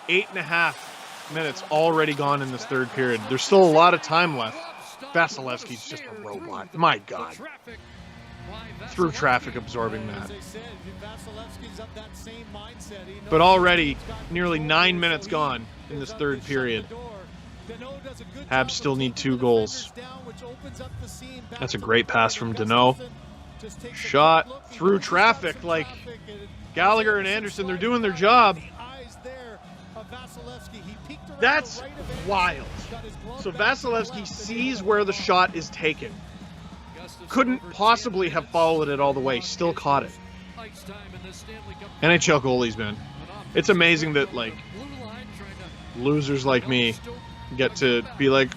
8.5 minutes already gone in this third period. There's still a lot of time left. Vasilevsky's just a robot. My God. Through traffic absorbing that. But already nearly 9 minutes gone in this third period. Habs still need 2 goals. That's a great pass from Danault. Shot through traffic, like Gallagher and Anderson, they're doing their job. That's wild. So Vasilevsky sees where the shot is taken. couldn't possibly have followed it all the way, still caught it. NHL goalies, man. It's amazing that, like, losers like me get to be like,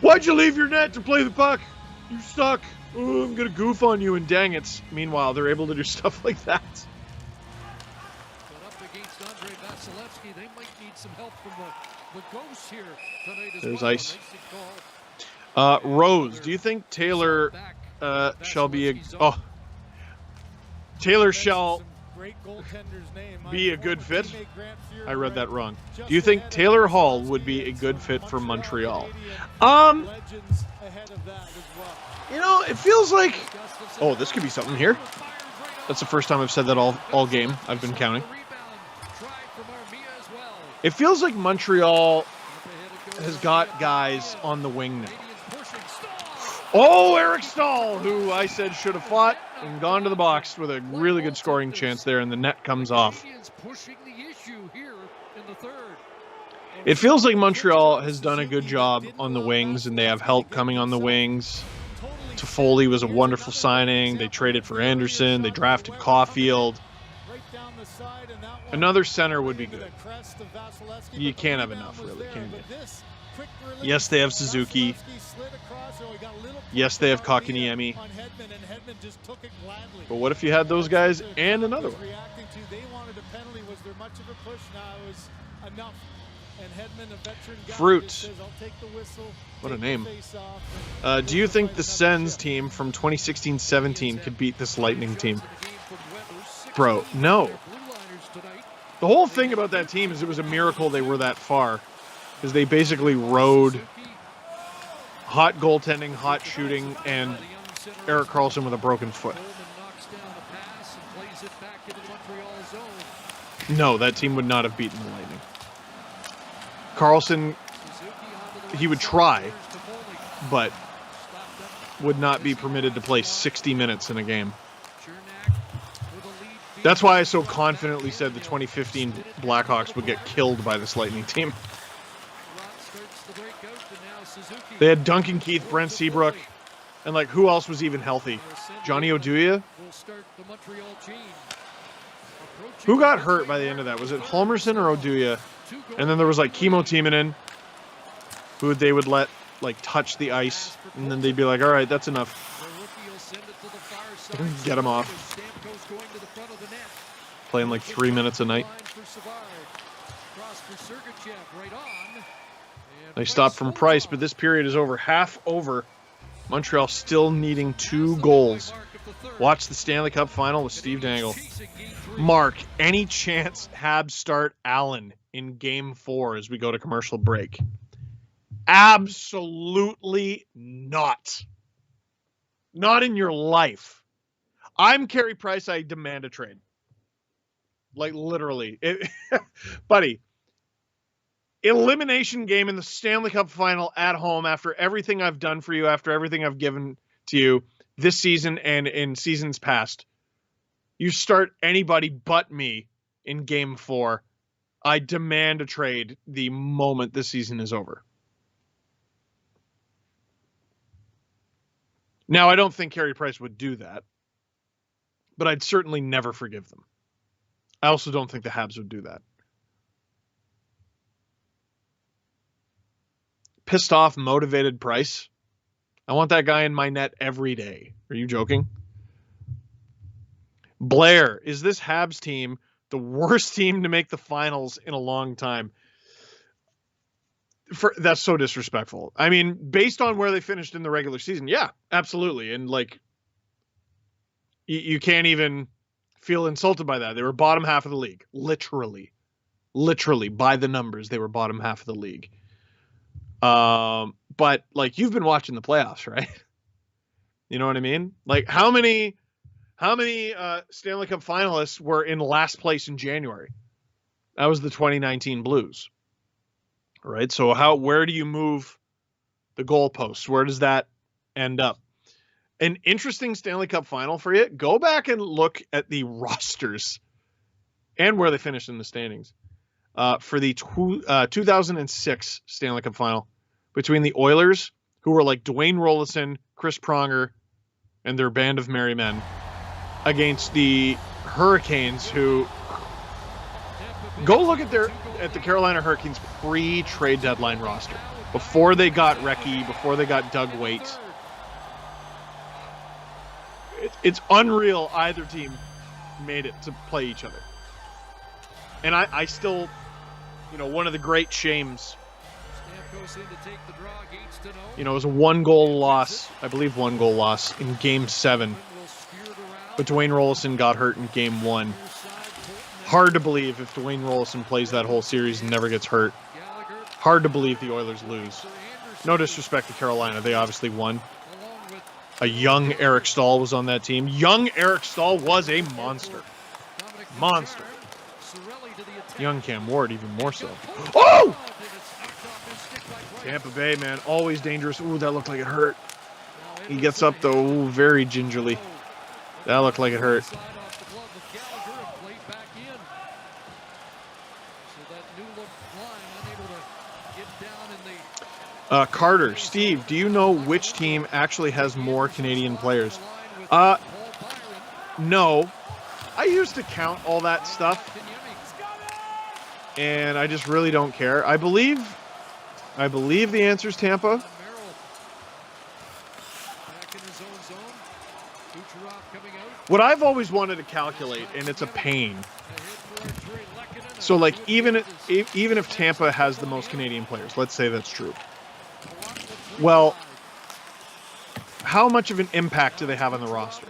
why'd you leave your net to play the puck? You suck. Oh, I'm going to goof on you, and dang it. Meanwhile, they're able to do stuff like that. They might need some help from the ghosts here tonight as There's well. ice. Rose, do you think Taylor shall be a... Oh. Taylor shall be a good fit? I read that wrong. Do you think Taylor Hall would be a good fit for Montreal? You know, it feels like... Oh, this could be something here. That's the first time I've said that all game. I've been counting. It feels like Montreal has got guys on the wing now. Oh, Eric Stahl, who I said should have fought and gone to the box with a really good scoring chance there, and the net comes off. It feels like Montreal has done a good job on the wings, and they have help coming on the wings. Toffoli was a wonderful signing. They traded for Anderson. They drafted Caulfield. Another center would be good. You can't have enough, really, can you? Yes, they have Suzuki. Yes, they have Kotkaniemi. But what if you had those guys and another one? Fruit. What a name. Do you think the Sens team from 2016-17 could beat this Lightning team? Bro, no. The whole thing about that team is it was a miracle they were that far. Because they basically rode hot goaltending, hot shooting, and Erik Karlsson with a broken foot. No, that team would not have beaten the Lightning. Karlsson, he would try, but would not be permitted to play 60 minutes in a game. That's why I so confidently said the 2015 Blackhawks would get killed by this Lightning team. They had Duncan Keith, Brent Seabrook, and like who else was even healthy? Johnny Oduya? Who got hurt by the end of that? Was it Halmerson or Oduya? And then there was like Kimmo Timonen, who they would let like touch the ice, and then they'd be like, all right, that's enough. Get him off. Playing like 3 minutes a night. They stopped from Price, but this period is over. Half over. Montreal still needing 2 goals. Watch the Stanley Cup final with Steve Dangle. Mark, any chance Habs start Allen in Game 4 as we go to commercial break? Absolutely not. Not in your life. I'm Carey Price. I demand a trade. Like, literally. Buddy. Elimination game in the Stanley Cup final at home after everything I've done for you, after everything I've given to you this season and in seasons past. You start anybody but me in Game 4. I demand a trade the moment this season is over. Now, I don't think Carey Price would do that, but I'd certainly never forgive them. I also don't think the Habs would do that. Pissed off, motivated Price. I want that guy in my net every day. Are you joking? Blair, is this Habs team the worst team to make the finals in a long time? That's so disrespectful. I mean, based on where they finished in the regular season, yeah, absolutely. And like, you can't even feel insulted by that. They were bottom half of the league. Literally by the numbers, they were bottom half of the league. But like, you've been watching the playoffs, right? You know what I mean? Like, how many Stanley Cup finalists were in last place in January? That was the 2019 Blues. Right? So where do you move the goalposts? Where does that end up? An interesting Stanley Cup final for you. Go back and look at the rosters and where they finished in the standings for the 2006 Stanley Cup final between the Oilers, who were like Dwayne Rollison, Chris Pronger, and their band of merry men against the Hurricanes, who go look at the Carolina Hurricanes pre-trade deadline roster. Before they got Recchi, before they got Doug Waite. It's unreal either team made it to play each other. And I still, one of the great shames, it was a 1-goal loss, I believe 1-goal loss in Game 7. But Dwayne Rollison got hurt in Game 1. Hard to believe if Dwayne Rollison plays that whole series and never gets hurt. Hard to believe the Oilers lose. No disrespect to Carolina, they obviously won. A young Eric Stahl was on that team. Young Eric Stahl was a monster. Monster. Young Cam Ward, even more so. Oh! Tampa Bay, man, always dangerous. Ooh, that looked like it hurt. He gets up, though, ooh, very gingerly. That looked like it hurt. Carter, Steve, do you know which team actually has more Canadian players? No. I used to count all that stuff, and I just really don't care. I believe the answer is Tampa. What I've always wanted to calculate, and it's a pain. So, like, even if Tampa has the most Canadian players, let's say that's true. Well, how much of an impact do they have on the roster?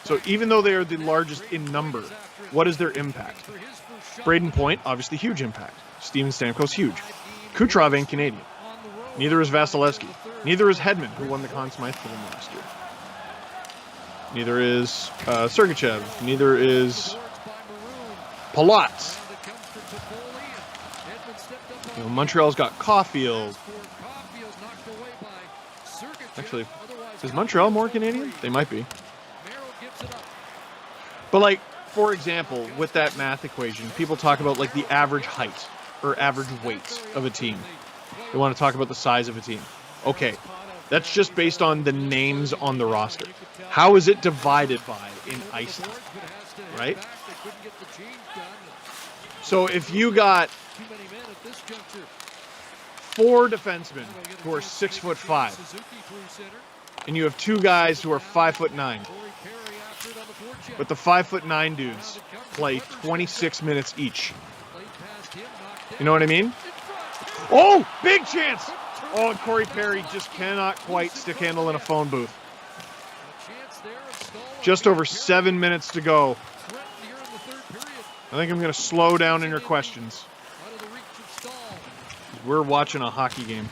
So even though they are the largest in number, what is their impact? Braden Point, obviously huge impact. Steven Stamkos, huge. Kucherov ain't Canadian. Neither is Vasilevsky. Neither is Hedman, who won the Conn Smythe for them last year. Neither is Sergachev. Neither is Palat. Montreal's got Caulfield. Actually, is Montreal more Canadian? They might be. But, like, for example, with that math equation, people talk about, like, the average height or average weight of a team. They want to talk about the size of a team. Okay, that's just based on the names on the roster. How is it divided by in Iceland? Right? So if you got 4 defensemen who are 6'5", and you have 2 guys who are 5'9", but the 5'9" dudes play 26 minutes each. You know what I mean? Oh, big chance! Oh, and Corey Perry just cannot quite stick handle in a phone booth. Just over 7 minutes to go. I think I'm going to slow down in your questions. We're watching a hockey game.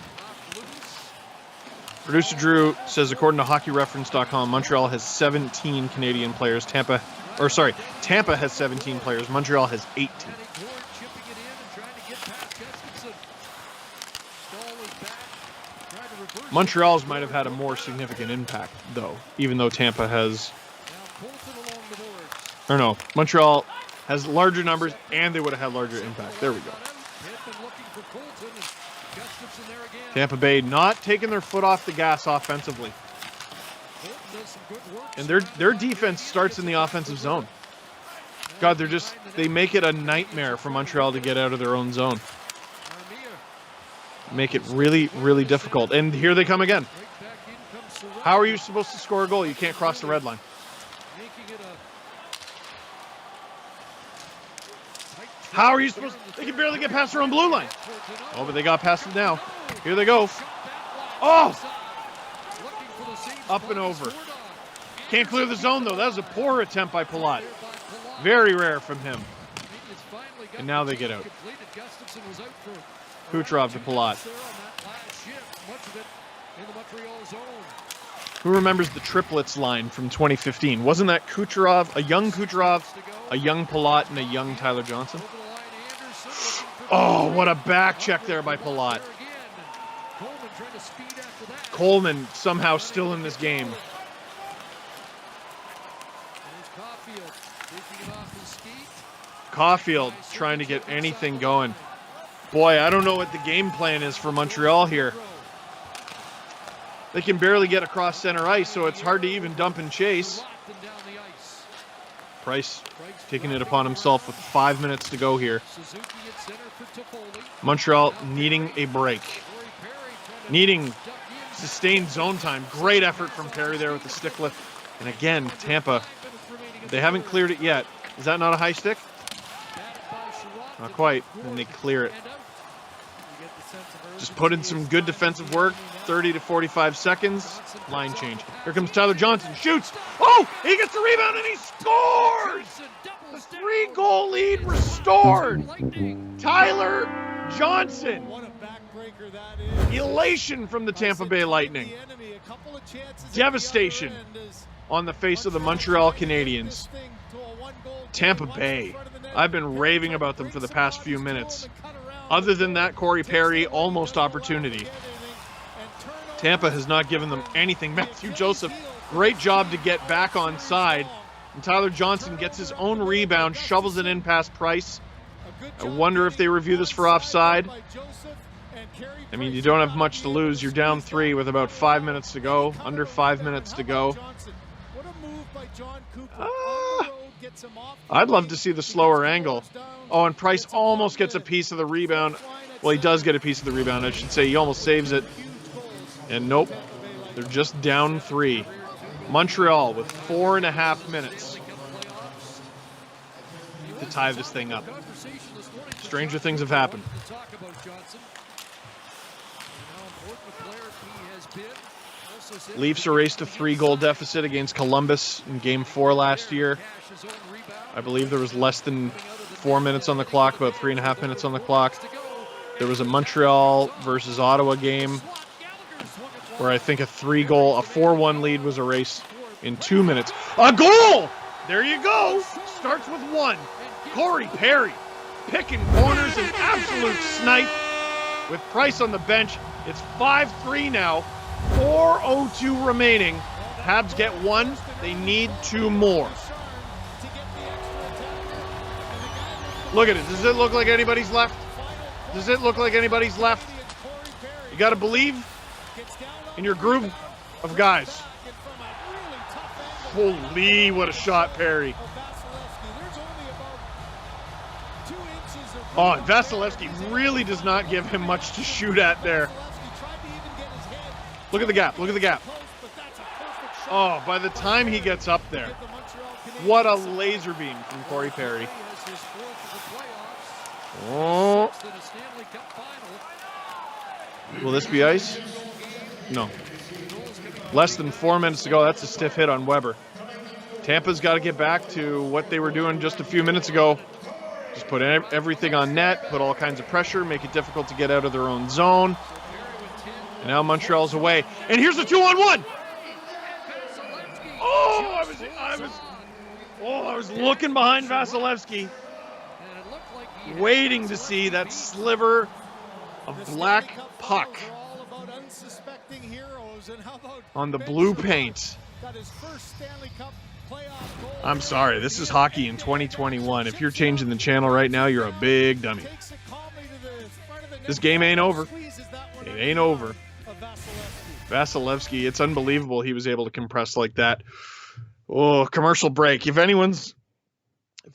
Producer Drew says, according to hockeyreference.com, Montreal has 17 Canadian players. Tampa has 17 players. Montreal has 18. Montreal's might have had a more significant impact, though, even though Tampa has... Or no, Montreal has larger numbers, and they would have had larger impact. There we go. Tampa Bay not taking their foot off the gas offensively. And their defense starts in the offensive zone. God, they make it a nightmare for Montreal to get out of their own zone. Make it really, really difficult. And here they come again. How are you supposed to score a goal? You can't cross the red line. How are you supposed to? They can barely get past their own blue line. Oh, but they got past it now. Here they go. Oh! Up and over. Can't clear the zone, though. That was a poor attempt by Palat. Very rare from him. And now they get out. Kucherov to Palat. Who remembers the triplets line from 2015? Wasn't that Kucherov, a young Palat, and a young Tyler Johnson? Oh, what a back check there by Palat. Coleman somehow still in this game. Caulfield trying to get anything going. Boy, I don't know what the game plan is for Montreal here. They can barely get across center ice, so it's hard to even dump and chase. Price taking it upon himself with 5 minutes to go here. Montreal needing a break. Needing sustained zone time. Great effort from Perry there with the stick lift. And again, Tampa, they haven't cleared it yet. Is that not a high stick? Not quite. And they clear it. Just put in some good defensive work. 30 to 45 seconds. Line change. Here comes Tyler Johnson. Shoots. Oh, he gets the rebound and he scores! The 3-goal lead restored. Tyler Johnson. Elation from the Tampa Bay Lightning. Devastation on the face of the Montreal Canadiens. Tampa Bay. I've been raving about them for the past few minutes. Other than that Corey Perry almost opportunity, Tampa has not given them anything. Matthew Joseph, great job to get back on side. And Tyler Johnson gets his own rebound, shovels it in past Price. I wonder if they review this for offside. I mean, you don't have much to lose. You're down 3 with about 5 minutes to go. Under 5 minutes to go. I'd love to see the slower angle. Oh, and Price almost gets a piece of the rebound. Well, he does get a piece of the rebound, I should say. He almost saves it. And nope, they're just down 3. Montreal with 4.5 minutes to tie this thing up. Stranger things have happened. Leafs erased a 3-goal deficit against Columbus in Game 4 last year. I believe there was less than 4 minutes on the clock, about 3.5 minutes on the clock. There was a Montreal versus Ottawa game where I think a 4-1 lead was erased in 2 minutes. A goal! There you go. Starts with 1. Corey Perry picking corners, an absolute snipe. With Price on the bench, it's 5-3 now. 4:02 remaining. Habs get 1. They need 2 more. Look at it. Does it look like anybody's left? Does it look like anybody's left? You got to believe in your group of guys. Holy, what a shot, Perry. Oh, and Vasilevsky really does not give him much to shoot at there. Look at the gap. Look at the gap. Oh, by the time he gets up there, what a laser beam from Corey Perry. Oh. Will this be ice? No. Less than 4 minutes to go. That's a stiff hit on Weber. Tampa's got to get back to what they were doing just a few minutes ago. Just put everything on net, put all kinds of pressure, make it difficult to get out of their own zone. And now Montreal's away. And here's a 2-on-1. Oh, I was looking behind Vasilevsky, waiting to see that sliver of black puck on the blue paint. I'm sorry, this is hockey in 2021. If you're changing the channel right now, you're a big dummy. This game ain't over. It ain't over. Vasilevsky, it's unbelievable he was able to compress like that. Oh, commercial break. If anyone's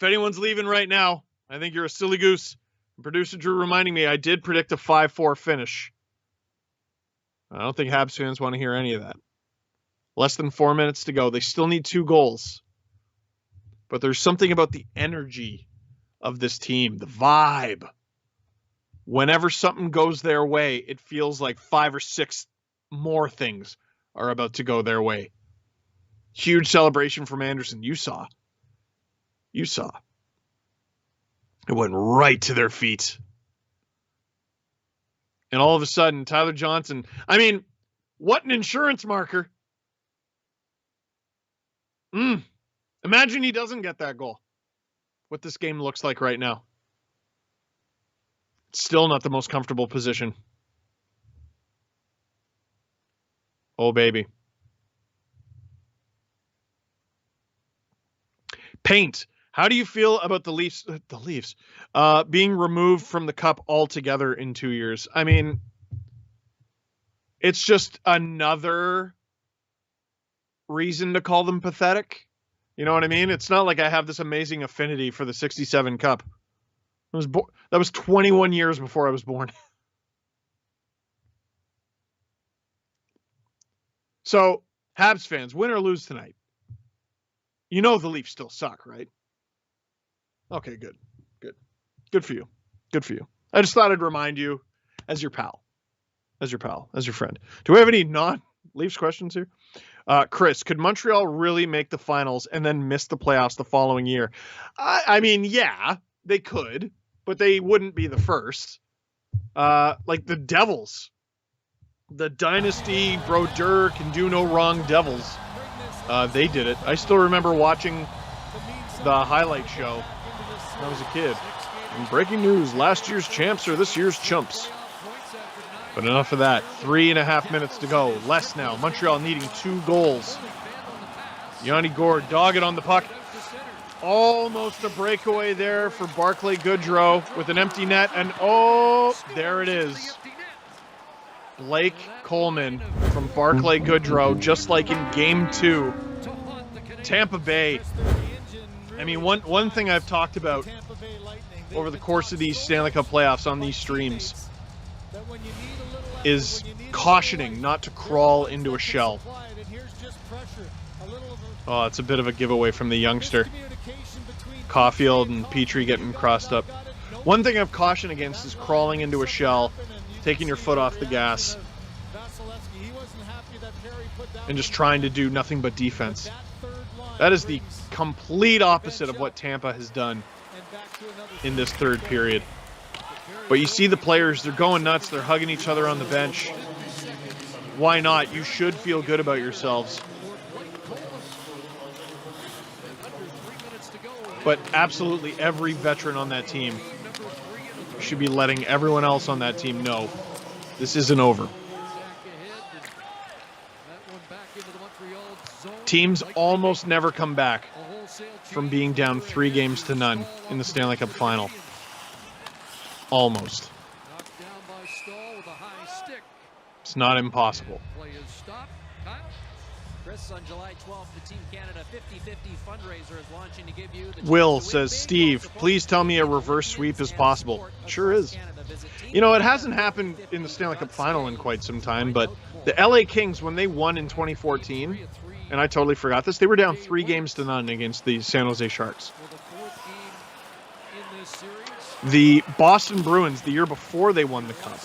leaving right now, I think you're a silly goose. Producer Drew reminding me I did predict a 5-4 finish. I don't think Habs fans want to hear any of that. Less than 4 minutes to go. They still need 2 goals. But there's something about the energy of this team, the vibe. Whenever something goes their way, it feels like 5 or 6 more things are about to go their way. Huge celebration from Anderson. You saw. It went right to their feet. And all of a sudden, Tyler Johnson, I mean, what an insurance marker. Imagine he doesn't get that goal. What this game looks like right now. It's still not the most comfortable position. Oh, baby. Paint. How do you feel about the Leafs being removed from the cup altogether in 2 years? I mean, It's just another reason to call them pathetic. You know what I mean? It's not like I have this amazing affinity for the 67 Cup. That was 21 years before I was born. So, Habs fans, win or lose tonight, you know the Leafs still suck, right? Okay, good. Good for you. Good for you. I just thought I'd remind you as your pal. As your friend. Do we have any non-Leafs questions here? Chris, could Montreal really make the finals and then miss the playoffs the following year? I mean, yeah, they could, but they wouldn't be the first. Like the Devils. The Dynasty, Brodeur, can do no wrong Devils. They did it. I still remember watching the highlight show when I was a kid. And breaking news, last year's champs are this year's chumps. But enough of that. 3.5 minutes to go. Less now. Montreal needing 2 goals. Yanni Gourde dogged on the puck. Almost a breakaway there for Barclay Goodrow with an empty net. And oh, there it is. Blake Coleman from Barclay Goodrow, just like in Game 2. Tampa Bay. I mean, one thing I've talked about over the course of these Stanley Cup playoffs on these streams is cautioning not to crawl into a shell. Oh, it's a bit of a giveaway from the youngster. Caulfield and Petrie getting crossed up. One thing I've cautioned against is crawling into a shell, taking your foot off the gas, and just trying to do nothing but defense. That is the complete opposite of what Tampa has done in this third period. But you see the players, they're going nuts, they're hugging each other on the bench. Why not? You should feel good about yourselves. But absolutely every veteran on that team should be letting everyone else on that team know this isn't over. Teams almost never come back from being down 3-0 in the Stanley Cup final. Almost. It's not impossible. Chris, on July 12th, the Team Canada 50-50 fundraiser is launching to give you the Will says, Steve, please tell me a reverse sweep is possible. Sure is. You know, it hasn't happened in the Stanley Cup final in quite some time, but the LA Kings, when they won in 2014, and I totally forgot this, they were down 3-0 against the San Jose Sharks. The Boston Bruins, the year before they won the Cup,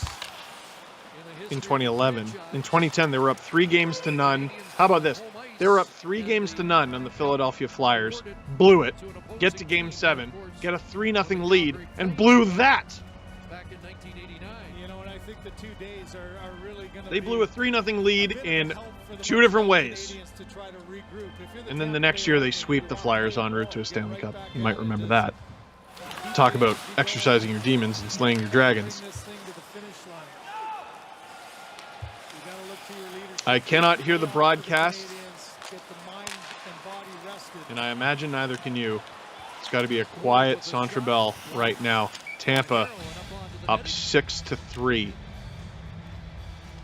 in 2011. In 2010, they were up 3-0. How about this? They were up 3-0 on the Philadelphia Flyers, blew it, get to Game 7, get a 3-0 lead, and blew that. They blew a 3-0 lead in 2 different ways. And then the next year, they sweep the Flyers en route to a Stanley Cup. You might remember that. Talk about exercising your demons and slaying your dragons. I cannot hear the broadcast, and I imagine neither can you. It's got to be a quiet Centre Bell right now. Tampa up 6-3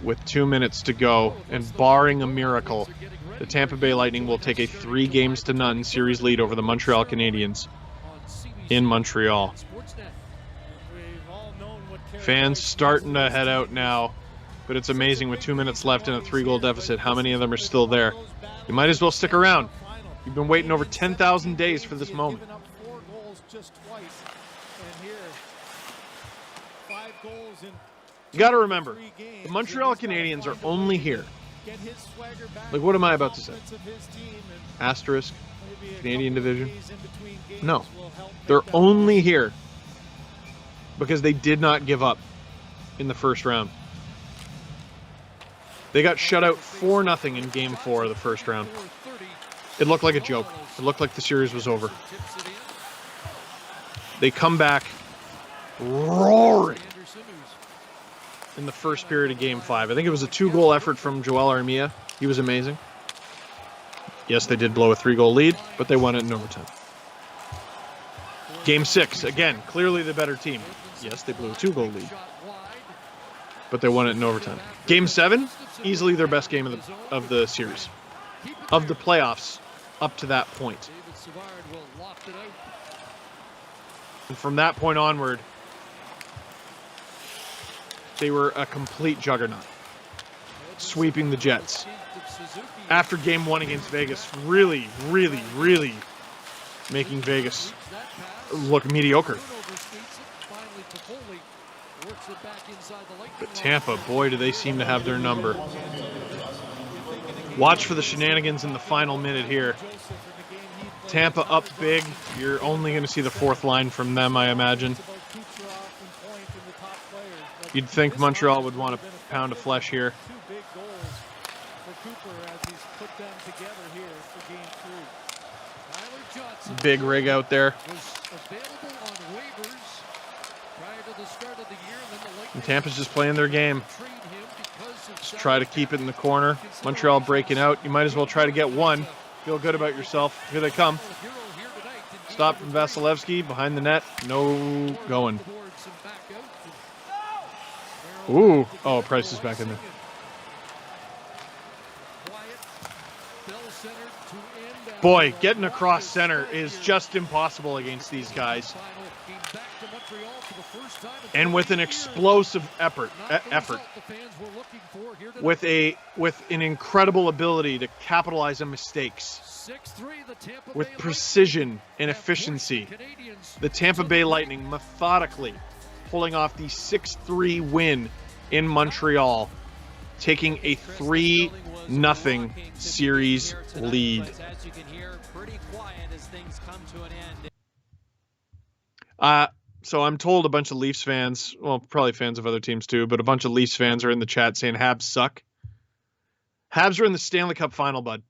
with 2 minutes to go, and barring a miracle, the Tampa Bay Lightning will take a 3-0 series lead over the Montreal Canadiens in Montreal. Fans starting to head out now. But it's amazing with 2 minutes left and a 3-goal deficit, how many of them are still there. You might as well stick around. You've been waiting over 10,000 days for this moment. You got to remember, the Montreal Canadiens are only here. Like, what am I about to say? Asterisk? Canadian division? No. They're only here because they did not give up in the first round. They got shut out 4-0 in Game 4 of the first round. It looked like a joke. It looked like the series was over. They come back roaring in the first period of Game 5. I think it was a 2-goal effort from Joel Armia. He was amazing. Yes, they did blow a 3-goal lead, but they won it in overtime. Game 6, again, clearly the better team. Yes, they blew a 2-goal lead. but they won it in overtime. Game 7, easily their best game of the series, of the playoffs up to that point. And from that point onward, they were a complete juggernaut, sweeping the Jets. After game 1 against Vegas, really, really, really making Vegas look mediocre. But Tampa, boy, do they seem to have their number. Watch for the shenanigans in the final minute here. Tampa up big. You're only going to see the fourth line from them, I imagine. You'd think Montreal would want a pound of flesh here. Big rig out there. And Tampa's just playing their game. Just try to keep it in the corner. Montreal breaking out. You might as well try to get one. Feel good about yourself. Here they come. Stop from Vasilevsky behind the net. No going. Ooh. Oh, Price is back in there. Boy, getting across center is just impossible against these guys. And with an explosive effort, with an incredible ability to capitalize on mistakes, with precision and efficiency, the Tampa Bay Lightning methodically pulling off the 6-3 win in Montreal, taking a 3-0 series lead. So I'm told a bunch of Leafs fans, well, probably fans of other teams too, but a bunch of Leafs fans are in the chat saying Habs suck. Habs are in the Stanley Cup final, bud.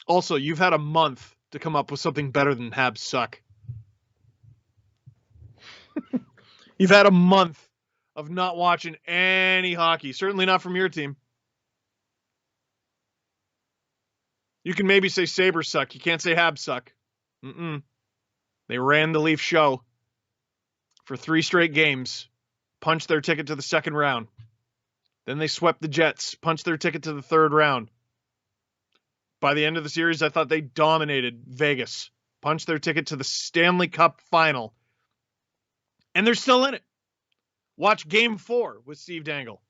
Also, you've had a month to come up with something better than Habs suck. You've had a month of not watching any hockey, certainly not from your team. You can maybe say Sabres suck. You can't say Habs suck. They ran the Leaf show for 3 straight games, punched their ticket to the second round. Then they swept the Jets, punched their ticket to the third round. By the end of the series, I thought they dominated Vegas, punched their ticket to the Stanley Cup final. And they're still in it. Watch Game 4 with Steve Dangle.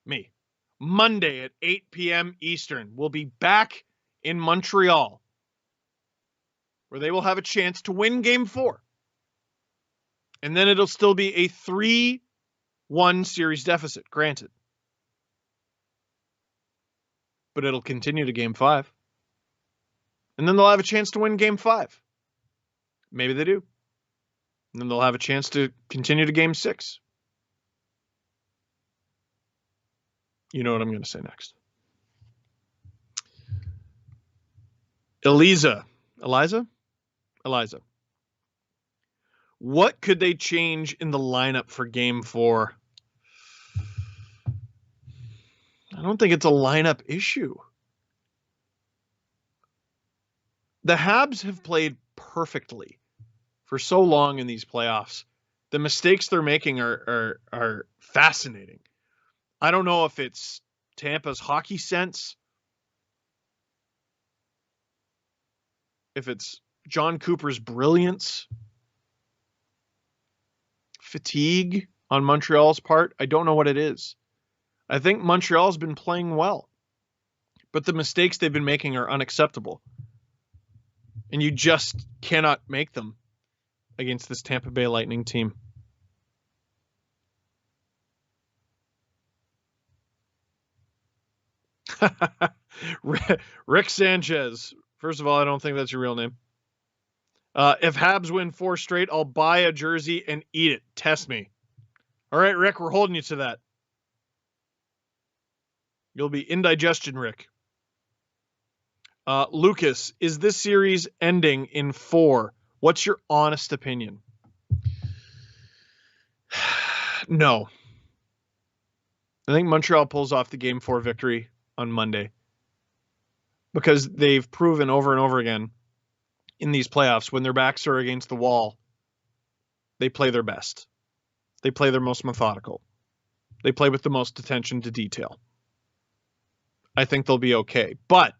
Me. Monday at 8 p.m. Eastern. We'll be back in Montreal, where they will have a chance to win Game 4. And then it'll still be a 3-1 series deficit, granted. But it'll continue to Game 5. And then they'll have a chance to win Game 5. Maybe they do. And then they'll have a chance to continue to Game 6. You know what I'm going to say next. Eliza. What could they change in the lineup for Game 4? I don't think it's a lineup issue. The Habs have played perfectly for so long in these playoffs. The mistakes they're making are fascinating. I don't know if it's Tampa's hockey sense, if it's John Cooper's brilliance, fatigue on Montreal's part. I don't know what it is. I think Montreal's been playing well, but the mistakes they've been making are unacceptable. And you just cannot make them against this Tampa Bay Lightning team. Rick Sanchez. First of all, I don't think that's your real name. If Habs win 4 straight, I'll buy a jersey and eat it. Test me. All right, Rick, we're holding you to that. You'll be indigestion, Rick. Lucas, is this series ending in 4? What's your honest opinion? No. I think Montreal pulls off the Game 4 victory on Monday, because they've proven over and over again in these playoffs, when their backs are against the wall, they play their best. They play their most methodical. They play with the most attention to detail. I think they'll be okay. But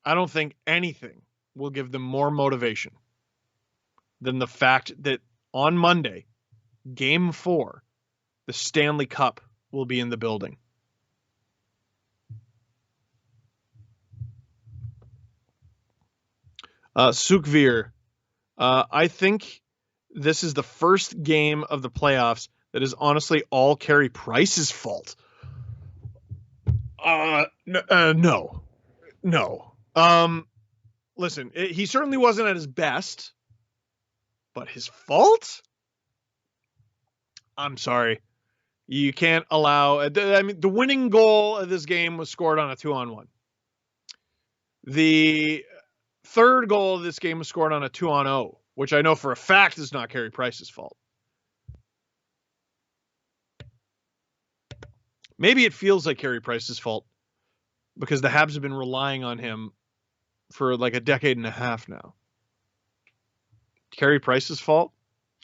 I don't think anything will give them more motivation than the fact that on Monday, Game 4, the Stanley Cup will be in the building. Sukvir, I think this is the first game of the playoffs that is honestly all Carey Price's fault. No. Listen, he certainly wasn't at his best, but his fault? I'm sorry. You can't allow, the winning goal of this game was scored on a 2-on-1. The third goal of this game was scored on a 2-on-0, which I know for a fact is not Carey Price's fault. Maybe it feels like Carey Price's fault because the Habs have been relying on him for like a decade and a half now. Carey Price's fault?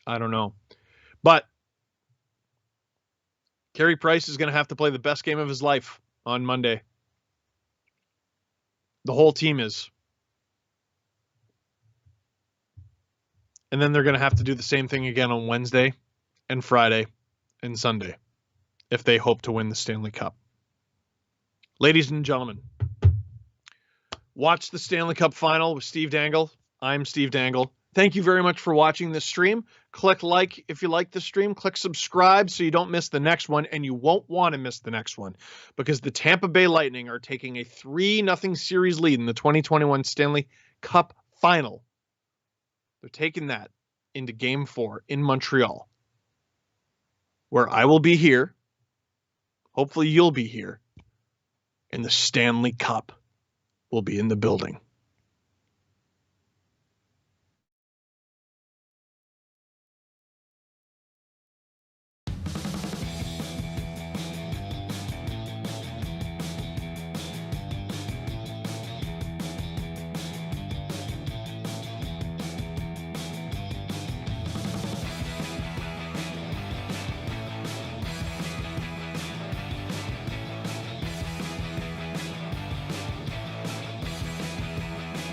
I don't know. But Carey Price is going to have to play the best game of his life on Monday. The whole team is. And then they're going to have to do the same thing again on Wednesday and Friday and Sunday if they hope to win the Stanley Cup. Ladies and gentlemen, watch the Stanley Cup final with Steve Dangle. I'm Steve Dangle. Thank you very much for watching this stream. Click like if you like the stream. Click subscribe so you don't miss the next one, and you won't want to miss the next one because the Tampa Bay Lightning are taking a 3-0 series lead in the 2021 Stanley Cup final. They're taking that into Game 4 in Montreal, where I will be here. Hopefully you'll be here. And the Stanley Cup will be in the building.